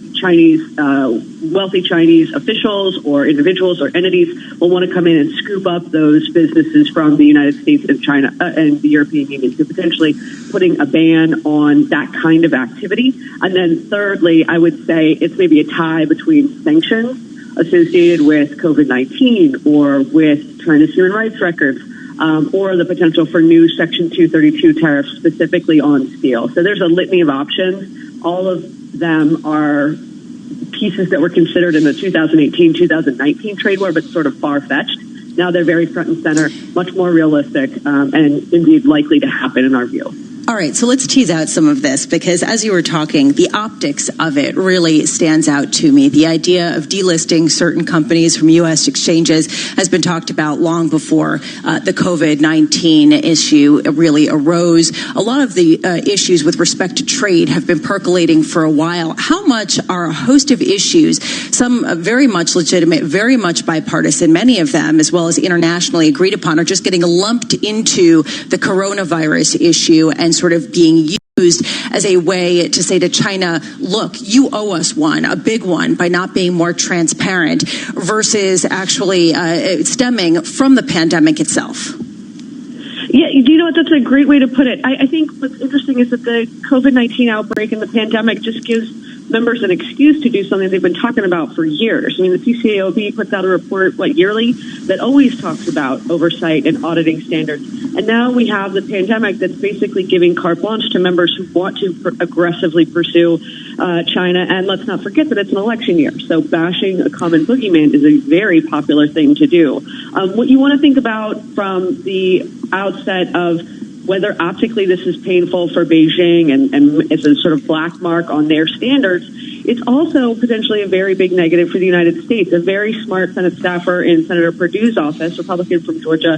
wealthy Chinese officials or individuals or entities will want to come in and scoop up those businesses from the United States and China and the European Union, so potentially putting a ban on that kind of activity. And then thirdly, I would say it's maybe a tie between sanctions associated with COVID-19 or with China's human rights records, or the potential for new Section 232 tariffs specifically on steel. So there's a litany of options. All of them are pieces that were considered in the 2018-2019 trade war, but sort of far-fetched. Now they're very front and center, much more realistic, and indeed likely to happen in our view. All right, so let's tease out some of this, because as you were talking, the optics of it really stands out to me. The idea of delisting certain companies from U.S. exchanges has been talked about long before the COVID-19 issue really arose. A lot of the issues with respect to trade have been percolating for a while. How much are a host of issues, some very much legitimate, very much bipartisan, many of them, as well as internationally agreed upon, are just getting lumped into the coronavirus issue and sort of being used as a way to say to China, look, you owe us one, a big one, by not being more transparent, versus actually stemming from the pandemic itself? Yeah, you know what? That's a great way to put it. I think what's interesting is that the COVID-19 outbreak and the pandemic just gives members an excuse to do something they've been talking about for years. I mean, the PCAOB puts out a report, yearly, that always talks about oversight and auditing standards. And now we have the pandemic that's basically giving carte blanche to members who want to aggressively pursue China. And let's not forget that it's an election year. So bashing a common boogeyman is a very popular thing to do. What you want to think about from the outset of whether optically this is painful for Beijing and it's a sort of black mark on their standards, it's also potentially a very big negative for the United States. A very smart Senate staffer in Senator Perdue's office, Republican from Georgia,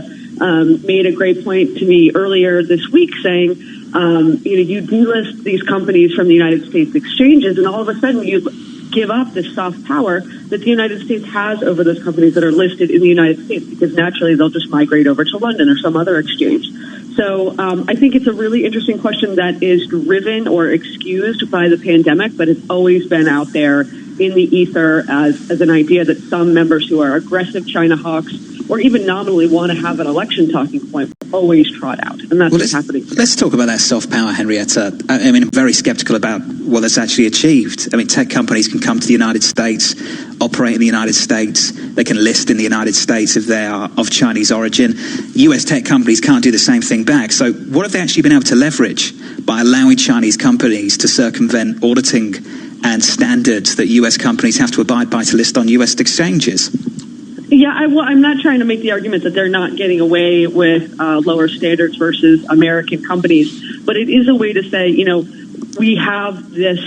made a great point to me earlier this week saying, you delist these companies from the United States exchanges, and all of a sudden you give up this soft power that the United States has over those companies that are listed in the United States, because naturally they'll just migrate over to London or some other exchange. So I think it's a really interesting question that is driven or excused by the pandemic, but it's always been out there in the ether as an idea that some members who are aggressive China hawks or even nominally want to have an election talking point always trot out. And that's what's happening. Let's talk about that soft power, Henrietta. I mean, I'm very skeptical about what that's actually achieved. I mean, tech companies can come to the United States, operate in the United States. They can list in the United States if they are of Chinese origin. US tech companies can't do the same thing back. So what have they actually been able to leverage by allowing Chinese companies to circumvent auditing and standards that US companies have to abide by to list on US exchanges? Yeah, I'm not trying to make the argument that they're not getting away with lower standards versus American companies, but it is a way to say, we have this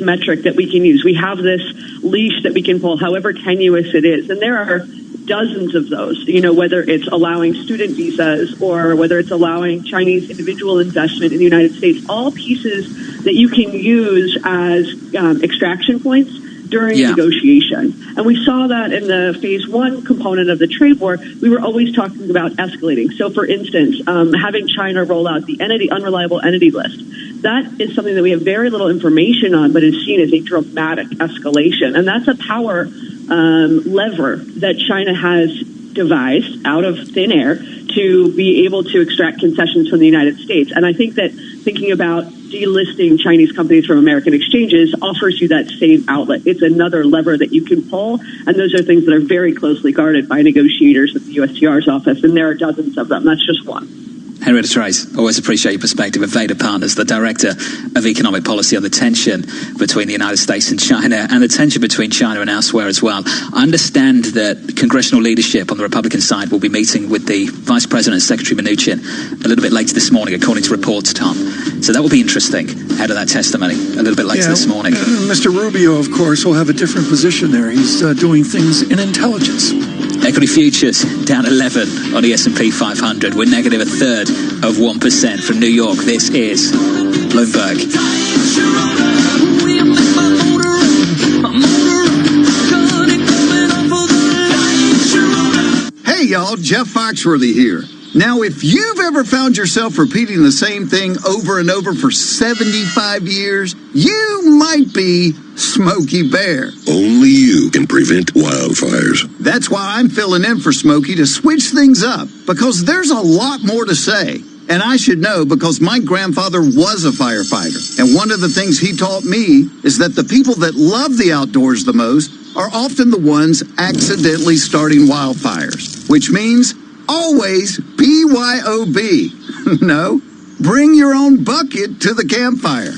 metric that we can use. We have this leash that we can pull, however tenuous it is, and there are dozens of those. Whether it's allowing student visas or whether it's allowing Chinese individual investment in the United States, all pieces that you can use as extraction points during negotiation. And we saw that in the phase one component of the trade war. We were always talking about escalating. So, for instance, having China roll out the unreliable entity list. That is something that we have very little information on, but is seen as a dramatic escalation. And that's a power lever that China has devised out of thin air to be able to extract concessions from the United States. And I think that thinking about delisting Chinese companies from American exchanges offers you that same outlet. It's another lever that you can pull, and those are things that are very closely guarded by negotiators at the USTR's office, and there are dozens of them. That's just one. Henrietta Trace, always appreciate your perspective. Of Vader Partners, the Director of Economic Policy on the tension between the United States and China, and the tension between China and elsewhere as well. I understand that congressional leadership on the Republican side will be meeting with the Vice President, Secretary Mnuchin, a little bit later this morning, according to reports, Tom. So that will be interesting, ahead of that testimony, a little bit later this morning. Mr. Rubio, of course, will have a different position there. He's doing things in intelligence. Equity futures down 11 on the S&P 500. We're negative a third of 1% from New York. This is Bloomberg. Hey y'all, Jeff Foxworthy here. Now, if you've ever found yourself repeating the same thing over and over for 75 years, you might be Smokey Bear. Only you can prevent wildfires. That's why I'm filling in for Smokey to switch things up, because there's a lot more to say. And I should know because my grandfather was a firefighter. And one of the things he taught me is that the people that love the outdoors the most are often the ones accidentally starting wildfires, which means always BYOB. No, bring your own bucket to the campfire.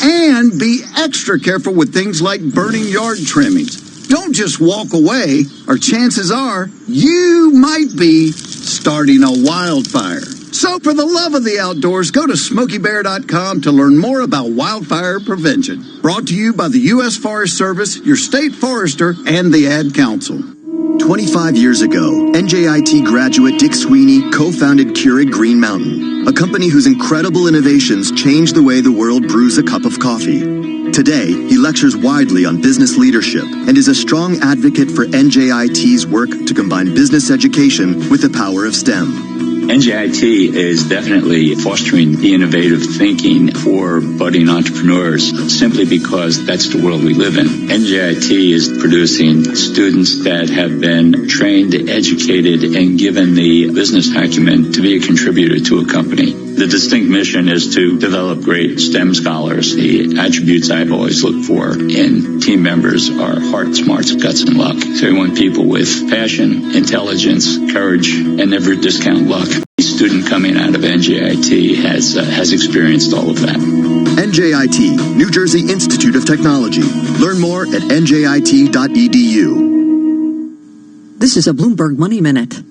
And be extra careful with things like burning yard trimmings. Don't just walk away, or chances are you might be starting a wildfire. So for the love of the outdoors, go to SmokeyBear.com to learn more about wildfire prevention. Brought to you by the U.S. Forest Service, your state forester, and the Ad Council. 25 years ago, NJIT graduate Dick Sweeney co-founded Keurig Green Mountain, a company whose incredible innovations changed the way the world brews a cup of coffee. Today, he lectures widely on business leadership and is a strong advocate for NJIT's work to combine business education with the power of STEM. NJIT is definitely fostering the innovative thinking for budding entrepreneurs simply because that's the world we live in. NJIT is producing students that have been trained, educated, and given the business acumen to be a contributor to a company. The distinct mission is to develop great STEM scholars. The attributes I've always looked for in team members are heart, smarts, guts, and luck. So we want people with passion, intelligence, courage, and never discount luck. The student coming out of NJIT has experienced all of that. NJIT, New Jersey Institute of Technology. Learn more at njit.edu. This is a Bloomberg Money Minute.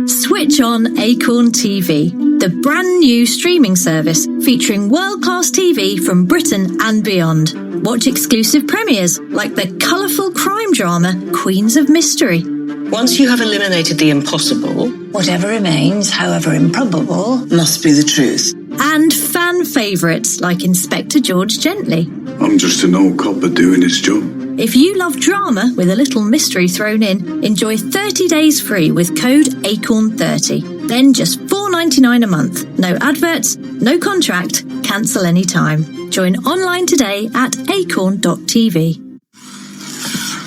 Switch on Acorn TV, the brand new streaming service featuring world-class TV from Britain and beyond. Watch exclusive premieres like the colourful crime drama Queens of Mystery. Once you have eliminated the impossible, whatever remains, however improbable, must be the truth. And fan favourites like Inspector George Gently. I'm just an old copper doing his job. If you love drama with a little mystery thrown in, enjoy 30 days free with code ACORN30. Then just $4.99 a month. No adverts, no contract, cancel anytime. Join online today at acorn.tv.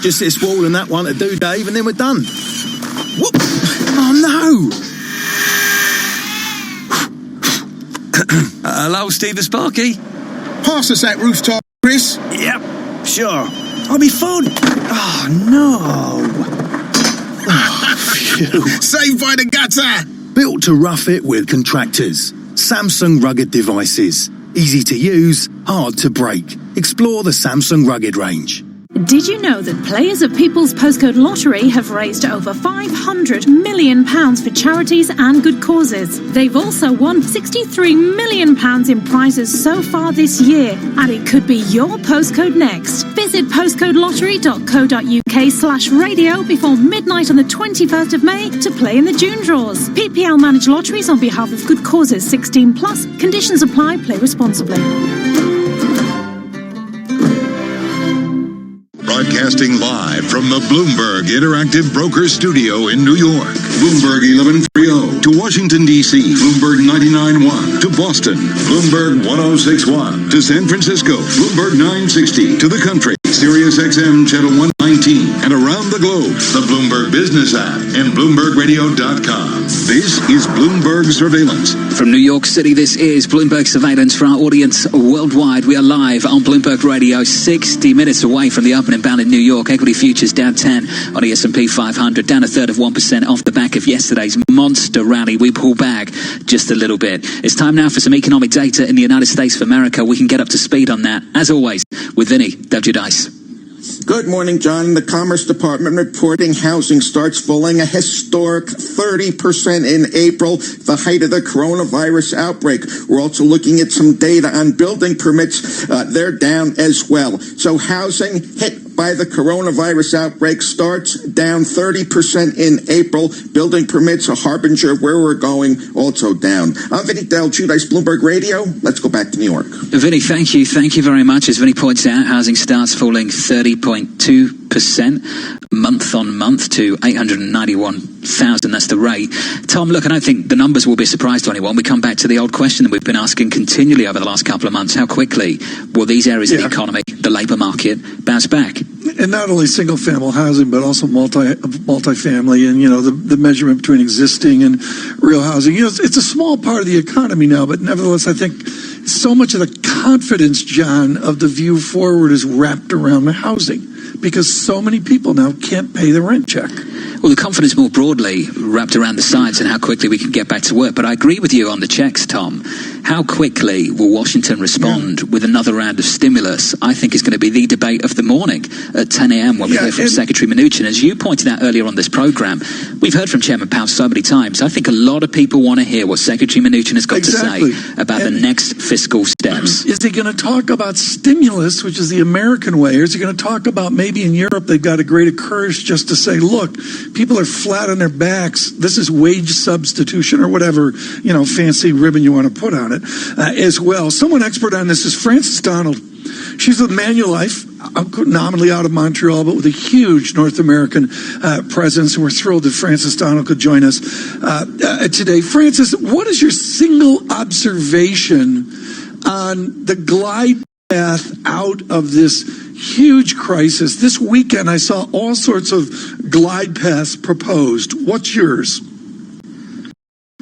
Just this wall and that one to do, Dave, and then we're done. Whoop! Oh, no! Hello, Steve the Sparky. Pass us that rooftop, Chris. Yep, sure. I'll be fun. Oh, no. Oh, phew. Saved by the gutter. Built to rough it with contractors. Samsung Rugged Devices. Easy to use, hard to break. Explore the Samsung Rugged range. Did you know that players of People's Postcode Lottery have raised over £500 million for charities and good causes? They've also won £63 million in prizes so far this year, and it could be your postcode next. Visit postcodelottery.co.uk/radio before midnight on the 21st of May to play in the June draws. PPL manage lotteries on behalf of good causes. 16+. Conditions apply. Play responsibly. Broadcasting live from the Bloomberg Interactive Brokers Studio in New York. Bloomberg 1130 to Washington, D.C. Bloomberg 99.1 to Boston. Bloomberg 106.1 to San Francisco. Bloomberg 960 to the country. Sirius XM Channel 119 and around the globe. The Bloomberg Business app and BloombergRadio.com. This is Bloomberg Surveillance. From New York City, this is Bloomberg Surveillance for our audience worldwide. We are live on Bloomberg Radio, 60 minutes away from the opening bell in New York. Equity futures down 10 on the S&P 500, down a third of 1% off the back of yesterday's monster rally, we pull back just a little bit. It's time now for some economic data in the United States of America. We can get up to speed on that, as always, with Vinny Dice. Good morning, John. The Commerce Department reporting housing starts falling a historic 30% in April, the height of the coronavirus outbreak. We're also looking at some data on building permits. They're down as well. So housing hit by the coronavirus outbreak starts down 30% in April. Building permits, a harbinger of where we're going, also down. I'm Vinny Dice, Bloomberg Radio. Let's go back to New York. Vinny, thank you. Thank you very much. As Vinny points out, housing starts falling 30.2% month on month to 891,000. That's the rate. Tom, look, I don't think the numbers will be a surprise to anyone. We come back to the old question that we've been asking continually over the last couple of months. How quickly will these areas of the economy, the labour market, bounce back? And not only single-family housing, but also multifamily, and the measurement between existing and real housing. It's a small part of the economy now, but nevertheless, I think so much of the confidence, John, of the view forward is wrapped around the housing, because so many people now can't pay the rent check. Well, the confidence more broadly wrapped around the science and how quickly we can get back to work. But I agree with you on the checks, Tom. How quickly will Washington respond with another round of stimulus? I think is going to be the debate of the morning at 10 a.m. when we hear from Secretary Mnuchin. As you pointed out earlier on this program, we've heard from Chairman Powell so many times. I think a lot of people want to hear what Secretary Mnuchin has got to say about the next fiscal steps. Is he going to talk about stimulus, which is the American way, or is he going to talk about maybe in Europe they've got a greater courage just to say, look, people are flat on their backs. This is wage substitution or whatever, fancy ribbon you want to put on it as well. Someone expert on this is Frances Donald. She's with Manulife, nominally out of Montreal, but with a huge North American presence. And we're thrilled that Frances Donald could join us today. Frances, what is your single observation on the glide path out of this huge crisis? This weekend, I saw all sorts of glide paths proposed. What's yours?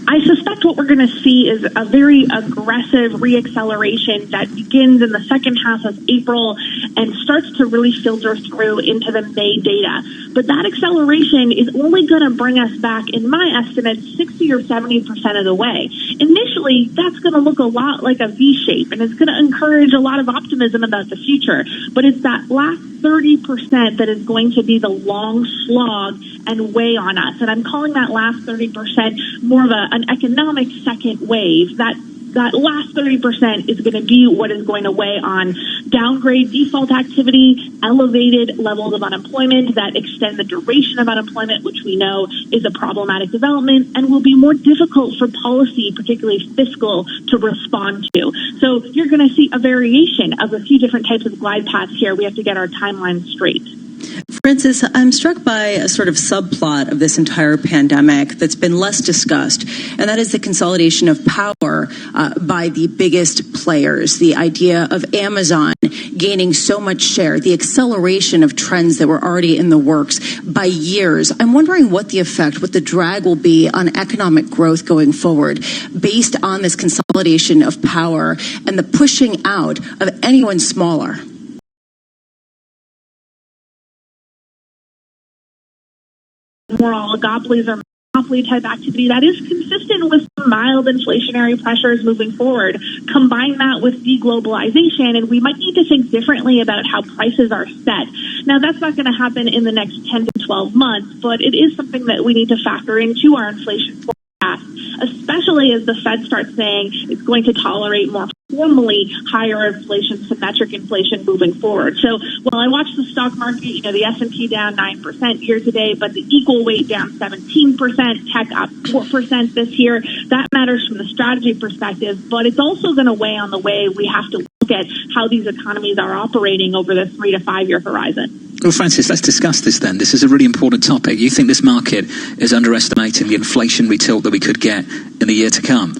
I suspect what we're going to see is a very aggressive reacceleration that begins in the second half of April and starts to really filter through into the May data. But that acceleration is only going to bring us back, in my estimate, 60 or 70% of the way. Initially, that's going to look a lot like a V shape, and it's going to encourage a lot of optimism about the future. But it's that last 30% that is going to be the long slog and weigh on us. And I'm calling that last 30% more of an economic second wave. That last 30% is going to be what is going to weigh on downgrade default activity, elevated levels of unemployment that extend the duration of unemployment, which we know is a problematic development and will be more difficult for policy, particularly fiscal, to respond to. So you're going to see a variation of a few different types of glide paths here. We have to get our timeline straight. Frances, I'm struck by a sort of subplot of this entire pandemic that's been less discussed, and that is the consolidation of power by the biggest players. The idea of Amazon gaining so much share, the acceleration of trends that were already in the works by years. I'm wondering what the effect, what the drag will be on economic growth going forward based on this consolidation of power and the pushing out of anyone smaller. More oligopolies or monopoly type activity that is consistent with mild inflationary pressures moving forward. Combine that with deglobalization, and we might need to think differently about how prices are set. Now, that's not going to happen in the next 10 to 12 months, but it is something that we need to factor into our inflation forecast, especially as the Fed starts saying it's going to tolerate more formally higher inflation, symmetric inflation moving forward. So while I watch the stock market, the S&P down 9% year to date, but the equal weight down 17%, tech up 4% this year, that matters from the strategy perspective, but it's also going to weigh on the way we have to look at how these economies are operating over the 3 to 5 year horizon. Well, Frances, let's discuss this then. This is a really important topic. You think this market is underestimating the inflationary tilt that we could get in the year to come?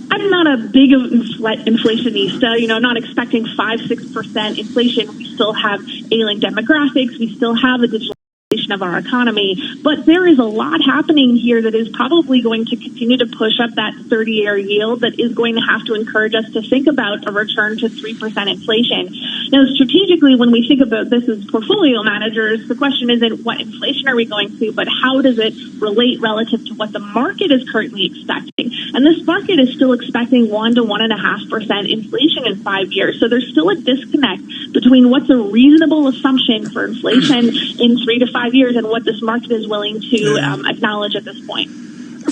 I'm not a big inflationista. I'm not expecting 5-6% inflation. We still have ailing demographics. We still have a digitalization acceleration of our economy. But there is a lot happening here that is probably going to continue to push up that 30-year yield that is going to have to encourage us to think about a return to 3% inflation. Now, strategically, when we think about this as portfolio managers, the question isn't what inflation are we going to, but how does it relate relative to what the market is currently expecting. And this market is still expecting 1 to 1.5% inflation in 5 years. So there's still a disconnect between what's a reasonable assumption for inflation in 3 to 5 years and what this market is willing to acknowledge at this point.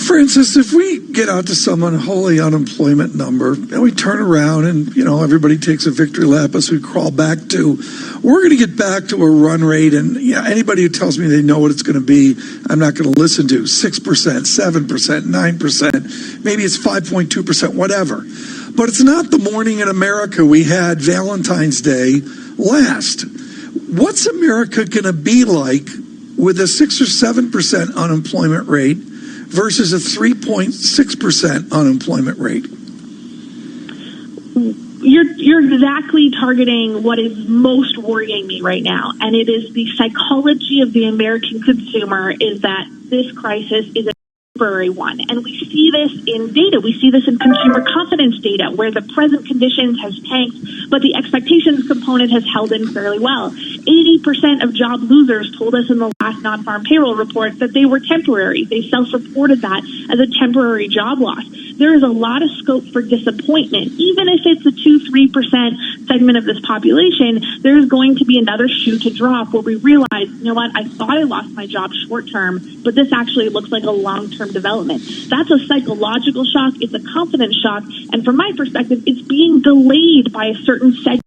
For instance, if we get out to some unholy unemployment number and we turn around and, everybody takes a victory lap as we crawl back to, we're going to get back to a run rate. And anybody who tells me they know what it's going to be, I'm not going to listen to. 6%, 7%, 9%, maybe it's 5.2%, whatever. But it's not the morning in America we had Valentine's Day last. What's America going to be like with a 6 or 7% unemployment rate versus a 3.6% unemployment rate? You're exactly targeting what is most worrying me right now, and it is the psychology of the American consumer is that this crisis is a temporary one. And we see this in data. We see this in consumer confidence data, where the present conditions has tanked, but the expectations component has held in fairly well. 80% of job losers told us in the last non-farm payroll report that they were temporary. They self-reported that as a temporary job loss. There is a lot of scope for disappointment. Even if it's a 2-3% segment of this population, there is going to be another shoe to drop where we realize, I thought I lost my job short term, but this actually looks like a long-term development. That's a psychological shock. It's a confidence shock. And from my perspective, it's being delayed by a certain segment.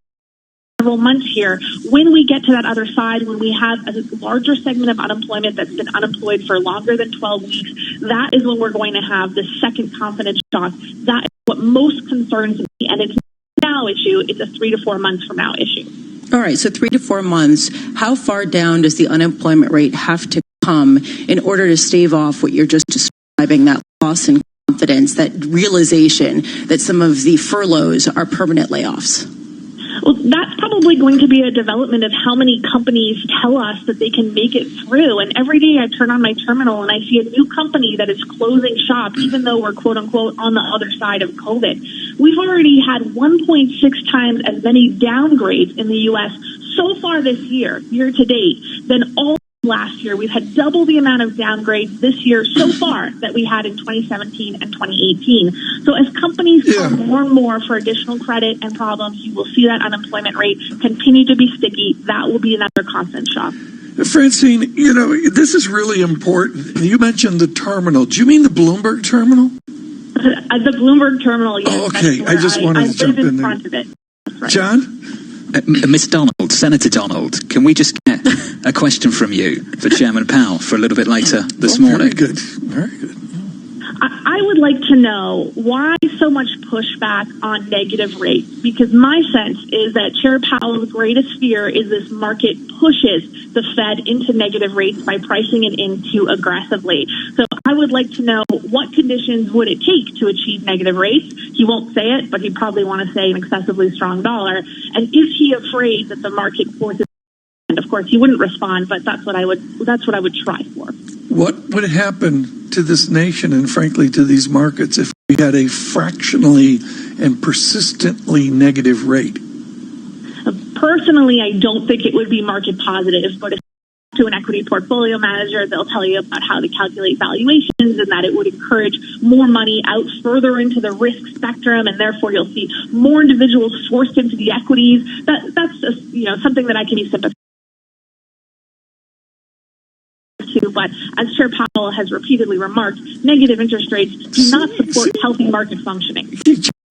Several months here. When we get to that other side, when we have a larger segment of unemployment that's been unemployed for longer than 12 weeks, that is when we're going to have the second confidence shock. That is what most concerns me, and it's not a now issue. It's a 3 to 4 months from now issue. All right, so 3 to 4 months. How far down does the unemployment rate have to come in order to stave off what you're just describing, that loss in confidence, that realization that some of the furloughs are permanent layoffs? Well, that's probably going to be a development of how many companies tell us that they can make it through. And every day I turn on my terminal and I see a new company that is closing shop, even though we're, quote unquote, on the other side of COVID. We've already had 1.6 times as many downgrades in the U.S. so far this year to date, than all last year. We've had double the amount of downgrades this year so far that we had in 2017 and 2018. So as companies call more and more for additional credit and problems, you will see that unemployment rate continue to be sticky. That will be another constant shock. Francine, this is really important. You mentioned the terminal. Do you mean the Bloomberg terminal? The Bloomberg terminal, yes. Oh, okay. I just wanted to jump in there. Front of it. Right. John? Miss Donald, Senator Donald, can we just get a question from you for Chairman Powell for a little bit later this morning? Very good. Very good. I would like to know why so much pushback on negative rates, because my sense is that Chair Powell's greatest fear is this market pushes the Fed into negative rates by pricing it in too aggressively. So I would like to know what conditions would it take to achieve negative rates. He won't say it, but he'd probably want to say an excessively strong dollar. And is he afraid that the market forces? And of course, he wouldn't respond, but that's what I would try for. What would happen to this nation and, frankly, to these markets if we had a fractionally and persistently negative rate? Personally, I don't think it would be market positive, but if to an equity portfolio manager, they'll tell you about how to calculate valuations and that it would encourage more money out further into the risk spectrum, and therefore you'll see more individuals forced into the equities. That's just something that I can be sympathetic to. But as Chair Powell has repeatedly remarked, negative interest rates do not support healthy market functioning.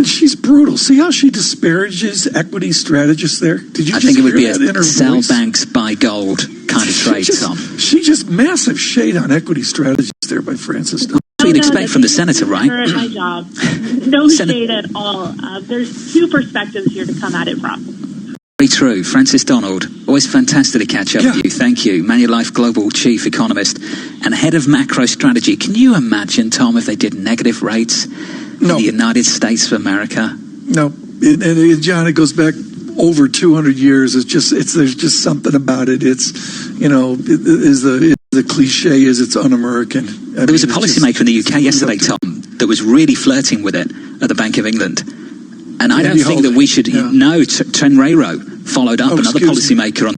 She's brutal. See how she disparages equity strategists there? Did you? I think it would be a sell banks, buy gold kind of trade, Tom. She just massive shade on equity strategists there by Francis. That's what you'd expect from the senator, right? My job. No shade at all. There's two perspectives here to come at it from. Very true. Francis Donald, always fantastic to catch up with you. Thank you. Manulife Global Chief Economist and Head of Macro Strategy. Can you imagine, Tom, if they did negative rates in the United States of America? No. And John, it goes back over 200 years. There's just something about it. It's, the cliche is it's un-American. There was a policymaker in the UK yesterday, Tom, that was really flirting with it at the Bank of England. And I don't think that we should know. Trenrero followed up, another policymaker on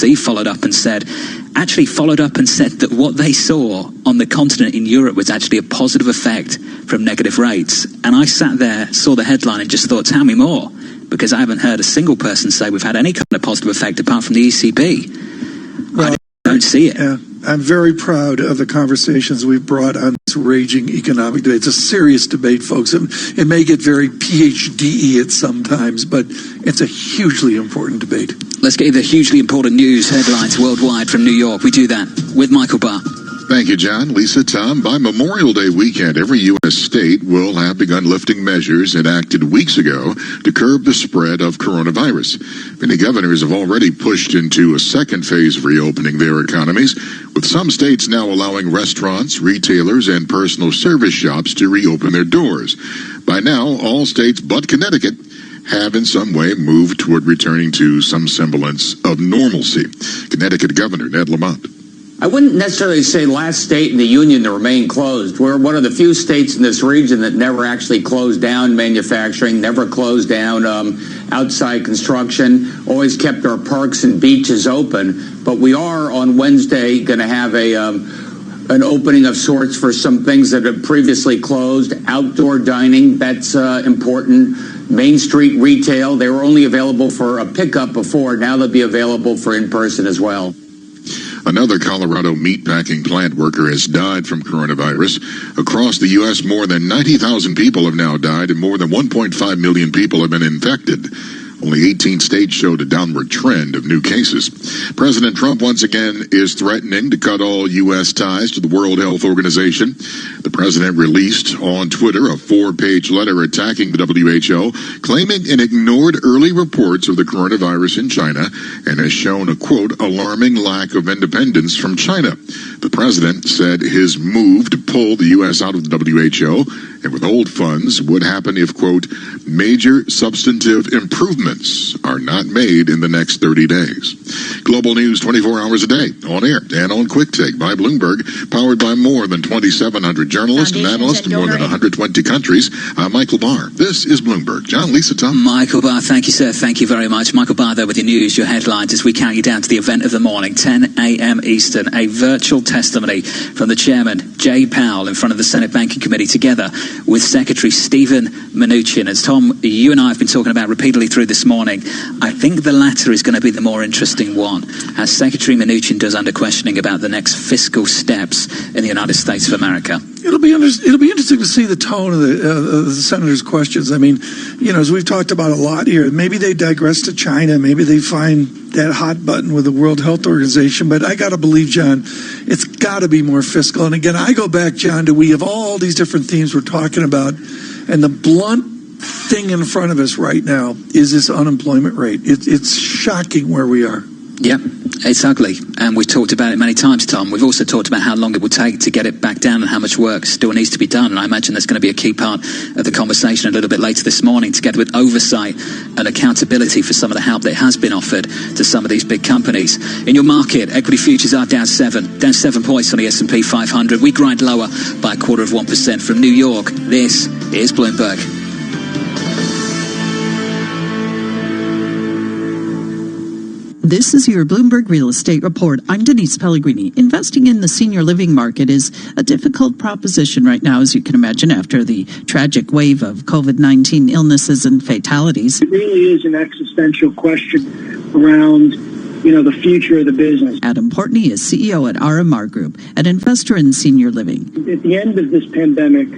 the followed up and said that what they saw on the continent in Europe was actually a positive effect from negative rates. And I sat there, saw the headline and just thought, tell me more, because I haven't heard a single person say we've had any kind of positive effect apart from the ECB. Well, I don't see it. Yeah. I'm very proud of the conversations we've brought on this raging economic debate. It's a serious debate, folks. It may get very PhD-y at sometimes, but it's a hugely important debate. Let's get you the hugely important news headlines worldwide from New York. We do that with Michael Barr. Thank you, John. Lisa, Tom. By Memorial Day weekend, every U.S. state will have begun lifting measures enacted weeks ago to curb the spread of coronavirus. Many governors have already pushed into a second phase of reopening their economies, with some states now allowing restaurants, retailers, and personal service shops to reopen their doors. By now, all states but Connecticut have in some way moved toward returning to some semblance of normalcy. Connecticut Governor Ned Lamont. I wouldn't necessarily say last state in the union to remain closed. We're one of the few states in this region that never actually closed down manufacturing, never closed down outside construction, always kept our parks and beaches open. But we are on Wednesday going to have an opening of sorts for some things that have previously closed. Outdoor dining, that's important. Main Street retail, they were only available for a pickup before. Now they'll be available for in-person as well. Another Colorado meatpacking plant worker has died from coronavirus. Across the U.S., more than 90,000 people have now died and more than 1.5 million people have been infected. Only 18 states showed a downward trend of new cases. President Trump once again is threatening to cut all U.S. ties to the World Health Organization. The president released on Twitter a 4-page letter attacking the WHO, claiming it ignored early reports of the coronavirus in China and has shown a, quote, alarming lack of independence from China. The president said his move to pull the U.S. out of the WHO and withhold funds would happen if, quote, major substantive improvements are not made in the next 30 days. Global news 24 hours a day, on air and on Quick Take by Bloomberg, powered by more than 2,700 journalists and analysts in more than 120 countries. Michael Barr, this is Bloomberg. John, Lisa, Tom. Michael Barr, thank you, sir. Thank you very much. Michael Barr there with your news, your headlines, as we count you down to the event of the morning, 10 a.m. Eastern, a virtual testimony from the chairman, Jay Powell, in front of the Senate Banking Committee, together with Secretary Stephen Mnuchin. As Tom, you and I have been talking about repeatedly through this morning, I think the latter is going to be the more interesting one, as Secretary Mnuchin does under questioning about the next fiscal steps in the United States of America. It'll be interesting to see the tone of the senator's questions. I mean, as we've talked about a lot here, maybe they digress to China, maybe they find that hot button with the World Health Organization, but I got to believe, John, it's got to be more fiscal. And again, I go back, John, to we have all these different themes we're talking about, and the blunt thing in front of us right now is this unemployment rate. It's shocking where we are. Yep, it's ugly, and we've talked about it many times, Tom. We've also talked about how long it will take to get it back down and how much work still needs to be done, and I imagine that's going to be a key part of the conversation a little bit later this morning, together with oversight and accountability for some of the help that has been offered to some of these big companies. In your market, equity futures are down 7 points on the S&P 500. We grind lower by 0.25% from New York. This is Bloomberg. This is your Bloomberg Real Estate Report. I'm Denise Pellegrini. Investing in the senior living market is a difficult proposition right now, as you can imagine, after the tragic wave of COVID-19 illnesses and fatalities. It really is an existential question around, the future of the business. Adam Portney is CEO at RMR Group, an investor in senior living. At the end of this pandemic,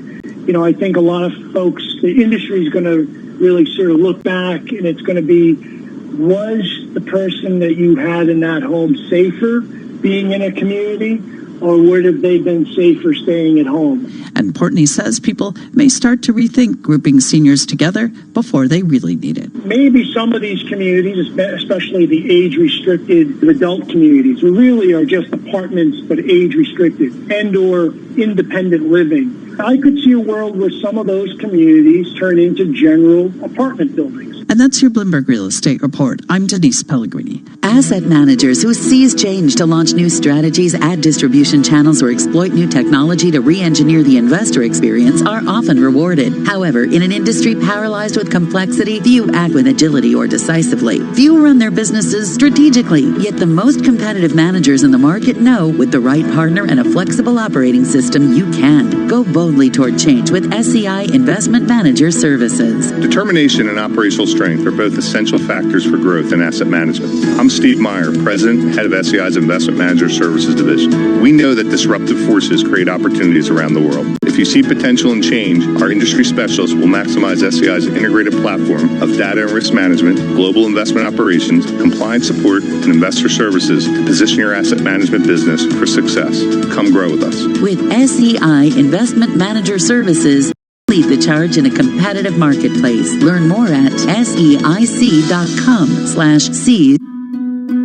I think a lot of folks, the industry is going to really sort of look back, and it's going to be, was the person that you had in that home safer being in a community, or would have they been safer staying at home? And Portney says people may start to rethink grouping seniors together before they really need it. Maybe some of these communities, especially the age-restricted adult communities, really are just apartments but age-restricted and or independent living. I could see a world where some of those communities turn into general apartment buildings. And that's your Bloomberg Real Estate Report. I'm Denise Pellegrini. Asset managers who seize change to launch new strategies, add distribution channels, or exploit new technology to re-engineer the investor experience are often rewarded. However, in an industry paralyzed with complexity, few act with agility or decisively. Few run their businesses strategically. Yet the most competitive managers in the market know with the right partner and a flexible operating system, you can. Go boldly toward change with SEI Investment Manager Services. Determination and operational strength are both essential factors for growth in asset management. I'm Steve Meyer, President and Head of SEI's Investment Manager Services Division. We know that disruptive forces create opportunities around the world. If you see potential in change, our industry specialists will maximize SEI's integrated platform of data and risk management, global investment operations, compliance support, and investor services to position your asset management business for success. Come grow with us. With SEI Investment Manager Services, lead the charge in a competitive marketplace. Learn more at seic.com/c.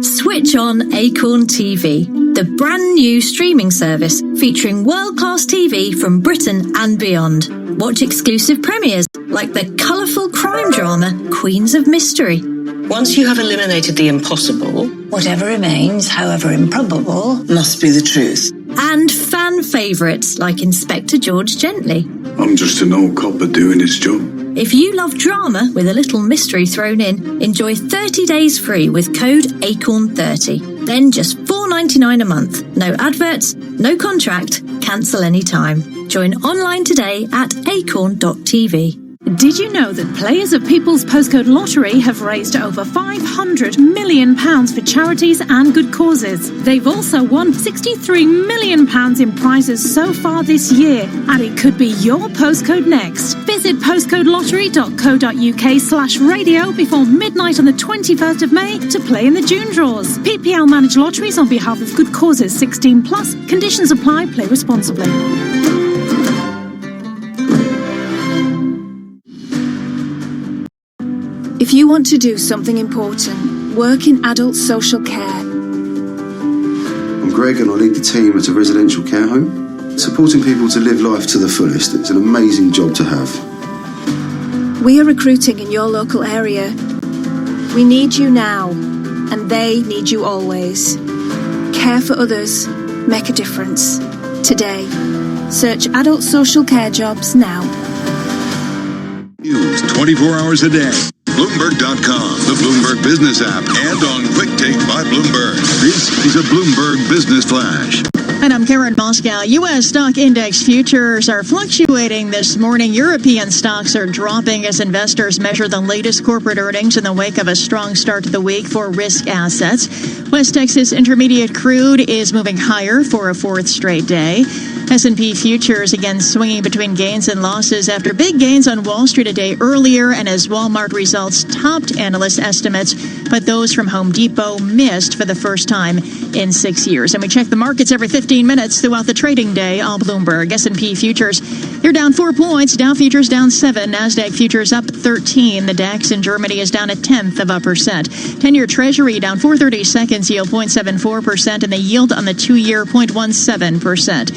Switch on Acorn TV, the brand new streaming service featuring world-class TV from Britain and beyond. Watch exclusive premieres like the colourful crime drama Queens of Mystery. Once you have eliminated the impossible, whatever remains, however improbable, must be the truth. And fan favourites like Inspector George Gently. I'm just an old copper doing his job. If you love drama with a little mystery thrown in, enjoy 30 days free with code ACORN30. Then just $4.99 a month. No adverts, no contract, cancel anytime. Join online today at acorn.tv. Did you know that players of People's Postcode Lottery have raised over £500 million for charities and good causes? They've also won £63 million in prizes so far this year, and it could be your postcode next. Visit postcodelottery.co.uk/radio before midnight on the 21st of May to play in the June draws. PPL manage lotteries on behalf of good causes. 16+. Conditions apply. Play responsibly. If you want to do something important, work in adult social care. I'm Greg and I lead the team at a residential care home. Supporting people to live life to the fullest, it's an amazing job to have. We are recruiting in your local area. We need you now, and they need you always. Care for others, make a difference. Today, search adult social care jobs now. News 24 hours a day. Bloomberg.com, the Bloomberg Business app, and on Quick Take by Bloomberg. This is a Bloomberg Business Flash. And I'm Karen Moscow. U.S. stock index futures are fluctuating this morning. European stocks are dropping as investors measure the latest corporate earnings in the wake of a strong start to the week for risk assets. West Texas Intermediate crude is moving higher for a fourth straight day. S&P futures again swinging between gains and losses after big gains on Wall Street a day earlier and as Walmart results topped analyst estimates, but those from Home Depot missed for the first time in 6 years. And we check the markets every 15 minutes throughout the trading day on Bloomberg. S&P futures, you're down 4 points. Dow futures down 7. NASDAQ futures up 13. The DAX in Germany is down 0.1%. 10-year Treasury down 430 seconds, yield 0.74%, and the yield on the 2-year 0.17%.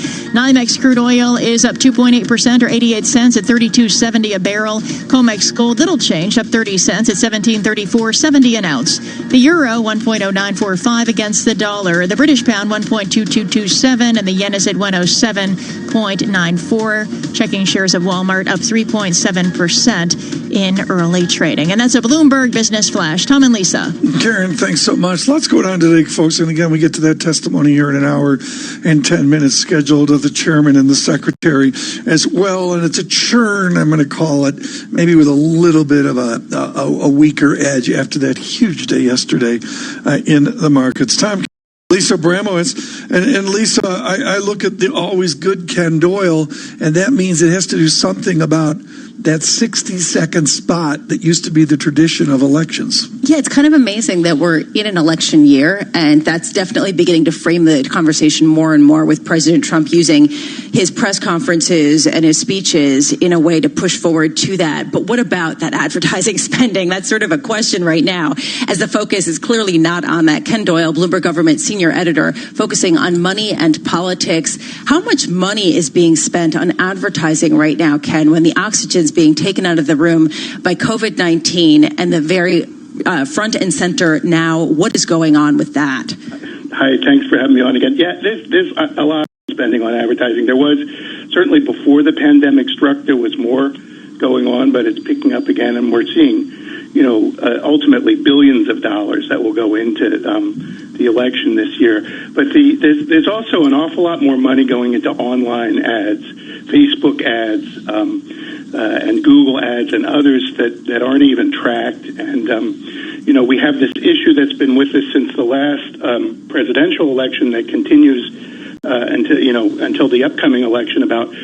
NYMEX crude oil is up 2.8% or 88 cents at $32.70 a barrel. COMEX gold, little change, up 30 cents at $17.34.70 an ounce. The euro, 1.0945 against the dollar. The British pound, 1.2227, and the yen is at 107.94. Checking shares of Walmart up 3.7% in early trading. And that's a Bloomberg Business Flash. Tom and Lisa. Karen, thanks so much. Lots going on today, folks. And again, we get to that testimony here in an hour and 10 minutes scheduled of the chairman and the secretary as well. And it's a churn, I'm going to call it, maybe with a little bit of a weaker edge after that huge day yesterday in the markets. Time. Lisa Abramowitz. And Lisa, I look at the always good Ken Doyle, and that means it has to do something about that 60-second spot that used to be the tradition of elections. Yeah, it's kind of amazing that we're in an election year, and that's definitely beginning to frame the conversation more and more with President Trump using his press conferences and his speeches in a way to push forward to that. But what about that advertising spending? That's sort of a question right now, as the focus is clearly not on that. Ken Doyle, Bloomberg Government Senior Editor, focusing on money and politics. How much money is being spent on advertising right now, Ken, when the oxygen Republicans being taken out of the room by COVID-19 and the very front and center now. What is going on with that? Hi, thanks for having me on again. Yeah, there's a lot of spending on advertising. There was certainly before the pandemic struck, there was more going on, but it's picking up again, and we're seeing, ultimately billions of dollars that will go into the election this year. But there's also an awful lot more money going into online ads, Facebook ads, and Google ads, and others that aren't even tracked. And we have this issue that's been with us since the last presidential election that continues until the upcoming election about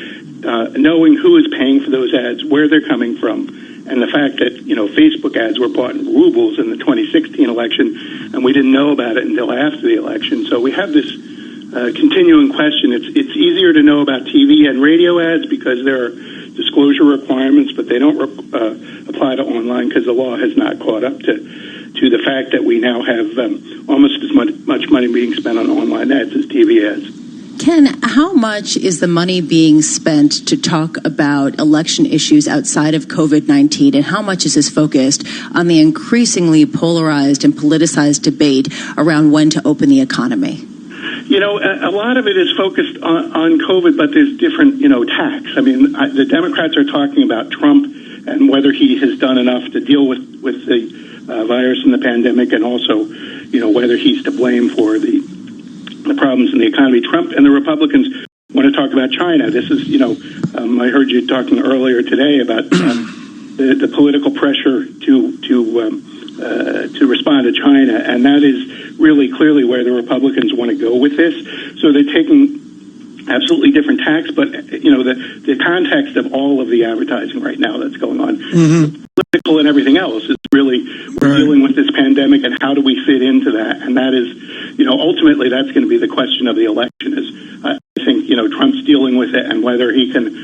knowing who is paying for those ads, where they're coming from, and the fact that Facebook ads were bought in rubles in the 2016 election, and we didn't know about it until after the election. So we have this continuing question. It's easier to know about TV and radio ads because there are disclosure requirements, but they don't apply to online because the law has not caught up to the fact that we now have almost as much money being spent on online ads as TV ads. Ken, how much is the money being spent to talk about election issues outside of COVID-19, and how much is this focused on the increasingly polarized and politicized debate around when to open the economy? A lot of it is focused on COVID, but there's different, tacks. I mean, the Democrats are talking about Trump and whether he has done enough to deal with the virus and the pandemic, and also, whether he's to blame for the problems in the economy. Trump and the Republicans want to talk about China. This is, I heard you talking earlier today about the political pressure to respond to China, and that is really clearly where the Republicans want to go with this. So they're taking absolutely different tacks, but the context of all of the advertising right now that's going on, political and everything else, is really we're dealing with this pandemic, and how do we fit into that? And that is, ultimately that's going to be the question of the election. Is I think Trump's dealing with it, and whether he can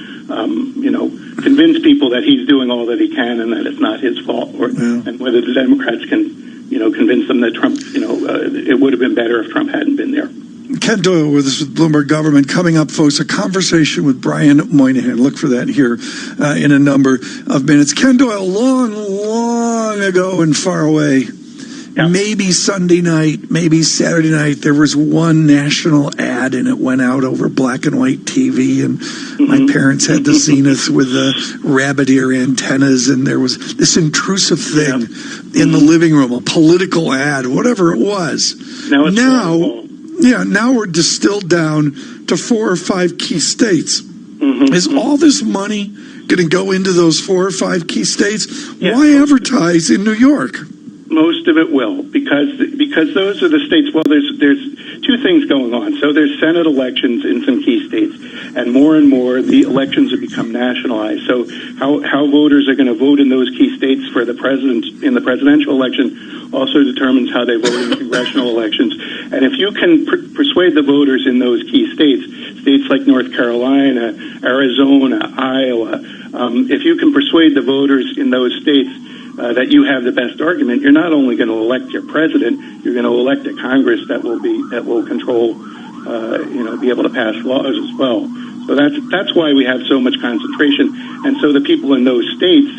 convince people that he's doing all that he can and that it's not his fault, and whether the Democrats can convince them that Trump it would have been better if Trump hadn't been there. Ken Doyle with us with Bloomberg Government. Coming up, folks, a conversation with Brian Moynihan. Look for that here in a number of minutes. Ken Doyle, long ago and far away, maybe Sunday night, maybe Saturday night, there was one national ad, and it went out over black and white TV, and my parents had the Zenith with the rabbit ear antennas, and there was this intrusive thing in the living room, a political ad, whatever it was. Now we're distilled down to 4 or 5 key states. Is all this money going to go into those 4 or 5 key states? Why advertise in New York? Most of it will, because those are the states. Well, there's 2 things going on. So there's Senate elections in some key states, and more the elections have become nationalized. So how voters are going to vote in those key states for the president in the presidential election also determines how they vote in congressional elections. And if you can persuade the voters in those key states like North Carolina, Arizona, Iowa, if you can persuade the voters in those states that you have the best argument, you're not only going to elect your president, you're going to elect a Congress that will control, be able to pass laws as well. So that's why we have so much concentration. And so the people in those states,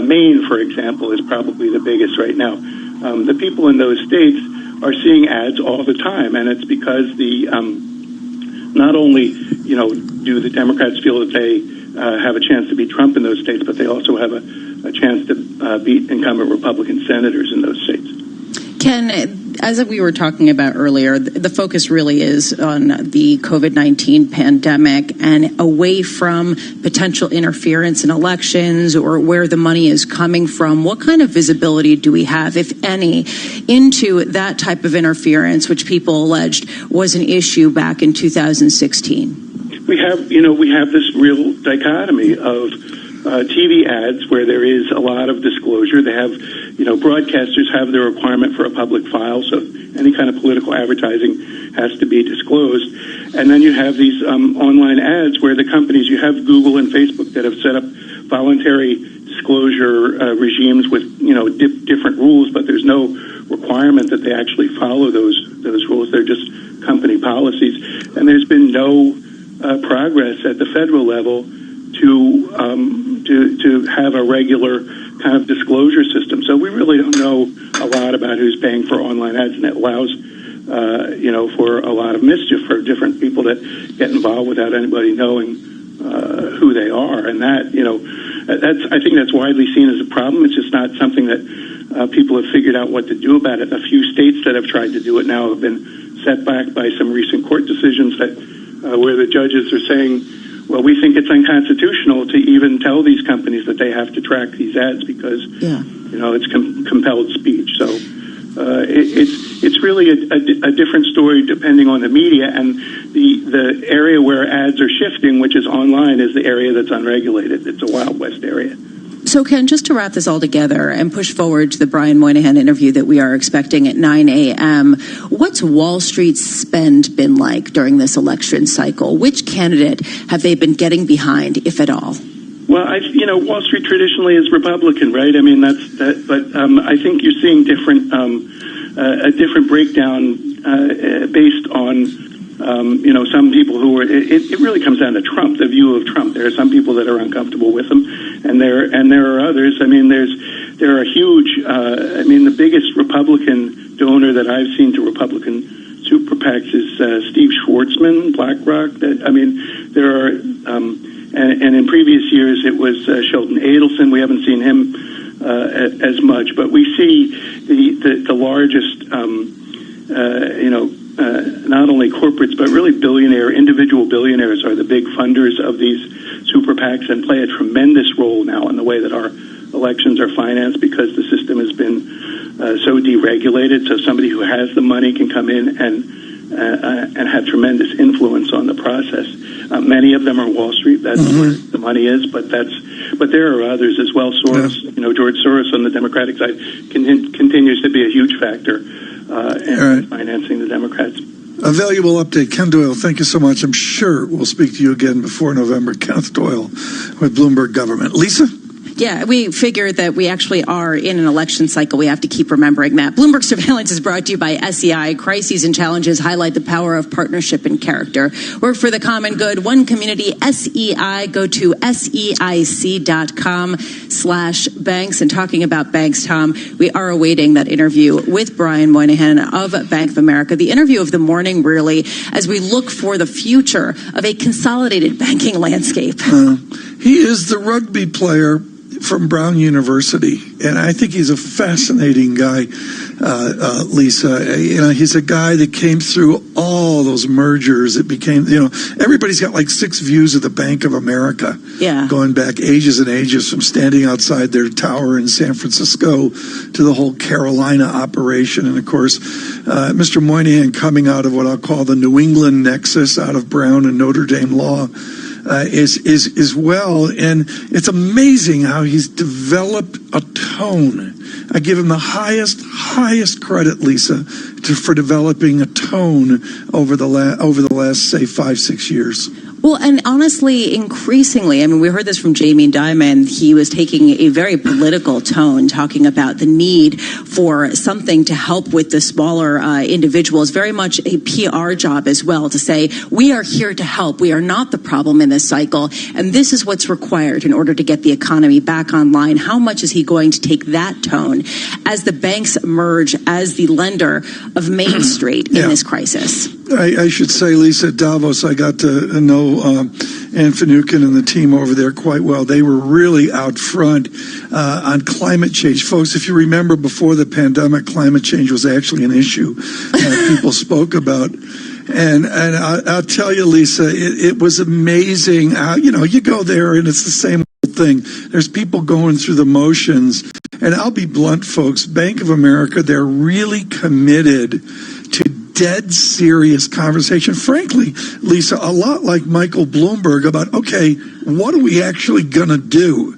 Maine, for example, is probably the biggest right now. The people in those states are seeing ads all the time, and it's because not only do the Democrats feel that they have a chance to beat Trump in those states, but they also have a chance to beat incumbent Republican senators in those states. Ken, as we were talking about earlier, the focus really is on the COVID-19 pandemic and away from potential interference in elections or where the money is coming from. What kind of visibility do we have, if any, into that type of interference, which people alleged was an issue back in 2016? We have this real dichotomy of TV ads where there is a lot of disclosure. They have, broadcasters have the requirement for a public file, so any kind of political advertising has to be disclosed. And then you have these online ads where the companies, you have Google and Facebook that have set up voluntary disclosure regimes with, different rules, but there's no requirement that they actually follow those rules. They're just company policies. And there's been no progress at the federal level to have a regular kind of disclosure system. So we really don't know a lot about who's paying for online ads, and it allows for a lot of mischief for different people that get involved without anybody knowing who they are. And that, I think that's widely seen as a problem. It's just not something that people have figured out what to do about it. A few states that have tried to do it now have been set back by some recent court decisions that where the judges are saying, well, we think it's unconstitutional to even tell these companies that they have to track these ads because, it's compelled speech. So it's really a different story depending on the media, and the area where ads are shifting, which is online, is the area that's unregulated. It's a Wild West area. So, Ken, just to wrap this all together and push forward to the Brian Moynihan interview that we are expecting at 9 a.m., what's Wall Street's spend been like during this election cycle? Which candidate have they been getting behind, if at all? Well, Wall Street traditionally is Republican, right? I mean, but I think you're seeing a different breakdown based on some people who are. It really comes down to Trump, the view of Trump. There are some people that are uncomfortable with him, and there are others. I mean, there are huge. The biggest Republican donor that I've seen to Republican super PACs is Steve Schwartzman, BlackRock. There are. And in previous years, it was Sheldon Adelson. We haven't seen him as much, but we see the largest, not only corporates, but really individual billionaires are the big funders of these super PACs and play a tremendous role now in the way that our elections are financed because the system has been so deregulated. So somebody who has the money can come in and have tremendous influence on the process. Many of them are Wall Street. That's where the money is, but there are others as well. Soros, George Soros on the Democratic side continues to be a huge factor in financing the Democrats. A valuable update. Ken Doyle, thank you so much. I'm sure we'll speak to you again before November. Kenneth Doyle with Bloomberg Government. Lisa? Yeah, we figure that we actually are in an election cycle. We have to keep remembering that. Bloomberg Surveillance is brought to you by SEI. Crises and challenges highlight the power of partnership and character. Work for the common good. One community, SEI. Go to SEIC.com/banks. And talking about banks, Tom, we are awaiting that interview with Brian Moynihan of Bank of America. The interview of the morning, really, as we look for the future of a consolidated banking landscape. He is the rugby player from Brown University, and I think he's a fascinating guy, Lisa. He's a guy that came through all those mergers. It became, everybody's got like 6 views of the Bank of America, going back ages and ages, from standing outside their tower in San Francisco to the whole Carolina operation. And of course, Mr. Moynihan coming out of what I'll call the New England nexus, out of Brown and Notre Dame law. Is well, and it's amazing how he's developed a tone. I give him the highest credit, Lisa, for developing a tone over the last say 5-6 years. Well, and honestly, increasingly, we heard this from Jamie Dimon. He was taking a very political tone, talking about the need for something to help with the smaller individuals, very much a PR job as well, to say, we are here to help. We are not the problem in this cycle, and this is what's required in order to get the economy back online. How much is he going to take that tone as the banks emerge as the lender of Main Street in this crisis? I should say, Lisa, at Davos, I got to know Ann Finucane and the team over there quite well. They were really out front on climate change. Folks, if you remember, before the pandemic, climate change was actually an issue people spoke about. And I'll tell you, Lisa, it was amazing how, you go there and it's the same thing. There's people going through the motions. And I'll be blunt, folks, Bank of America, they're really committed to dead serious conversation. Frankly, Lisa, a lot like Michael Bloomberg about, okay, what are we actually going to do?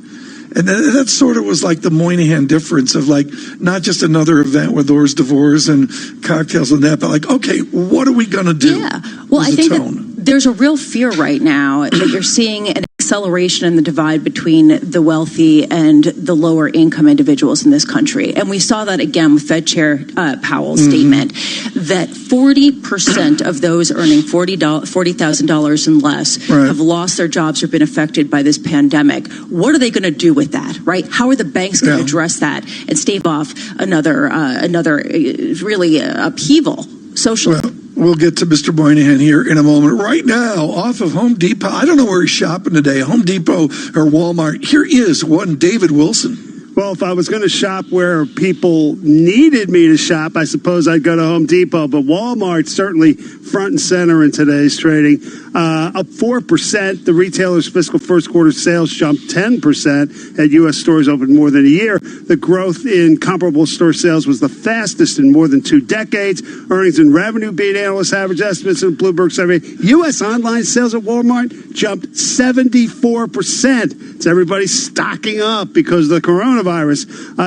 And that sort of was like the Moynihan difference of like, not just another event with hors d'oeuvres and cocktails and that, but like, okay, what are we going to do? Yeah. Well, I think that there's a real fear right now that you're seeing an acceleration in the divide between the wealthy and the lower income individuals in this country. And we saw that again with Fed Chair Powell's statement that 40% of those earning $40,000 and less have lost their jobs or been affected by this pandemic. What are they going to do with that, right? How are the banks going to address that and stave off another really upheaval socially? Well, we'll get to Mr. Moynihan here in a moment. Right now, off of Home Depot, I don't know where he's shopping today, Home Depot or Walmart. Here is one David Wilson. Well, if I was going to shop where people needed me to shop, I suppose I'd go to Home Depot. But Walmart's certainly front and center in today's trading. Up 4%. The retailer's fiscal first quarter sales jumped 10% at U.S. stores open more than a year. The growth in comparable store sales was the fastest in more than 2 decades. Earnings and revenue beat analyst average estimates in a Bloomberg survey. U.S. online sales at Walmart jumped 74%. It's everybody stocking up because of the coronavirus.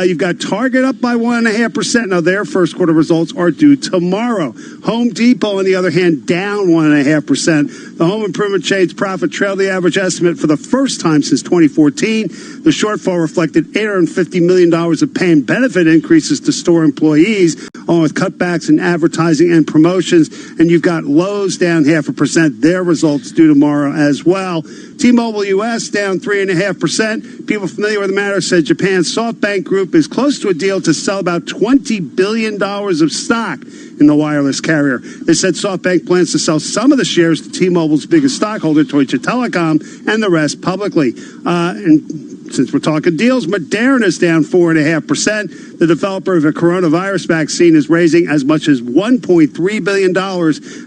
You've got Target up by 1.5%. Now, their first quarter results are due tomorrow. Home Depot, on the other hand, down 1.5%. The home improvement chain's profit trailed the average estimate for the first time since 2014. The shortfall reflected $850 million of pay and benefit increases to store employees, along with cutbacks in advertising and promotions. And you've got Lowe's down 0.5%. Their results due tomorrow as well. T-Mobile US down 3.5%. People familiar with the matter said Japan's SoftBank Group is close to a deal to sell about $20 billion of stock in the wireless carrier. They said SoftBank plans to sell some of the shares to T-Mobile's biggest stockholder, Deutsche Telekom, and the rest publicly. And since we're talking deals, Moderna's down 4.5%. The developer of a coronavirus vaccine is raising as much as $1.3 billion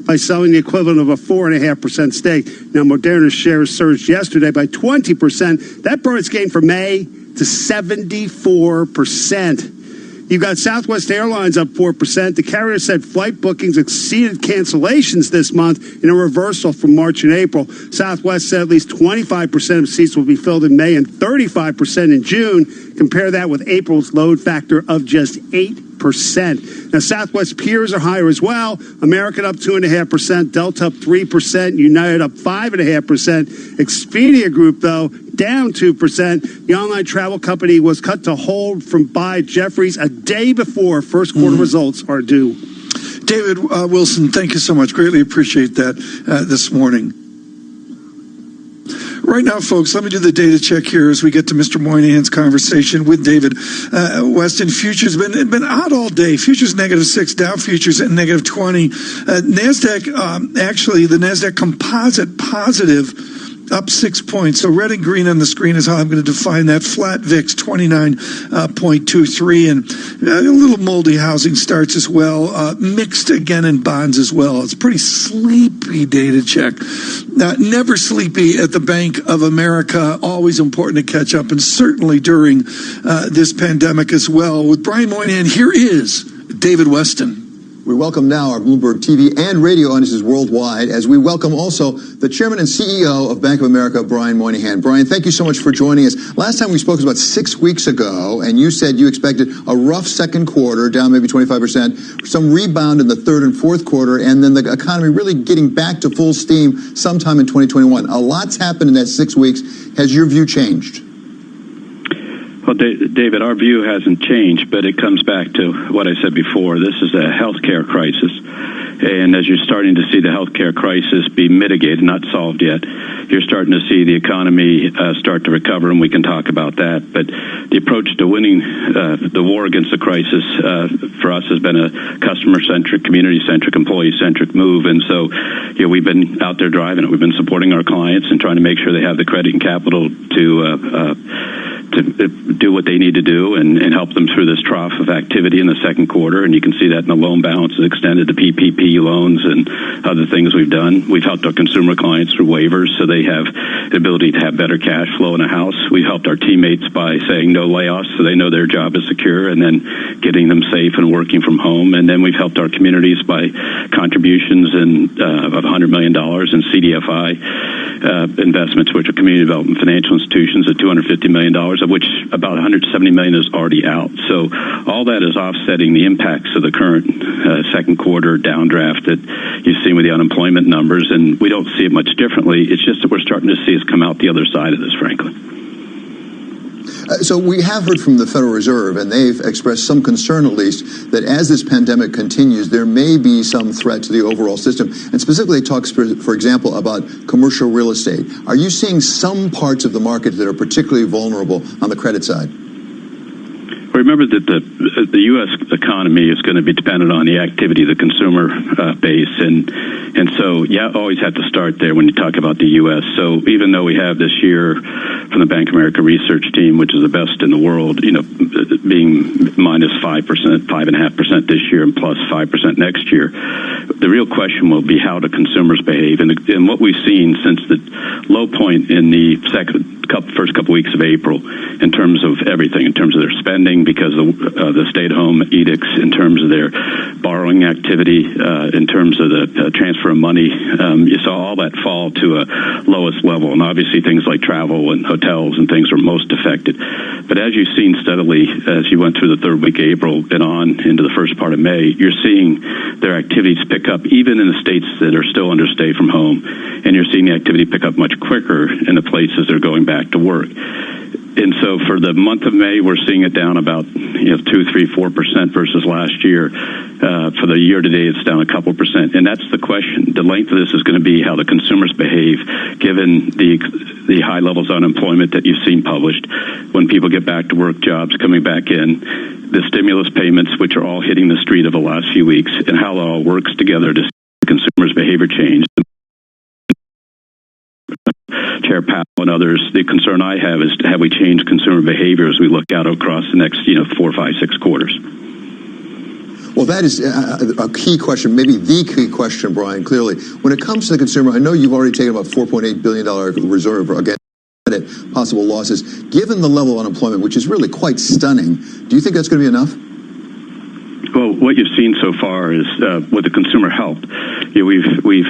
by selling the equivalent of a 4.5% stake. Now, Moderna's shares surged yesterday by 20%. That brought its gain for May to 74%. You've got Southwest Airlines up 4%. The carrier said flight bookings exceeded cancellations this month in a reversal from March and April. Southwest said at least 25% of seats will be filled in May and 35% in June. Compare that with April's load factor of just 8%. Now, Southwest peers are higher as well. American up 2.5%, Delta up 3%, United up 5.5%. Expedia Group, though, down 2%. The online travel company was cut to hold from buy Jefferies a day before first quarter results are due. David Wilson, thank you so much. Greatly appreciate that this morning. Right now, folks, let me do the data check here as we get to Mr. Moynihan's conversation with David Weston. Futures been out all day. Futures -6, Dow futures at -20. NASDAQ, actually, the NASDAQ composite positive, up 6 points. So red and green on the screen is how I'm going to define that. Flat VIX 29.23, and a little moldy housing starts as well. Mixed again in bonds as well. It's a pretty sleepy data check. Never sleepy at the Bank of America. Always important to catch up, and certainly during this pandemic as well. With Brian Moynihan, here is David Weston. We welcome now our Bloomberg TV and radio audiences worldwide, as we welcome also the chairman and CEO of Bank of America, Brian Moynihan. Brian, thank you so much for joining us. Last time we spoke was about 6 weeks ago, and you said you expected a rough second quarter, down maybe 25%, some rebound in the third and fourth quarter, and then the economy really getting back to full steam sometime in 2021. A lot's happened in that 6 weeks. Has your view changed? Well, David, our view hasn't changed, but it comes back to what I said before. This is a healthcare crisis. And as you're starting to see the healthcare crisis be mitigated, not solved yet, you're starting to see the economy start to recover, and we can talk about that. But the approach to winning the war against the crisis for us has been a customer-centric, community-centric, employee-centric move. And so we've been out there driving it. We've been supporting our clients and trying to make sure they have the credit and capital to do what they need to do and help them through this trough of activity in the second quarter. And you can see that in the loan balances extended to PPP loans and other things we've done. We've helped our consumer clients through waivers so they have the ability to have better cash flow in a house. We've helped our teammates by saying no layoffs so they know their job is secure, and then getting them safe and working from home. And then we've helped our communities by contributions of $100 million in CDFI investments, which are community development financial institutions, at $250 million, of which about $170 million is already out. So all that is offsetting the impacts of the current second quarter downdraft that you've seen with the unemployment numbers, and we don't see it much differently. It's just that we're starting to see us come out the other side of this, frankly. So we have heard from the Federal Reserve, and they've expressed some concern, at least, that as this pandemic continues, there may be some threat to the overall system. And specifically, they talk, for example, about commercial real estate. Are you seeing some parts of the market that are particularly vulnerable on the credit side? Remember that the U.S. economy is going to be dependent on the activity of the consumer base, and so you always have to start there when you talk about the U.S. So even though we have this year from the Bank of America research team, which is the best in the world, being minus 5%, 5.5% this year, and plus 5% next year, the real question will be how do consumers behave, and what we've seen since the low point in the first couple weeks of April, in terms of everything, in terms of their spending because of the stay-at-home edicts, in terms of their borrowing activity, in terms of the transfer of money, you saw all that fall to a lowest level. And obviously things like travel and hotels and things were most affected. But as you've seen steadily, as you went through the third week of April and on into the first part of May, you're seeing their activities pick up, even in the states that are still under stay from home. And you're seeing the activity pick up much quicker in the places that are going back to work. And so for the month of May, we're seeing it down about 2, 3, 4% versus last year. For the year to date, it's down a couple percent. And that's the question. The length of this is going to be how the consumers behave, given the high levels of unemployment that you've seen published. When people get back to work, jobs coming back in, the stimulus payments, which are all hitting the street over the last few weeks, and how it all works together to see the consumers' behavior change. Chair Powell and others, the concern I have is have we changed consumer behavior as we look out across the next 4, 5, 6 quarters. Well, that is a key question, maybe the key question, Brian, clearly. When it comes to the consumer, I know you've already taken about $4.8 billion reserve against possible losses. Given the level of unemployment, which is really quite stunning, do you think that's going to be enough? Well, what you've seen so far is with the consumer help, we've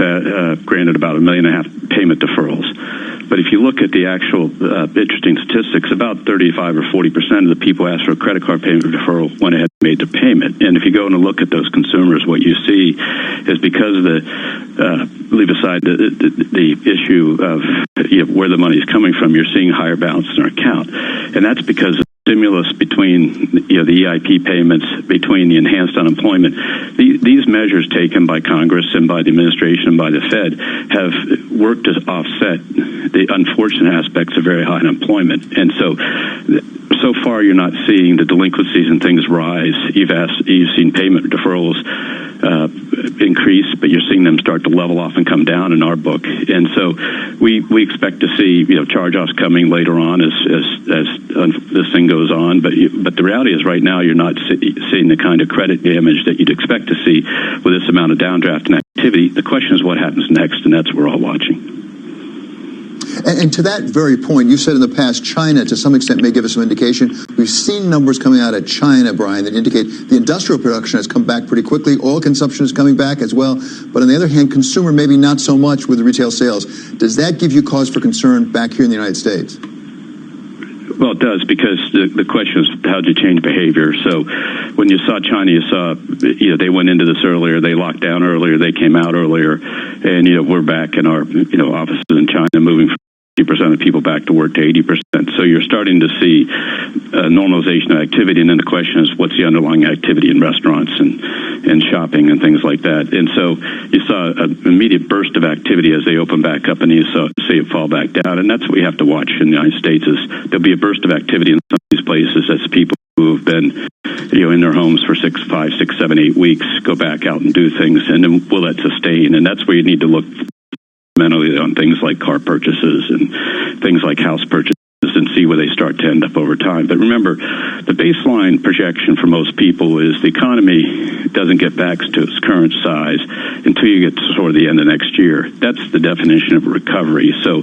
granted about 1.5 million payment deferrals. But if you look at the actual interesting statistics, about 35 or 40% of the people asked for a credit card payment deferral went ahead and made the payment. And if you go and look at those consumers, what you see is because of leave aside the issue of where the money is coming from, you're seeing higher balance in our account. And that's because of stimulus between the EIP payments, between the enhanced unemployment. These measures taken by Congress and by the administration and by the Fed have worked to offset the unfortunate aspects of very high unemployment. And so far you're not seeing the delinquencies and things rise. You've seen payment deferrals increase, but you're seeing them start to level off and come down in our book. And so we expect to see charge-offs coming later on as this thing goes on. But the reality is right now you're not seeing the kind of credit damage that you'd expect to see with this amount of downdraft and activity. The question is what happens next, and that's what we're all watching. And to that very point, you said in the past China, to some extent, may give us some indication. We've seen numbers coming out of China, Brian, that indicate the industrial production has come back pretty quickly. Oil consumption is coming back as well. But on the other hand, consumer maybe not so much with the retail sales. Does that give you cause for concern back here in the United States? Well, it does, because the question is how do you change behavior? So when you saw China, you saw they went into this earlier, they locked down earlier, they came out earlier, and we're back in our offices in China moving from 50% of people back to work to 80%. So you're starting to see normalization of activity, and then the question is what's the underlying activity in restaurants and shopping and things like that. And so you saw an immediate burst of activity as they open back up, and you see it fall back down. And that's what we have to watch in the United States is there'll be a burst of activity in some of these places as people who have been in their homes for 5, 6, 7, 8 weeks go back out and do things, and then will that sustain? And that's where you need to look mentally on things like car purchases and things like house purchases and see where they start to end up over time. But remember, the baseline projection for most people is the economy doesn't get back to its current size until you get to sort of the end of next year. That's the definition of a recovery. So,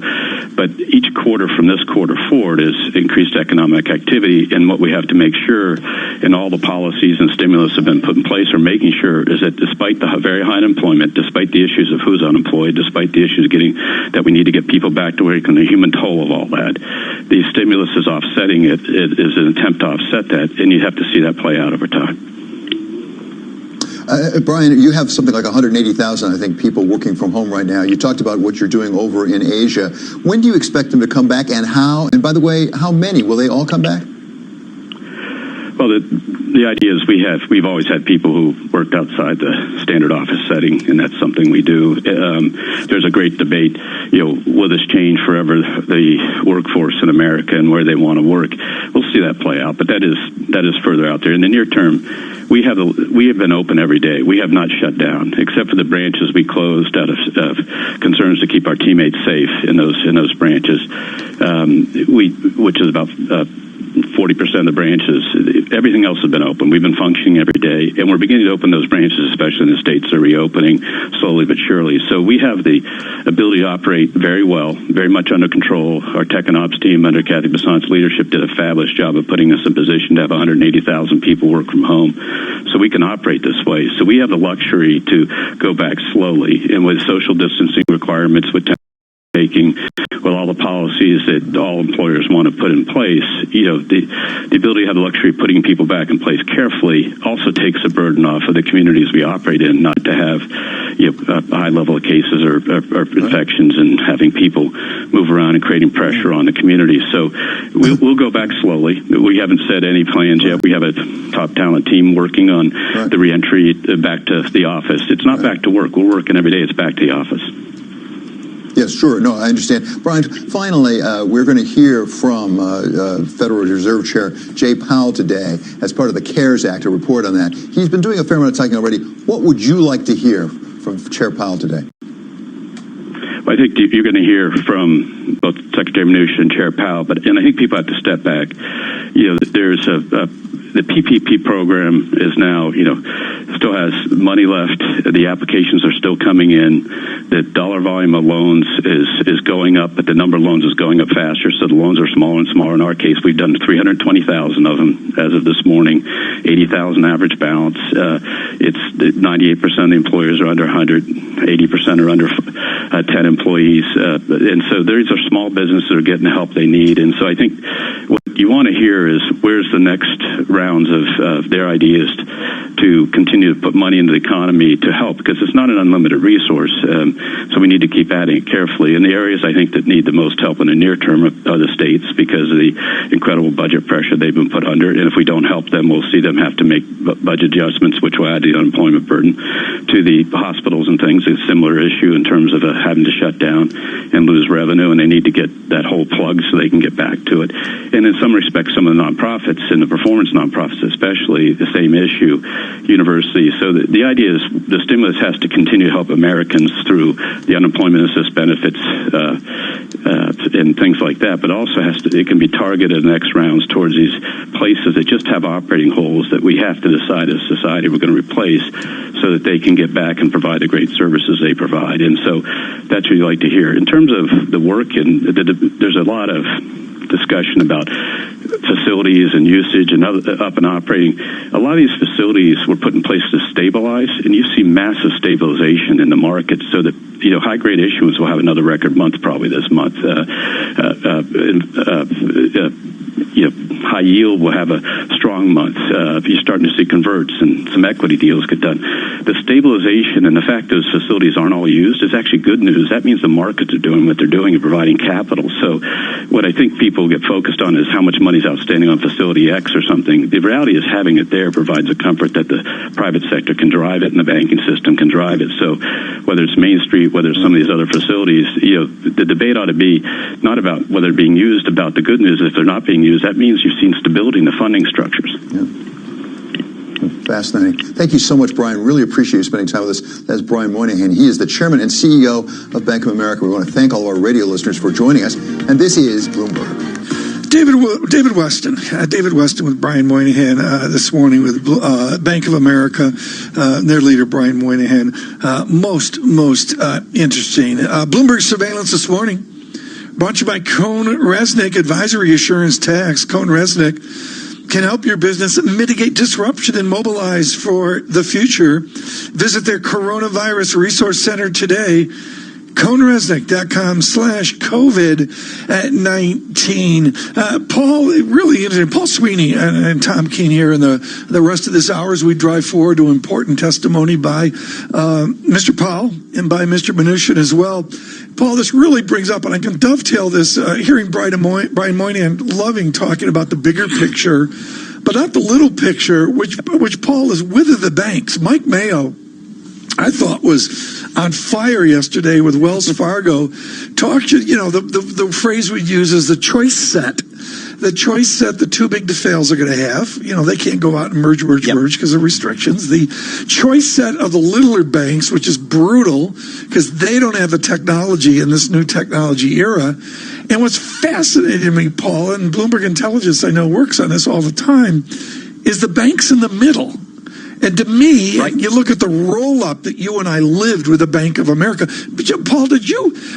but each quarter from this quarter forward is increased economic activity, and what we have to make sure, and all the policies and stimulus have been put in place, are making sure is that despite the very high unemployment, despite the issues of who's unemployed, despite the issues that we need to get people back to work and the human toll of all that, the stimulus is offsetting it. It is an attempt to offset that, and you have to see that play out over time. Brian, you have something like 180,000, I think, people working from home right now. You talked about what you're doing over in Asia. When do you expect them to come back, and how? And by the way, how many? Will they all come back? Well, the idea is we've always had people who worked outside the standard office setting, and that's something we do. There's a great debate, will this change forever the workforce in America and where they want to work? We'll see that play out, but that is further out there. In the near term, we have been open every day. We have not shut down, except for the branches we closed out of concerns to keep our teammates safe in those branches, which is about 40% of the branches. Everything else has been open. We've been functioning every day, and we're beginning to open those branches, especially in the states that are reopening slowly but surely. So we have the ability to operate very well, very much under control. Our tech and ops team under Kathy Bassant's leadership did a fabulous job of putting us in position to have 180,000 people work from home, so we can operate this way. So we have the luxury to go back slowly, and with social distancing requirements, with taking, with all the policies that all employers want to put in place, the ability to have the luxury of putting people back in place carefully also takes the burden off of the communities we operate in, not to have a high level of cases or infections and having people move around and creating pressure on the community. So we'll go back slowly. We haven't set any plans yet. We have a top talent team working on the reentry back to the office. It's not back to work. We're working every day. It's back to the office. Yes, sure. No, I understand. Brian, finally, we're going to hear from Federal Reserve Chair Jay Powell today as part of the CARES Act, a report on that. He's been doing a fair amount of talking already. What would you like to hear from Chair Powell today? I think you're going to hear from both Secretary Mnuchin and Chair Powell, and I think people have to step back. There's the PPP program is now, still has money left. The applications are still coming in. The dollar volume of loans is going up, but the number of loans is going up faster, so the loans are smaller and smaller. In our case, we've done 320,000 of them as of this morning, 80,000 average balance. It's 98% of the employers are under 100, 80% are under 10 employees. And so these are small businesses that are getting the help they need. And so I think what you want to hear is where's the next rounds of their ideas to continue to put money into the economy to help, because it's not an unlimited resource. So we need to keep adding it carefully. And the areas I think that need the most help in the near term are the states, because of the incredible budget pressure they've been put under. And if we don't help them, we'll see them have to make budget adjustments, which will add the unemployment burden. To the hospitals and things, a similar issue in terms of having to shut down and lose revenue, and they need to get that hole plugged so they can get back to it. And in some respects, some of the nonprofits and the performance nonprofits especially, the same issue, universities. So the idea is the stimulus has to continue to help Americans through the unemployment assist benefits and things like that, but also it can be targeted in the next rounds towards these places that just have operating holes that we have to decide as a society we're going to replace so that they can get back and provide the great services they provide. And so that's what you like to hear. In terms of the work, and there's a lot of discussion about facilities and usage and up and operating. A lot of these facilities were put in place to stabilize, and you see massive stabilization in the market, so that high grade issuance will have another record month probably this month. High yield will have a strong month. You're starting to see converts and some equity deals get done. The stabilization and the fact those facilities aren't all used is actually good news. That means the markets are doing what they're doing and providing capital. So what I think people get focused on is how much money is outstanding on facility X or something. The reality is having it there provides a comfort that the private sector can drive it and the banking system can drive it. So whether it's Main Street, whether it's some of these other facilities, the debate ought to be not about whether they're being used, about the good news. If they're not being used, that means you've seen stability in the funding structures. Yeah. Fascinating. Thank you so much, Brian. Really appreciate you spending time with us. That's Brian Moynihan. He is the chairman and CEO of Bank of America. We want to thank all of our radio listeners for joining us. And this is Bloomberg. David Weston with Brian Moynihan this morning with Bank of America, their leader Brian Moynihan. Most interesting. Bloomberg surveillance this morning, brought to you by Cohn-Resnick Advisory Assurance Tax. Cohn-Resnick can help your business mitigate disruption and mobilize for the future. Visit their Coronavirus Resource Center today. CohnResnick.com/COVID-19. Paul, really interesting. Paul Sweeney and Tom Keene here in the rest of this hour as we drive forward to important testimony by Mr. Powell and by Mr. Mnuchin as well. Paul, this really brings up, and I can dovetail this, hearing Brian Moynihan loving talking about the bigger picture, but not the little picture, which Paul is with the banks. Mike Mayo, I thought, was on fire yesterday with Wells Fargo. The phrase we use is the choice set. The choice set the too big to fails are going to have. They can't go out and merge because of restrictions. The choice set of the littler banks, which is brutal because they don't have the technology in this new technology era. And what's fascinating to me, Paul, and Bloomberg Intelligence, I know, works on this all the time, is the banks in the middle. And to me, you look at the roll-up that you and I lived with the Bank of America. Paul,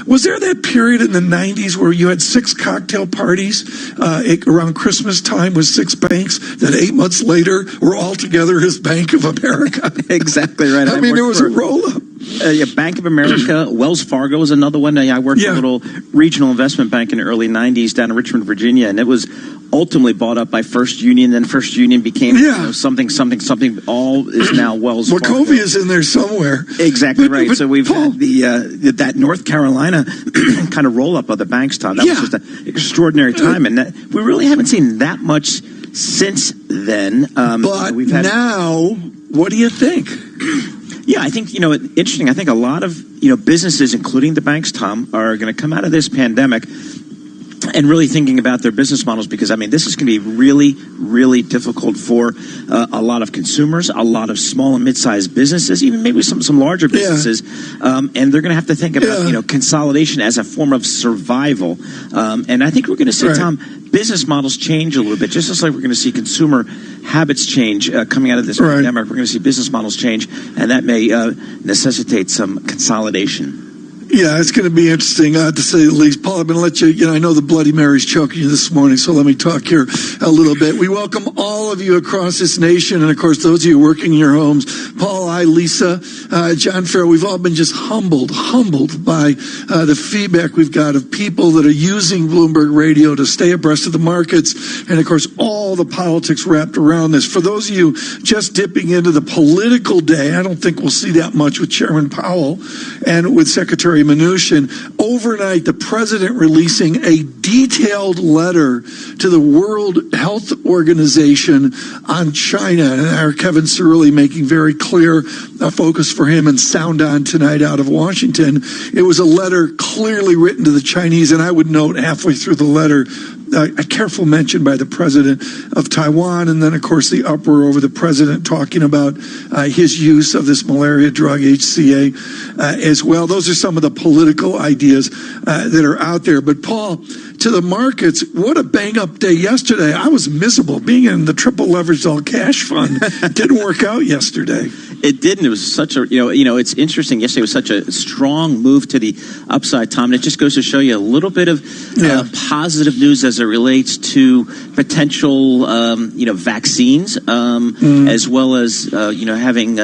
was there that period in the 90s where you had 6 cocktail parties around Christmas time with 6 banks that 8 months later were all together as Bank of America? Exactly right. I mean, there was a roll-up. Bank of America, Wells Fargo was another one. I worked at a little regional investment bank in the early 90s down in Richmond, Virginia, and it was ultimately bought up by First Union. Then First Union became something. All is now Wells Fargo. Wachovia is in there somewhere. Exactly right. So we've had that North Carolina kind of roll-up of the banks, Tom. That was just an extraordinary time, and we really haven't seen that much since then. But now, what do you think? Yeah, I think, interesting. I think a lot of, businesses, including the banks, Tom, are going to come out of this pandemic and really thinking about their business models, because, this is going to be really, really difficult for a lot of consumers, a lot of small and mid-sized businesses, even maybe some larger businesses. And they're going to have to think about, consolidation as a form of survival. And I think we're going to see, Tom, business models change a little bit, just like we're going to see consumer habits change coming out of this pandemic. We're going to see business models change, and that may necessitate some consolidation. Yeah, it's going to be interesting, to say the least. Paul, I'm going to let you, I know the Bloody Mary's choking you this morning, so let me talk here a little bit. We welcome all of you across this nation, and, of course, those of you working in your homes. Paul, Lisa, John Farrell, we've all been just humbled by the feedback we've got of people that are using Bloomberg Radio to stay abreast of the markets, and, of course, all the politics wrapped around this. For those of you just dipping into the political day, I don't think we'll see that much with Chairman Powell and with Secretary Mnuchin. Overnight, the president releasing a detailed letter to the World Health Organization on China, and our Kevin Cirilli making very clear a focus for him and sound on tonight out of Washington. It was a letter clearly written to the Chinese, and I would note halfway through the letter a careful mention by the president of Taiwan, and then, of course, the uproar over the president talking about his use of this malaria drug, HCA, as well. Those are some of the political ideas that are out there. But, Paul, to the markets, what a bang-up day yesterday. I was miserable. Being in the triple leveraged all cash fund didn't work out yesterday. It didn't. It was such a, it's interesting. Yesterday was such a strong move to the upside, Tom. And it just goes to show you a little bit of positive news as it relates to potential, vaccines, as well as, having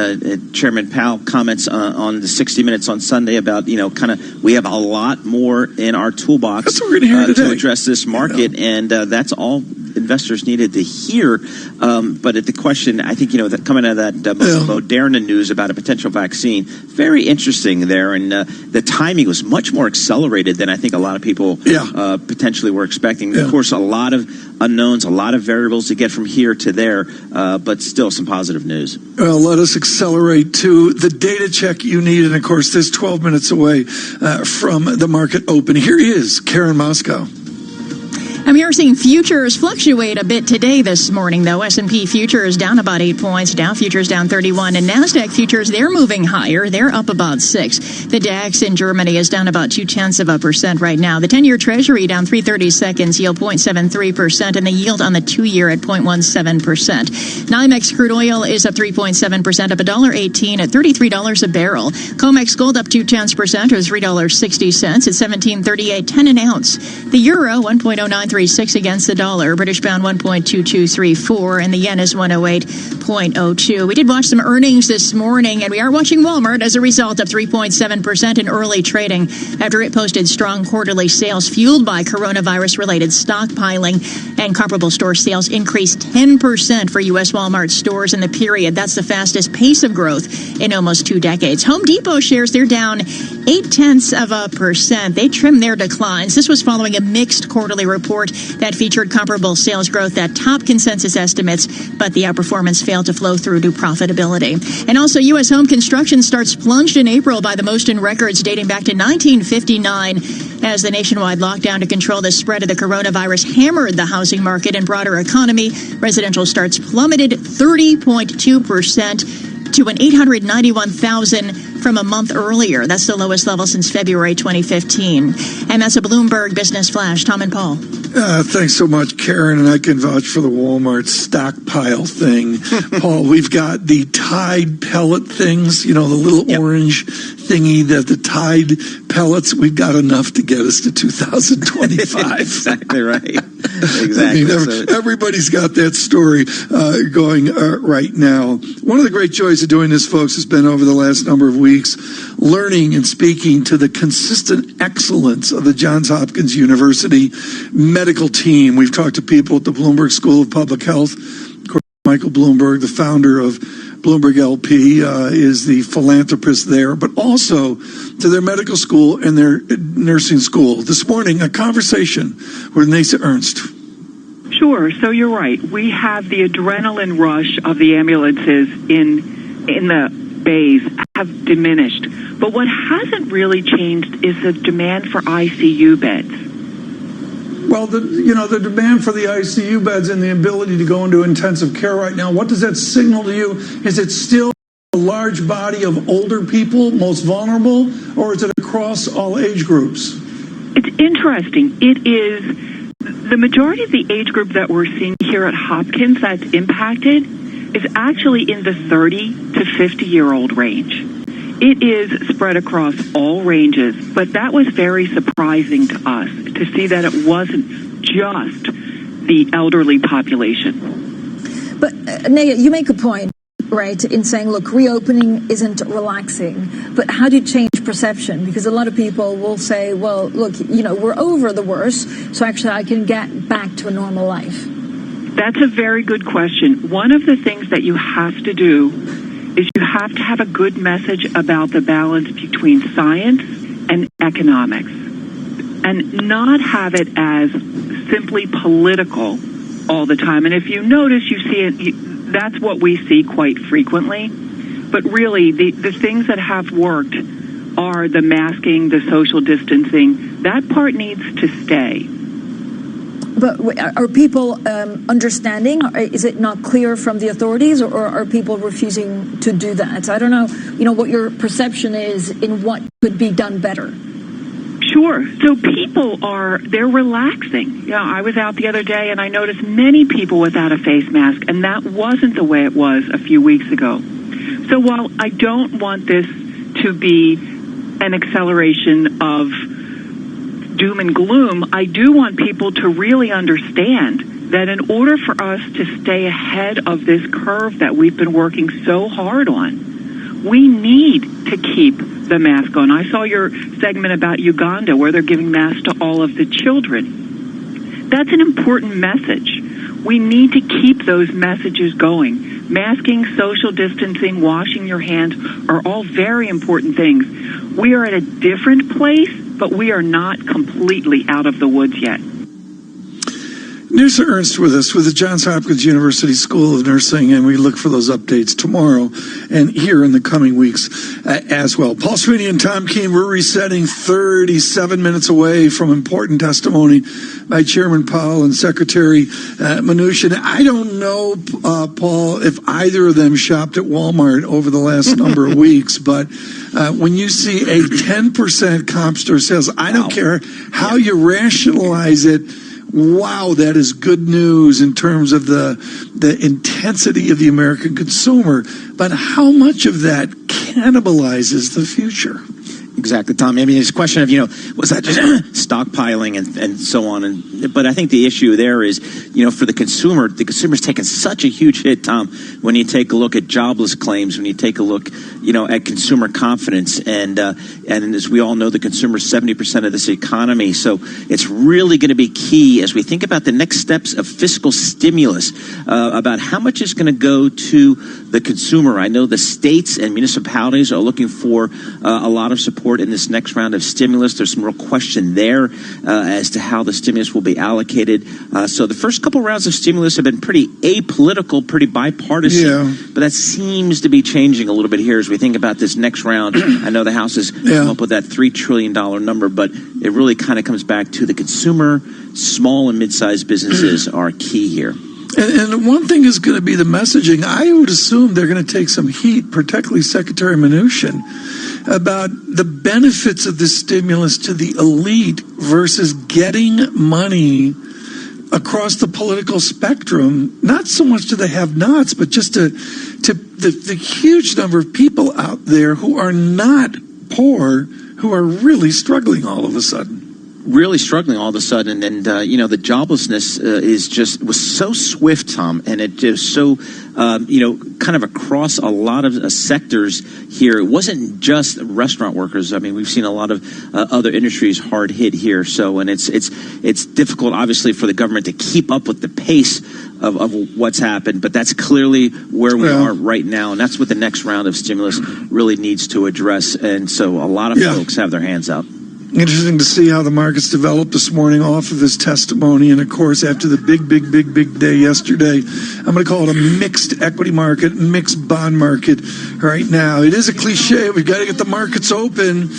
Chairman Powell comments on the 60 Minutes on Sunday about, we have a lot more in our toolbox. That's what we're going to hear today. To address this market, and that's all investors needed to hear. But at the question, I think, that coming out of that Moderna news about a potential vaccine, very interesting there. And the timing was much more accelerated than I think a lot of people potentially were expecting. Of course, a lot of unknowns, a lot of variables to get from here to there, but still some positive news. Well, let us accelerate to the data check you need. And, of course, this 12 minutes away from the market open. Here is Karen Moscow. We are seeing futures fluctuate a bit today this morning, though. S&P futures down about 8 points. Dow futures down 31. And NASDAQ futures, they're moving higher. They're up about 6. The DAX in Germany is down about 0.2% right now. The 10-year Treasury down 3/32, yield 0.73%, and the yield on the 2-year at 0.17%. NYMEX crude oil is up 3.7%, up $1.18 at $33 a barrel. COMEX gold up 0.2%, or $3.60 at $17.38.10 an ounce. The euro 1.0936 against the dollar. British pound 1.2234, and the yen is 108.02. We did watch some earnings this morning, and we are watching Walmart as a result of 3.7% in early trading after it posted strong quarterly sales fueled by coronavirus-related stockpiling, and comparable store sales increased 10% for U.S. Walmart stores in the period. That's the fastest pace of growth in almost 2 decades. Home Depot shares, they're down 0.8%. They trimmed their declines. This was following a mixed quarterly report that featured comparable sales growth that topped consensus estimates, but the outperformance failed to flow through to profitability. And also, U.S. home construction starts plunged in April by the most in records dating back to 1959 as the nationwide lockdown to control the spread of the coronavirus hammered the housing market and broader economy. Residential starts plummeted 30.2% to an 891,000 from a month earlier. That's the lowest level since February 2015. And that's a Bloomberg Business Flash. Tom and Paul. Thanks so much, Karen, and I can vouch for the Walmart stockpile thing. Paul, we've got the Tide pellet things, the little orange thingy, the Tide pellets. We've got enough to get us to 2025. Exactly right. Exactly. Everybody's got that story going right now. One of the great joys of doing this, folks, has been over the last number of weeks learning and speaking to the consistent excellence of the Johns Hopkins University medical team. We've talked to people at the Bloomberg School of Public Health. Of course, Michael Bloomberg, the founder of Bloomberg LP, is the philanthropist there, but also to their medical school and their nursing school. This morning, a conversation with Nasa Ernst. Sure. So you're right. We have the adrenaline rush of the ambulances in the bays have diminished. But what hasn't really changed is the demand for ICU beds. Well, the demand for the ICU beds and the ability to go into intensive care right now, what does that signal to you? Is it still a large body of older people, most vulnerable, or is it across all age groups? It's interesting. It is the majority of the age group that we're seeing here at Hopkins that's impacted is actually in the 30 to 50-year-old range. It is spread across all ranges, but that was very surprising to us to see that it wasn't just the elderly population. But, Naya, you make a point, right, in saying, look, reopening isn't relaxing, but how do you change perception? Because a lot of people will say, well, look, we're over the worst, so actually I can get back to a normal life. That's a very good question. One of the things that you have to do is you have to have a good message about the balance between science and economics and not have it as simply political all the time. And if you notice, you see it, that's what we see quite frequently. But really, the things that have worked are the masking, the social distancing. That part needs to stay. But are people understanding? Is it not clear from the authorities, or are people refusing to do that? I don't know, what your perception is in what could be done better. Sure. So people they're relaxing. I was out the other day and I noticed many people without a face mask, and that wasn't the way it was a few weeks ago. So while I don't want this to be an acceleration of doom and gloom, I do want people to really understand that in order for us to stay ahead of this curve that we've been working so hard on, we need to keep the mask on. I saw your segment about Uganda where they're giving masks to all of the children. That's an important message. We need to keep those messages going. Masking, social distancing, washing your hands are all very important things. We are at a different place, but we are not completely out of the woods yet. Nurse Ernst with us with the Johns Hopkins University School of Nursing, and we look for those updates tomorrow and here in the coming weeks as well. Paul Sweeney and Tom Keene, we're resetting 37 minutes away from important testimony by Chairman Powell and Secretary Mnuchin. I don't know, Paul, if either of them shopped at Walmart over the last number of weeks, but when you see a 10% comp store sales, I don't care how you rationalize it. Wow, that is good news in terms of the intensity of the American consumer. But how much of that cannibalizes the future? Exactly, Tom. I mean, it's a question of, was that just stockpiling and so on? But I think the issue there is, for the consumer's taken such a huge hit, Tom, when you take a look at jobless claims, when you take a look, at consumer confidence. And as we all know, the consumer's 70% of this economy. So it's really going to be key as we think about the next steps of fiscal stimulus, about how much is going to go to the consumer. I know the states and municipalities are looking for a lot of support in this next round of stimulus. There's some real question there as to how the stimulus will be allocated. So the first couple rounds of stimulus have been pretty apolitical, pretty bipartisan, but that seems to be changing a little bit here as we think about this next round. I know the House has come up with that $3 trillion number, but it really kind of comes back to the consumer. Small and mid-sized businesses are key here. And one thing is going to be the messaging. I would assume they're going to take some heat, particularly Secretary Mnuchin, about the benefits of this stimulus to the elite versus getting money across the political spectrum, not so much to the have-nots, but just to the huge number of people out there who are not poor, who are really struggling all of a sudden. Really struggling all of a sudden, and the joblessness was so swift, Tom, and it just so kind of across a lot of sectors here. It wasn't just restaurant workers. I mean, we've seen a lot of other industries hard hit here. So, and it's difficult, obviously, for the government to keep up with the pace of what's happened, but that's clearly where we are right now, and that's what the next round of stimulus really needs to address. And so, a lot of folks have their hands out. Interesting to see how the markets developed this morning off of his testimony. And, of course, after the big day yesterday, I'm going to call it a mixed equity market, mixed bond market right now. It is a cliche. We've got to get the markets open.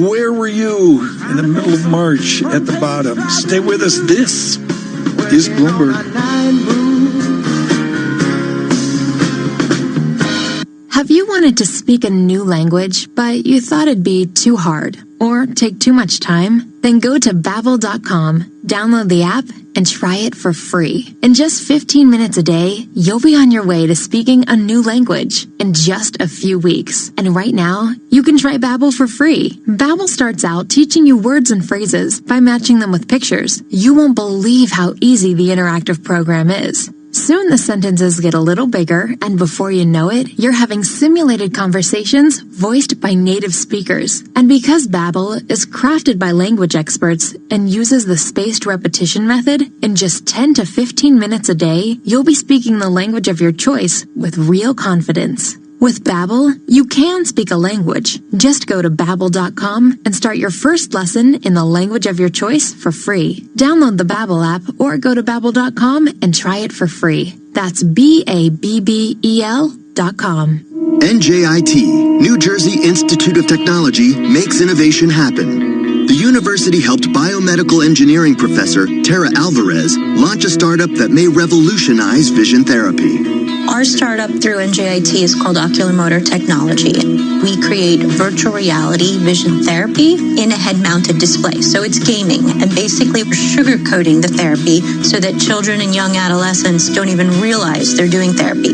Where were you in the middle of March at the bottom? Stay with us. This is Bloomberg. Have you wanted to speak a new language, but you thought it'd be too hard or take too much time? Then go to Babbel.com, download the app, and try it for free. In just 15 minutes a day, you'll be on your way to speaking a new language in just a few weeks. And right now, you can try Babbel for free. Babbel starts out teaching you words and phrases by matching them with pictures. You won't believe how easy the interactive program is. Soon the sentences get a little bigger, and before you know it, you're having simulated conversations voiced by native speakers. And because Babbel is crafted by language experts and uses the spaced repetition method, in just 10 to 15 minutes a day, you'll be speaking the language of your choice with real confidence. With Babbel, you can speak a language. Just go to Babbel.com and start your first lesson in the language of your choice for free. Download the Babbel app or go to Babbel.com and try it for free. That's Babbel.com. NJIT, New Jersey Institute of Technology, makes innovation happen. The university helped biomedical engineering professor Tara Alvarez launch a startup that may revolutionize vision therapy. Our startup through NJIT is called Oculomotor Technology. We create virtual reality vision therapy in a head-mounted display. So it's gaming, and basically we're sugarcoating the therapy so that children and young adolescents don't even realize they're doing therapy.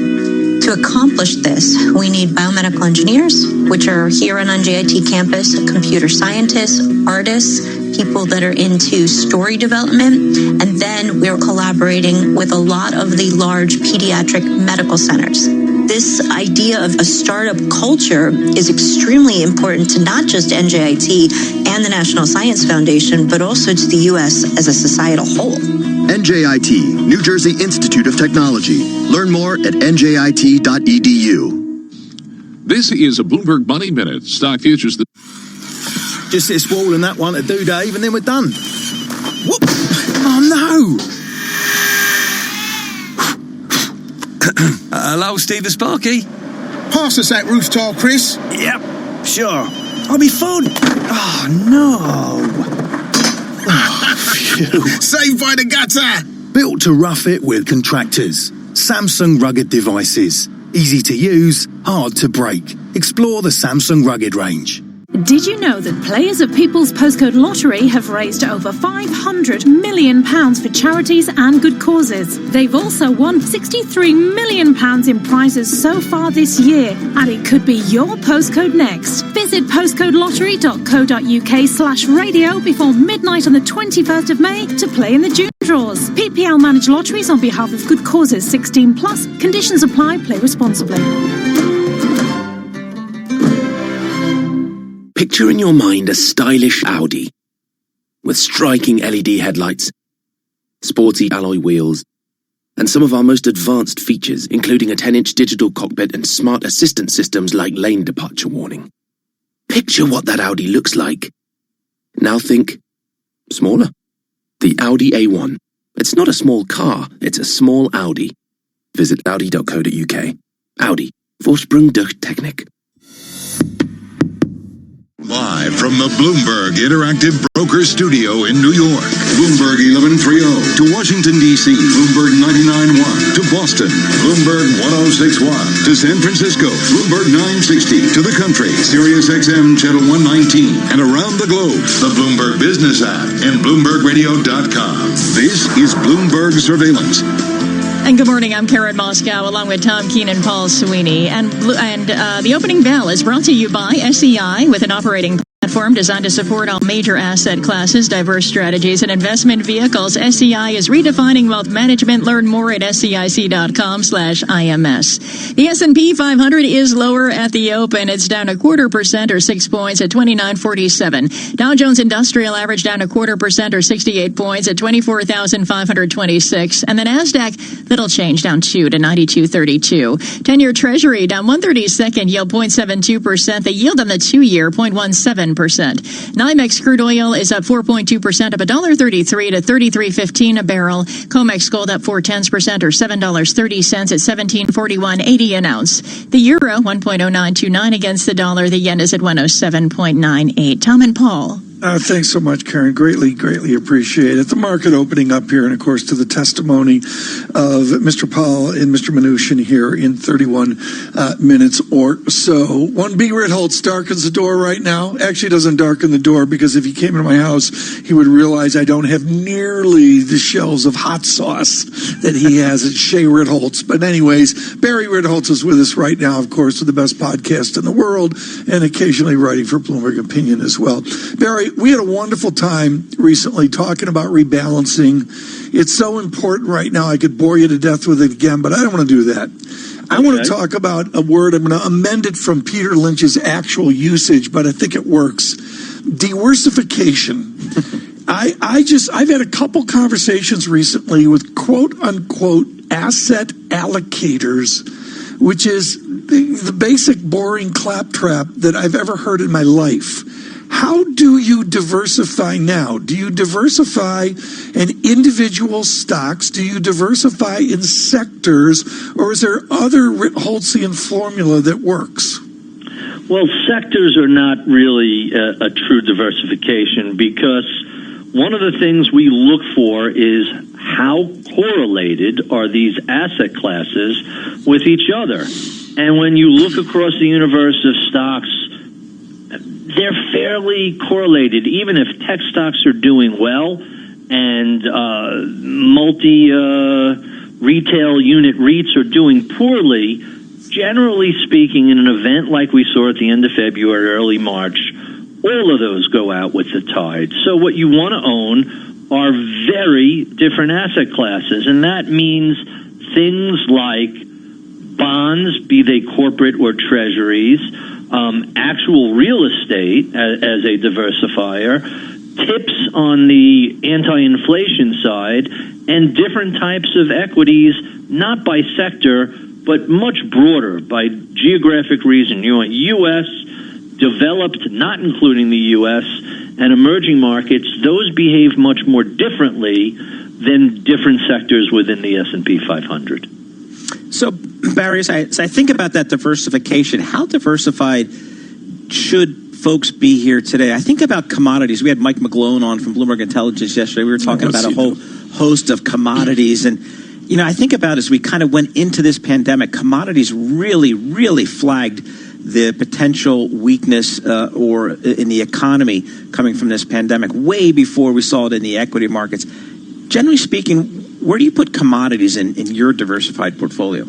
To accomplish this, we need biomedical engineers, which are here on NJIT campus, computer scientists, artists, people that are into story development, and then we're collaborating with a lot of the large pediatric medical centers. This idea of a startup culture is extremely important to not just NJIT and the National Science Foundation, but also to the U.S. as a societal whole. NJIT, New Jersey Institute of Technology. Learn more at njit.edu. This is a Bloomberg Money Minute. Stock futures. Just this wall and that one to do, Dave, and then we're done. Whoop! Oh, no! Hello, Steve the Sparky. Pass us that roof tile, Chris. Yep, sure. I'll be fun. Oh, no. Saved by the gutter. Built to rough it with contractors. Samsung Rugged devices. Easy to use, hard to break. Explore the Samsung Rugged range. Did you know that players of People's Postcode Lottery have raised over £500 million for charities and good causes? They've also won £63 million in prizes so far this year, and it could be your postcode next. Visit postcodelottery.co.uk/radio before midnight on the 21st of May to play in the June draws. PPL manage lotteries on behalf of good causes. 16+. Conditions apply. Play responsibly. Picture in your mind a stylish Audi with striking LED headlights, sporty alloy wheels, and some of our most advanced features, including a 10-inch digital cockpit and smart assistant systems like lane departure warning. Picture what that Audi looks like. Now think smaller. The Audi A1. It's not a small car, it's a small Audi. Visit audi.co.uk. Audi. Vorsprung durch Technik. Live from the Bloomberg Interactive Broker Studio in New York. Bloomberg 1130 to Washington, D.C. Bloomberg 99.1 to Boston. Bloomberg 106.1 to San Francisco. Bloomberg 960 to the country. Sirius XM Channel 119 and around the globe. The Bloomberg Business app and BloombergRadio.com. This is Bloomberg Surveillance. And good morning, I'm Karen Moscow, along with Tom Keene and Paul Sweeney. And the opening bell is brought to you by SEI with an operating platform designed to support all major asset classes, diverse strategies, and investment vehicles. SEI is redefining wealth management. Learn more at SEIC.com/IMS. The S&P 500 is lower at the open. It's down 0.25% or 6 points at 2947. Dow Jones Industrial average down 0.25% or 68 points at 24,526. And the NASDAQ, little change, down 2 to 9232. 10-year Treasury down 1/32, yield 0.72%. The yield on the 2-year 0.17%. NYMEX crude oil is up 4.2%, up $1.33 to $33.15 a barrel. COMEX gold up 0.4% or $7.30 at $17.41.80 an ounce. The euro 1.0929 against the dollar. The yen is at 107.98. Tom and Paul. Thanks so much, Karen. Greatly appreciate it. The market opening up here, and of course to the testimony of Mr. Powell and Mr. Mnuchin here in 31 minutes or so. One B. Ritholtz darkens the door right now. Actually doesn't darken the door, because if he came into my house, he would realize I don't have nearly the shelves of hot sauce that he has at Shea Ritholtz. But anyways, Barry Ritholtz is with us right now, of course, with the best podcast in the world, and occasionally writing for Bloomberg Opinion as well. Barry, we had a wonderful time recently talking about rebalancing. It's so important right now. I could bore you to death with it again, but I don't want to do that. Okay. I want to talk about a word. I'm going to amend it from Peter Lynch's actual usage, but I think it works. Diversification. I've had a couple conversations recently with quote unquote asset allocators, which is the basic boring claptrap that I've ever heard in my life. How do you diversify now? Do you diversify in individual stocks? Do you diversify in sectors? Or is there other Ritholtzian formula that works? Well, sectors are not really a true diversification, because one of the things we look for is how correlated are these asset classes with each other. And when you look across the universe of stocks, they're fairly correlated. Even if tech stocks are doing well and multi-retail unit REITs are doing poorly, generally speaking, in an event like we saw at the end of February, early March, all of those go out with the tide. So what you want to own are very different asset classes, and that means things like bonds, be they corporate or treasuries, actual real estate as a diversifier, tips on the anti-inflation side, and different types of equities, not by sector, but much broader, by geographic region. You want U.S., developed, not including the U.S., and emerging markets. Those behave much more differently than different sectors within the S&P 500. So, Barry, as I think about that diversification, how diversified should folks be here today? I think about commodities. We had Mike McGlone on from Bloomberg Intelligence yesterday. We were talking about a whole host of commodities. And, I think about as we kind of went into this pandemic, commodities really, really flagged the potential weakness or in the economy coming from this pandemic way before we saw it in the equity markets. Generally speaking, where do you put commodities in your diversified portfolio?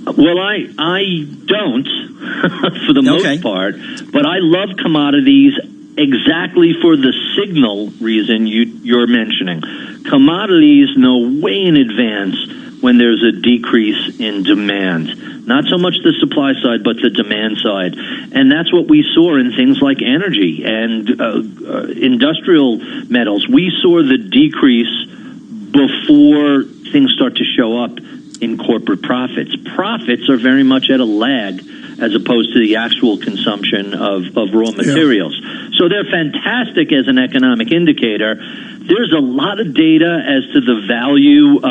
Well, I don't for the most part, but I love commodities exactly for the signal reason you're mentioning. Commodities know way in advance when there's a decrease in demand. Not so much the supply side, but the demand side. And that's what we saw in things like energy and industrial metals. We saw the decrease before things start to show up in corporate profits. Profits are very much at a lag as opposed to the actual consumption of raw materials. So they're fantastic as an economic indicator. There's a lot of data as to the value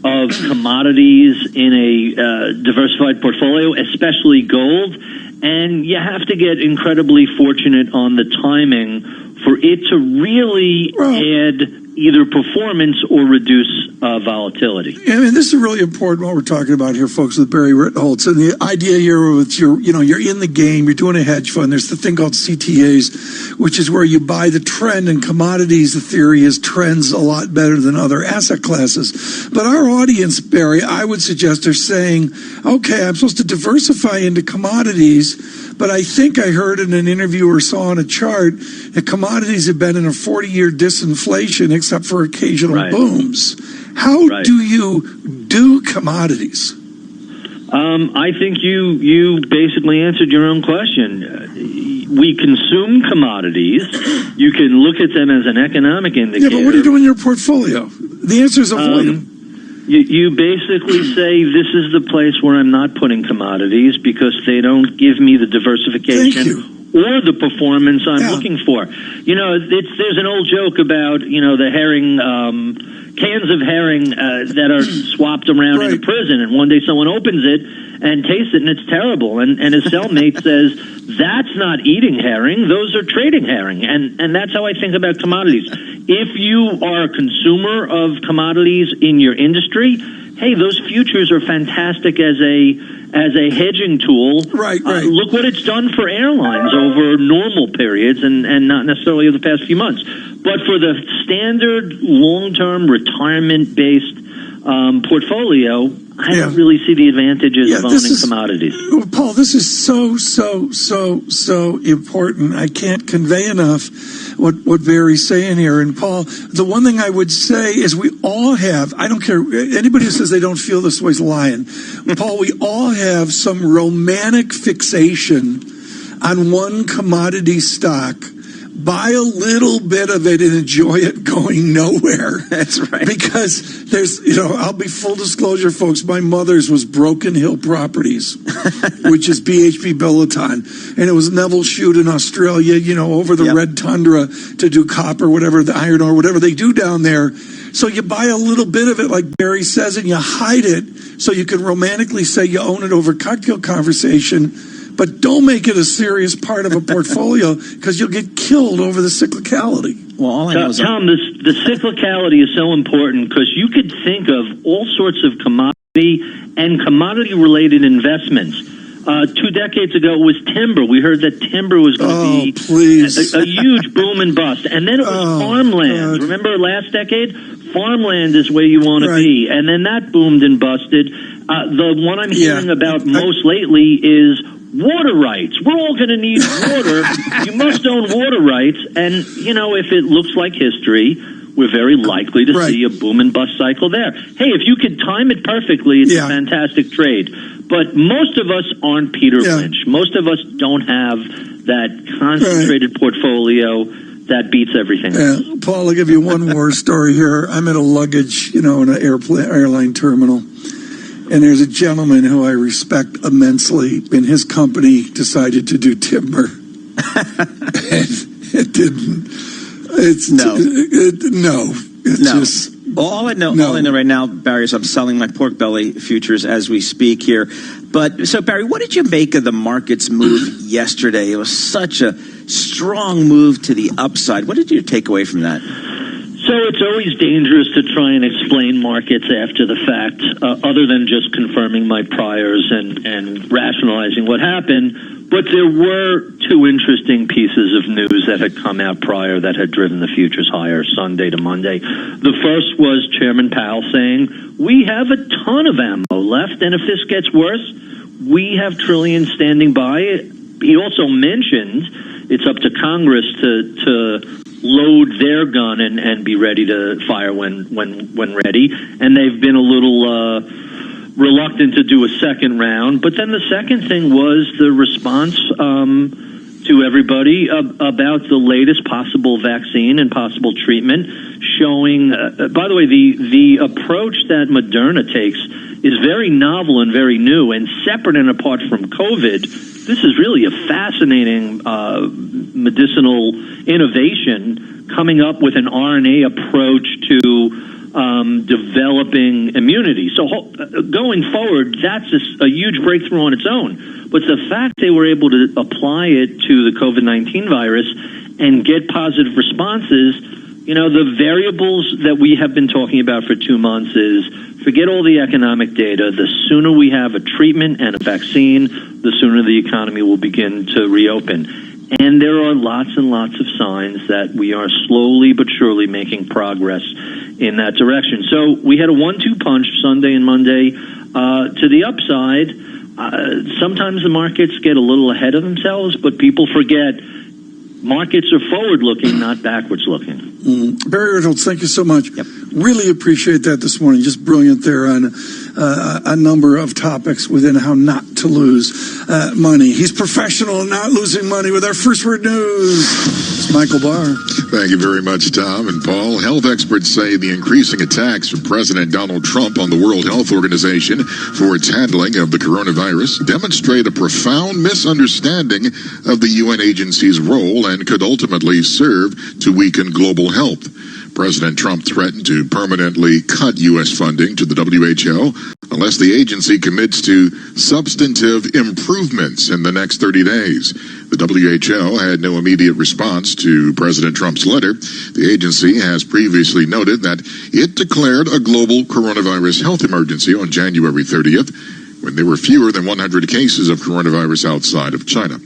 of commodities in a diversified portfolio, especially gold. And you have to get incredibly fortunate on the timing for it to really add either performance or reduce volatility. I mean, this is really important what we're talking about here, folks, with Barry Ritholtz. And the idea here with you're in the game, you're doing a hedge fund. There's the thing called CTAs, which is where you buy the trend in commodities. The theory is trends a lot better than other asset classes. But our audience, Barry, I would suggest are saying, okay, I'm supposed to diversify into commodities, but I think I heard in an interview or saw on a chart that commodities have been in a 40-year disinflation except for occasional booms. How do you do commodities? I think you basically answered your own question. We consume commodities. You can look at them as an economic indicator. Yeah, but what do you do in your portfolio? The answer is avoid them. You basically say, this is the place where I'm not putting commodities because they don't give me the diversification or the performance I'm looking for. There's an old joke about, the herring, cans of herring that are swapped around in a prison, and one day someone opens it and tastes it, and it's terrible. And his cellmate says, that's not eating herring, those are trading herring. And that's how I think about commodities. If you are a consumer of commodities in your industry, hey, those futures are fantastic as a hedging tool. Right. Look what it's done for airlines over normal periods and not necessarily over the past few months. But for the standard long-term retirement-based portfolio, I don't really see the advantages of owning commodities. Paul, this is so important. I can't convey enough what Barry's saying here. And Paul, the one thing I would say is we all have, I don't care, anybody who says they don't feel this way is lying. Paul, we all have some romantic fixation on one commodity stock. Buy a little bit of it and enjoy it going nowhere. That's right. Because there's, I'll be full disclosure, folks. My mother's was Broken Hill Properties, which is BHP Billiton. And it was Neville Shute in Australia, over the red tundra to do copper, whatever, the iron ore, whatever they do down there. So you buy a little bit of it, like Barry says, and you hide it so you can romantically say you own it over cocktail conversation. But don't make it a serious part of a portfolio because you'll get killed over the cyclicality. Well, all I know is Tom, the cyclicality is so important because you could think of all sorts of commodity and commodity-related investments. 2 decades ago, it was timber. We heard that timber was going to be a huge boom and bust. And then it was farmland. God. Remember last decade? Farmland is where you want to be. And then that boomed and busted. The one I'm hearing about most lately is water rights. We're all going to need water. You must own water rights. And, if it looks like history, we're very likely to see a boom and bust cycle there. Hey, if you could time it perfectly, it's a fantastic trade. But most of us aren't Peter Lynch. Most of us don't have that concentrated portfolio that beats everything else. Paul, I'll give you one more story here. I'm at a luggage, in an airline terminal. And there's a gentleman who I respect immensely, and his company decided to do timber. And it didn't. It's no. It's just All I know right now, Barry, is I'm selling my pork belly futures as we speak here. But so, Barry, what did you make of the market's move yesterday? It was such a strong move to the upside. What did you take away from that? So it's always dangerous to try and explain markets after the fact, other than just confirming my priors and rationalizing what happened. But there were two interesting pieces of news that had come out prior that had driven the futures higher Sunday to Monday. The first was Chairman Powell saying, we have a ton of ammo left, and if this gets worse, we have trillions standing by. He also mentioned it's up to Congress to load their gun and be ready to fire when ready. And they've been a little reluctant to do a second round. But then the second thing was the response to everybody about the latest possible vaccine and possible treatment, showing, by the way, the approach that Moderna takes is very novel and very new and separate and apart from COVID. This is really a fascinating medicinal innovation, coming up with an RNA approach to developing immunity. So going forward, that's a huge breakthrough on its own. But the fact they were able to apply it to the COVID-19 virus and get positive responses, the variables that we have been talking about for 2 months is forget all the economic data. The sooner we have a treatment and a vaccine, the sooner the economy will begin to reopen. And there are lots and lots of signs that we are slowly but surely making progress in that direction. So we had a 1-2 punch Sunday and Monday to the upside. Sometimes the markets get a little ahead of themselves, but people forget markets are forward-looking, not backwards-looking. Barry Reynolds, thank you so much. Yep. Really appreciate that this morning. Just brilliant there on a number of topics within how not to lose money. He's professional and not losing money with our first word news. It's Michael Barr. Thank you very much, Tom and Paul. Health experts say the increasing attacks from President Donald Trump on the World Health Organization for its handling of the coronavirus demonstrate a profound misunderstanding of the UN agency's role and could ultimately serve to weaken global health. President Trump threatened to permanently cut U.S. funding to the WHO unless the agency commits to substantive improvements in the next 30 days. The WHO had no immediate response to President Trump's letter. The agency has previously noted that it declared a global coronavirus health emergency on January 30th, when there were fewer than 100 cases of coronavirus outside of China.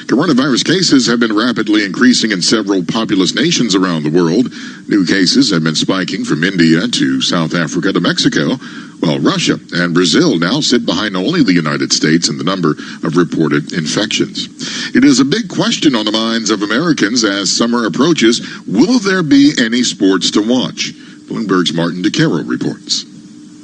Coronavirus cases have been rapidly increasing in several populous nations around the world. New cases have been spiking from India to South Africa to Mexico, while Russia and Brazil now sit behind only the United States in the number of reported infections. It is a big question on the minds of Americans as summer approaches. Will there be any sports to watch? Bloomberg's Martin DeCaro reports.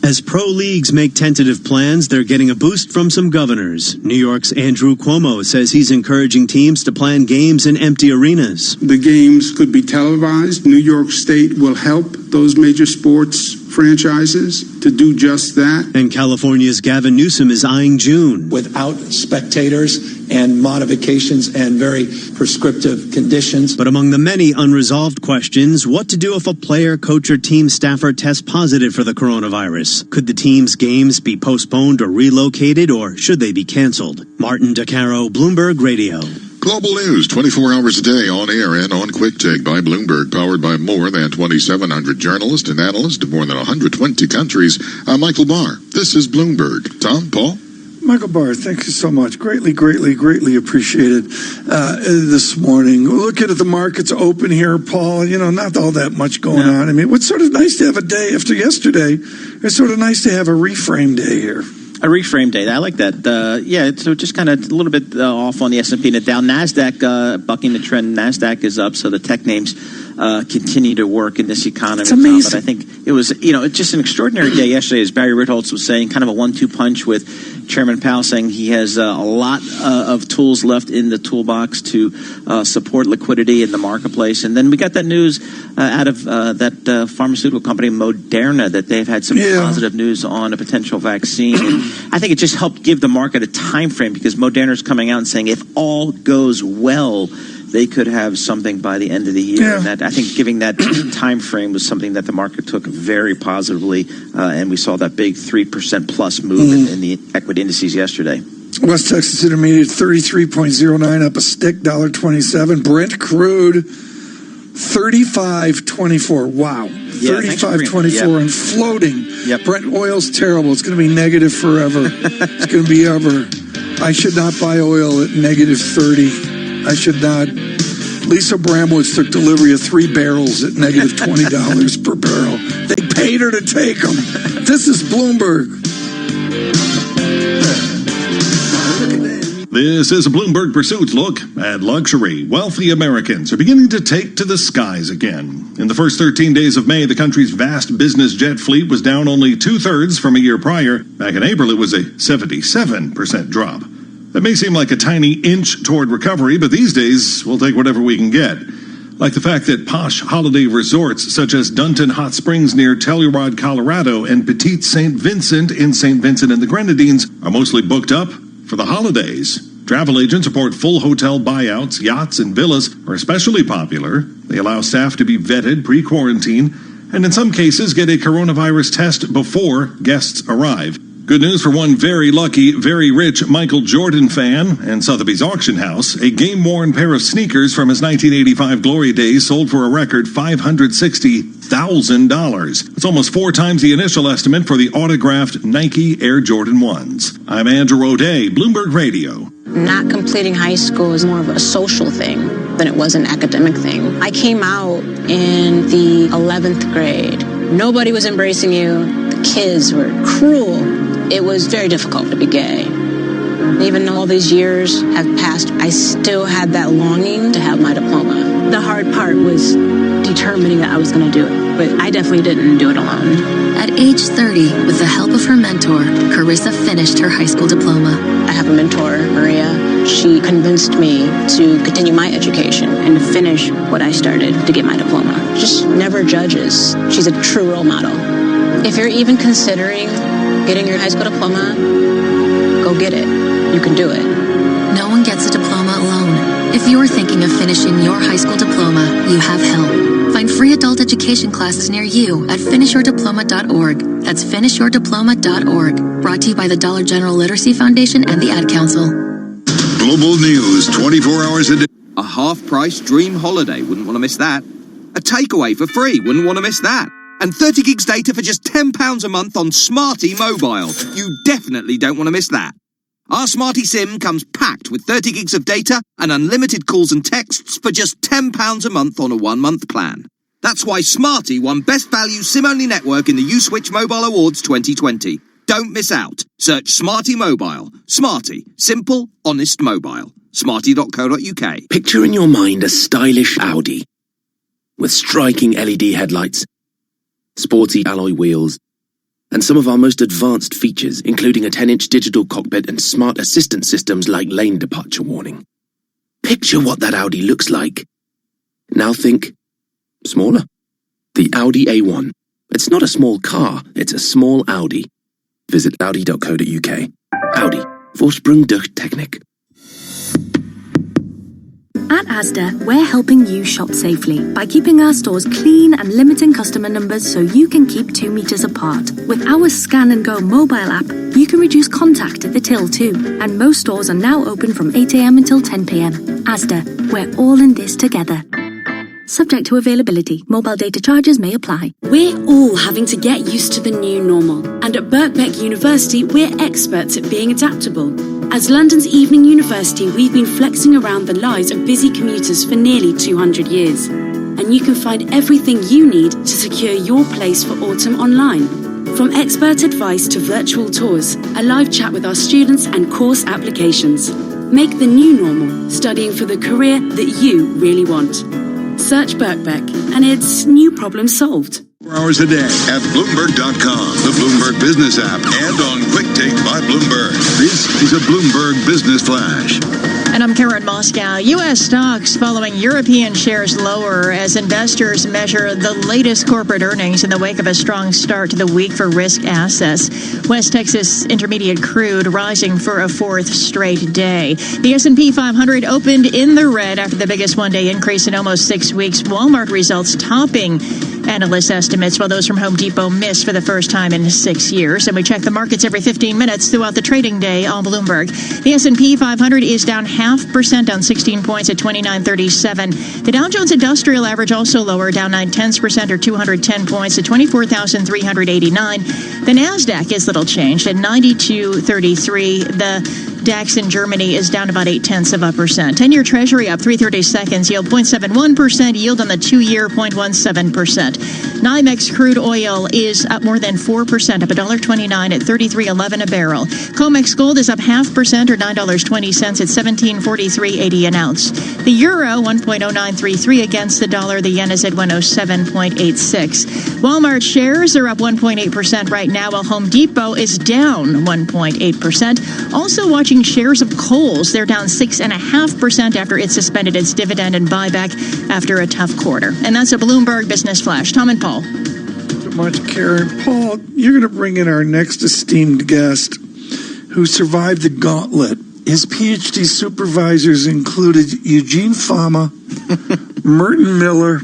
As pro leagues make tentative plans, they're getting a boost from some governors. New York's Andrew Cuomo says he's encouraging teams to plan games in empty arenas. The games could be televised. New York State will help those major sports franchises to do just that. And California's Gavin Newsom is eyeing June. Without spectators and modifications and very prescriptive conditions. But among the many unresolved questions, what to do if a player, coach, or team staffer tests positive for the coronavirus? Could the team's games be postponed or relocated, or should they be canceled? Martin DeCaro, Bloomberg Radio. Global news 24 hours a day on air and on Quick Take by Bloomberg, powered by more than 2,700 journalists and analysts in more than 120 countries. I'm Michael Barr. This is Bloomberg. Tom, Paul? Michael Barr, thank you so much. Greatly appreciated this morning. Looking at the markets open here, Paul, not all that much going on. I mean, it's sort of nice to have a day after yesterday. It's sort of nice to have a reframe day here. A reframe day. I like that. So just kind of a little bit off on the S&P and the Dow. NASDAQ, bucking the trend. NASDAQ is up, so the tech names continue to work in this economy. It's amazing. But I think it was, just an extraordinary day yesterday, as Barry Ritholtz was saying, kind of a 1-2 punch with Chairman Powell saying he has a lot of tools left in the toolbox to support liquidity in the marketplace. And then we got that news out of that pharmaceutical company, Moderna, that they've had some positive news on a potential vaccine. And I think it just helped give the market a time frame because Moderna's coming out and saying if all goes well, they could have something by the end of the year. And that, I think giving that time frame was something that the market took very positively, and we saw that big 3% plus move in the equity indices yesterday. West Texas Intermediate 33.09 up a stick, $1.27. Brent crude 35.24. Wow. Yeah, 35.24 and floating. Yep. Brent oil's terrible. It's going to be negative forever. It's going to be ever. I should not buy oil at negative 30. I should not. Lisa Bramwoods took delivery of 3 barrels at negative $20 per barrel. They paid her to take them. This is Bloomberg. This is a Bloomberg Pursuit look at luxury. Wealthy Americans are beginning to take to the skies again. In the first 13 days of May, the country's vast business jet fleet was down only 2/3 from a year prior. Back in April, it was a 77% drop. That may seem like a tiny inch toward recovery, but these days, we'll take whatever we can get. Like the fact that posh holiday resorts such as Dunton Hot Springs near Telluride, Colorado, and Petite St. Vincent in St. Vincent and the Grenadines are mostly booked up for the holidays. Travel agents report full hotel buyouts, yachts, and villas are especially popular. They allow staff to be vetted pre-quarantine and in some cases get a coronavirus test before guests arrive. Good news for one very lucky, very rich Michael Jordan fan and Sotheby's auction house. A game-worn pair of sneakers from his 1985 glory days sold for a record $560,000. It's almost 4 times the initial estimate for the autographed Nike Air Jordan 1s. I'm Andrew O'Day, Bloomberg Radio. Not completing high school is more of a social thing than it was an academic thing. I came out in the 11th grade. Nobody was embracing you. The kids were cruel. It was very difficult to be gay. Even though all these years have passed, I still had that longing to have my diploma. The hard part was determining that I was going to do it, but I definitely didn't do it alone. At age 30, with the help of her mentor, Carissa finished her high school diploma. I have a mentor, Maria. She convinced me to continue my education and to finish what I started to get my diploma. Just never judges. She's a true role model. If you're even considering getting your high school diploma, go get it. You can do it. No one gets a diploma alone. If you're thinking of finishing your high school diploma, you have help. Find free adult education classes near you at finishyourdiploma.org. That's finishyourdiploma.org. Brought to you by the Dollar General Literacy Foundation and the Ad Council. Global news 24 hours a day. A half-price dream holiday. Wouldn't want to miss that. A takeaway for free. Wouldn't want to miss that. And 30 gigs data for just £10 a month on Smarty Mobile. You definitely don't want to miss that. Our Smarty SIM comes packed with 30 gigs of data and unlimited calls and texts for just £10 a month on a 1-month plan. That's why Smarty won Best Value SIM-only network in the U-Switch Mobile Awards 2020. Don't miss out. Search Smarty Mobile. Smarty. Simple, honest mobile. Smarty.co.uk. Picture in your mind a stylish Audi with striking LED headlights, sporty alloy wheels, and some of our most advanced features, including a 10-inch digital cockpit and smart assistant systems like lane departure warning. Picture what that Audi looks like. Now think smaller. The Audi A1. It's not a small car, it's a small Audi. Visit audi.co.uk. Audi. Vorsprung durch Technik. At Asda, we're helping you shop safely by keeping our stores clean and limiting customer numbers so you can keep 2 meters apart. With our Scan and Go mobile app, you can reduce contact at the till too. And most stores are now open from 8 a.m. until 10 p.m. Asda, we're all in this together. Subject to availability. Mobile data charges may apply. We're all having to get used to the new normal. And at Birkbeck University, we're experts at being adaptable. As London's evening university, we've been flexing around the lives of busy commuters for nearly 200 years. And you can find everything you need to secure your place for autumn online. From expert advice to virtual tours, a live chat with our students and course applications. Make the new normal, studying for the career that you really want. Search Birkbeck, and it's new problem solved. hours a day at Bloomberg.com, the Bloomberg Business app, and on Quick Take by Bloomberg. This is a Bloomberg Business Flash. And I'm Karen Moscow. U.S. stocks following European shares lower as investors measure the latest corporate earnings in the wake of a strong start to the week for risk assets. West Texas Intermediate crude rising for a fourth straight day. The S&P 500 opened in the red after the biggest one-day increase in almost 6 weeks. Walmart results topping analyst estimates, while those from Home Depot missed for the first time in 6 years. And we check the markets every 15 minutes throughout the trading day on Bloomberg. The S&P 500 is down 0.5%, down 16 points at 2937. The Dow Jones Industrial Average also lower, down 0.9% or 210 points at 24,389. The Nasdaq is little changed at 9233. The DAX in Germany is down about 0.8%. 10-year Treasury up 3/30 seconds, yield 0.71%, yield on the 2-year 0.17%. NYMEX crude oil is up more than 4%, up $1.29 at $33.11 a barrel. COMEX gold is up 0.5% or $9.20 at $17.43.80 an ounce. The euro 1.0933 against the dollar. The yen is at 107.86. Walmart shares are up 1.8% right now, while Home Depot is down 1.8%. Also watching shares of Kohl's. They're down 6.5% after it suspended its dividend and buyback after a tough quarter. And that's a Bloomberg Business Flash. Tom and Paul. So much, Karen. Paul, you're going to bring in our next esteemed guest who survived the gauntlet. His PhD supervisors included Eugene Fama, Merton Miller,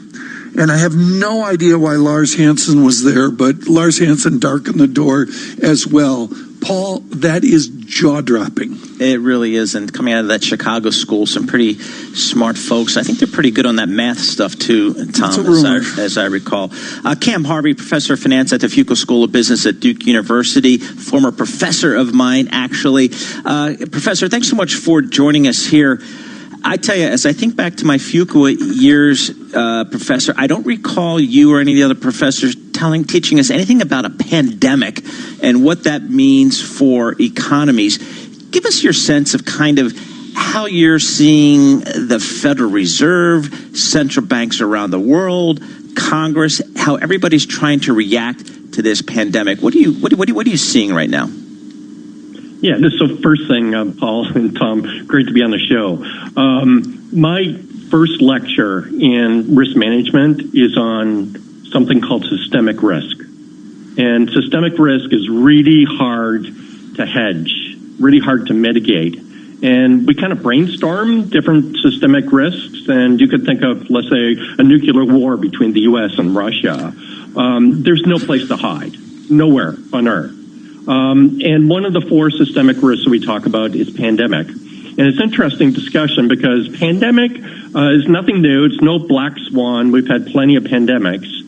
and I have no idea why Lars Hansen was there, but Lars Hansen darkened the door as well. Paul, that is jaw-dropping. It really is. And coming out of that Chicago school, some pretty smart folks. I think they're pretty good on that math stuff, too, Tom, as I recall. Cam Harvey, professor of finance at the Fuqua School of Business at Duke University, former professor of mine, actually. Professor, thanks so much for joining us here. I tell you, as I think back to my Fuqua years, Professor, I don't recall you or any of the other professors teaching us anything about a pandemic and what that means for economies. Give us your sense of kind of how you're seeing the Federal Reserve, central banks around the world, Congress, how everybody's trying to react to this pandemic. What are you seeing right now? Yeah, so first thing, Paul and Tom, great to be on the show. My first lecture in risk management is on something called systemic risk. And systemic risk is really hard to hedge, really hard to mitigate. And we kind of brainstorm different systemic risks, and you could think of, let's say, a nuclear war between the U.S. and Russia. There's no place to hide, nowhere on Earth. And one of the 4 systemic risks that we talk about is pandemic. And it's an interesting discussion because pandemic is nothing new. It's no black swan. We've had plenty of pandemics.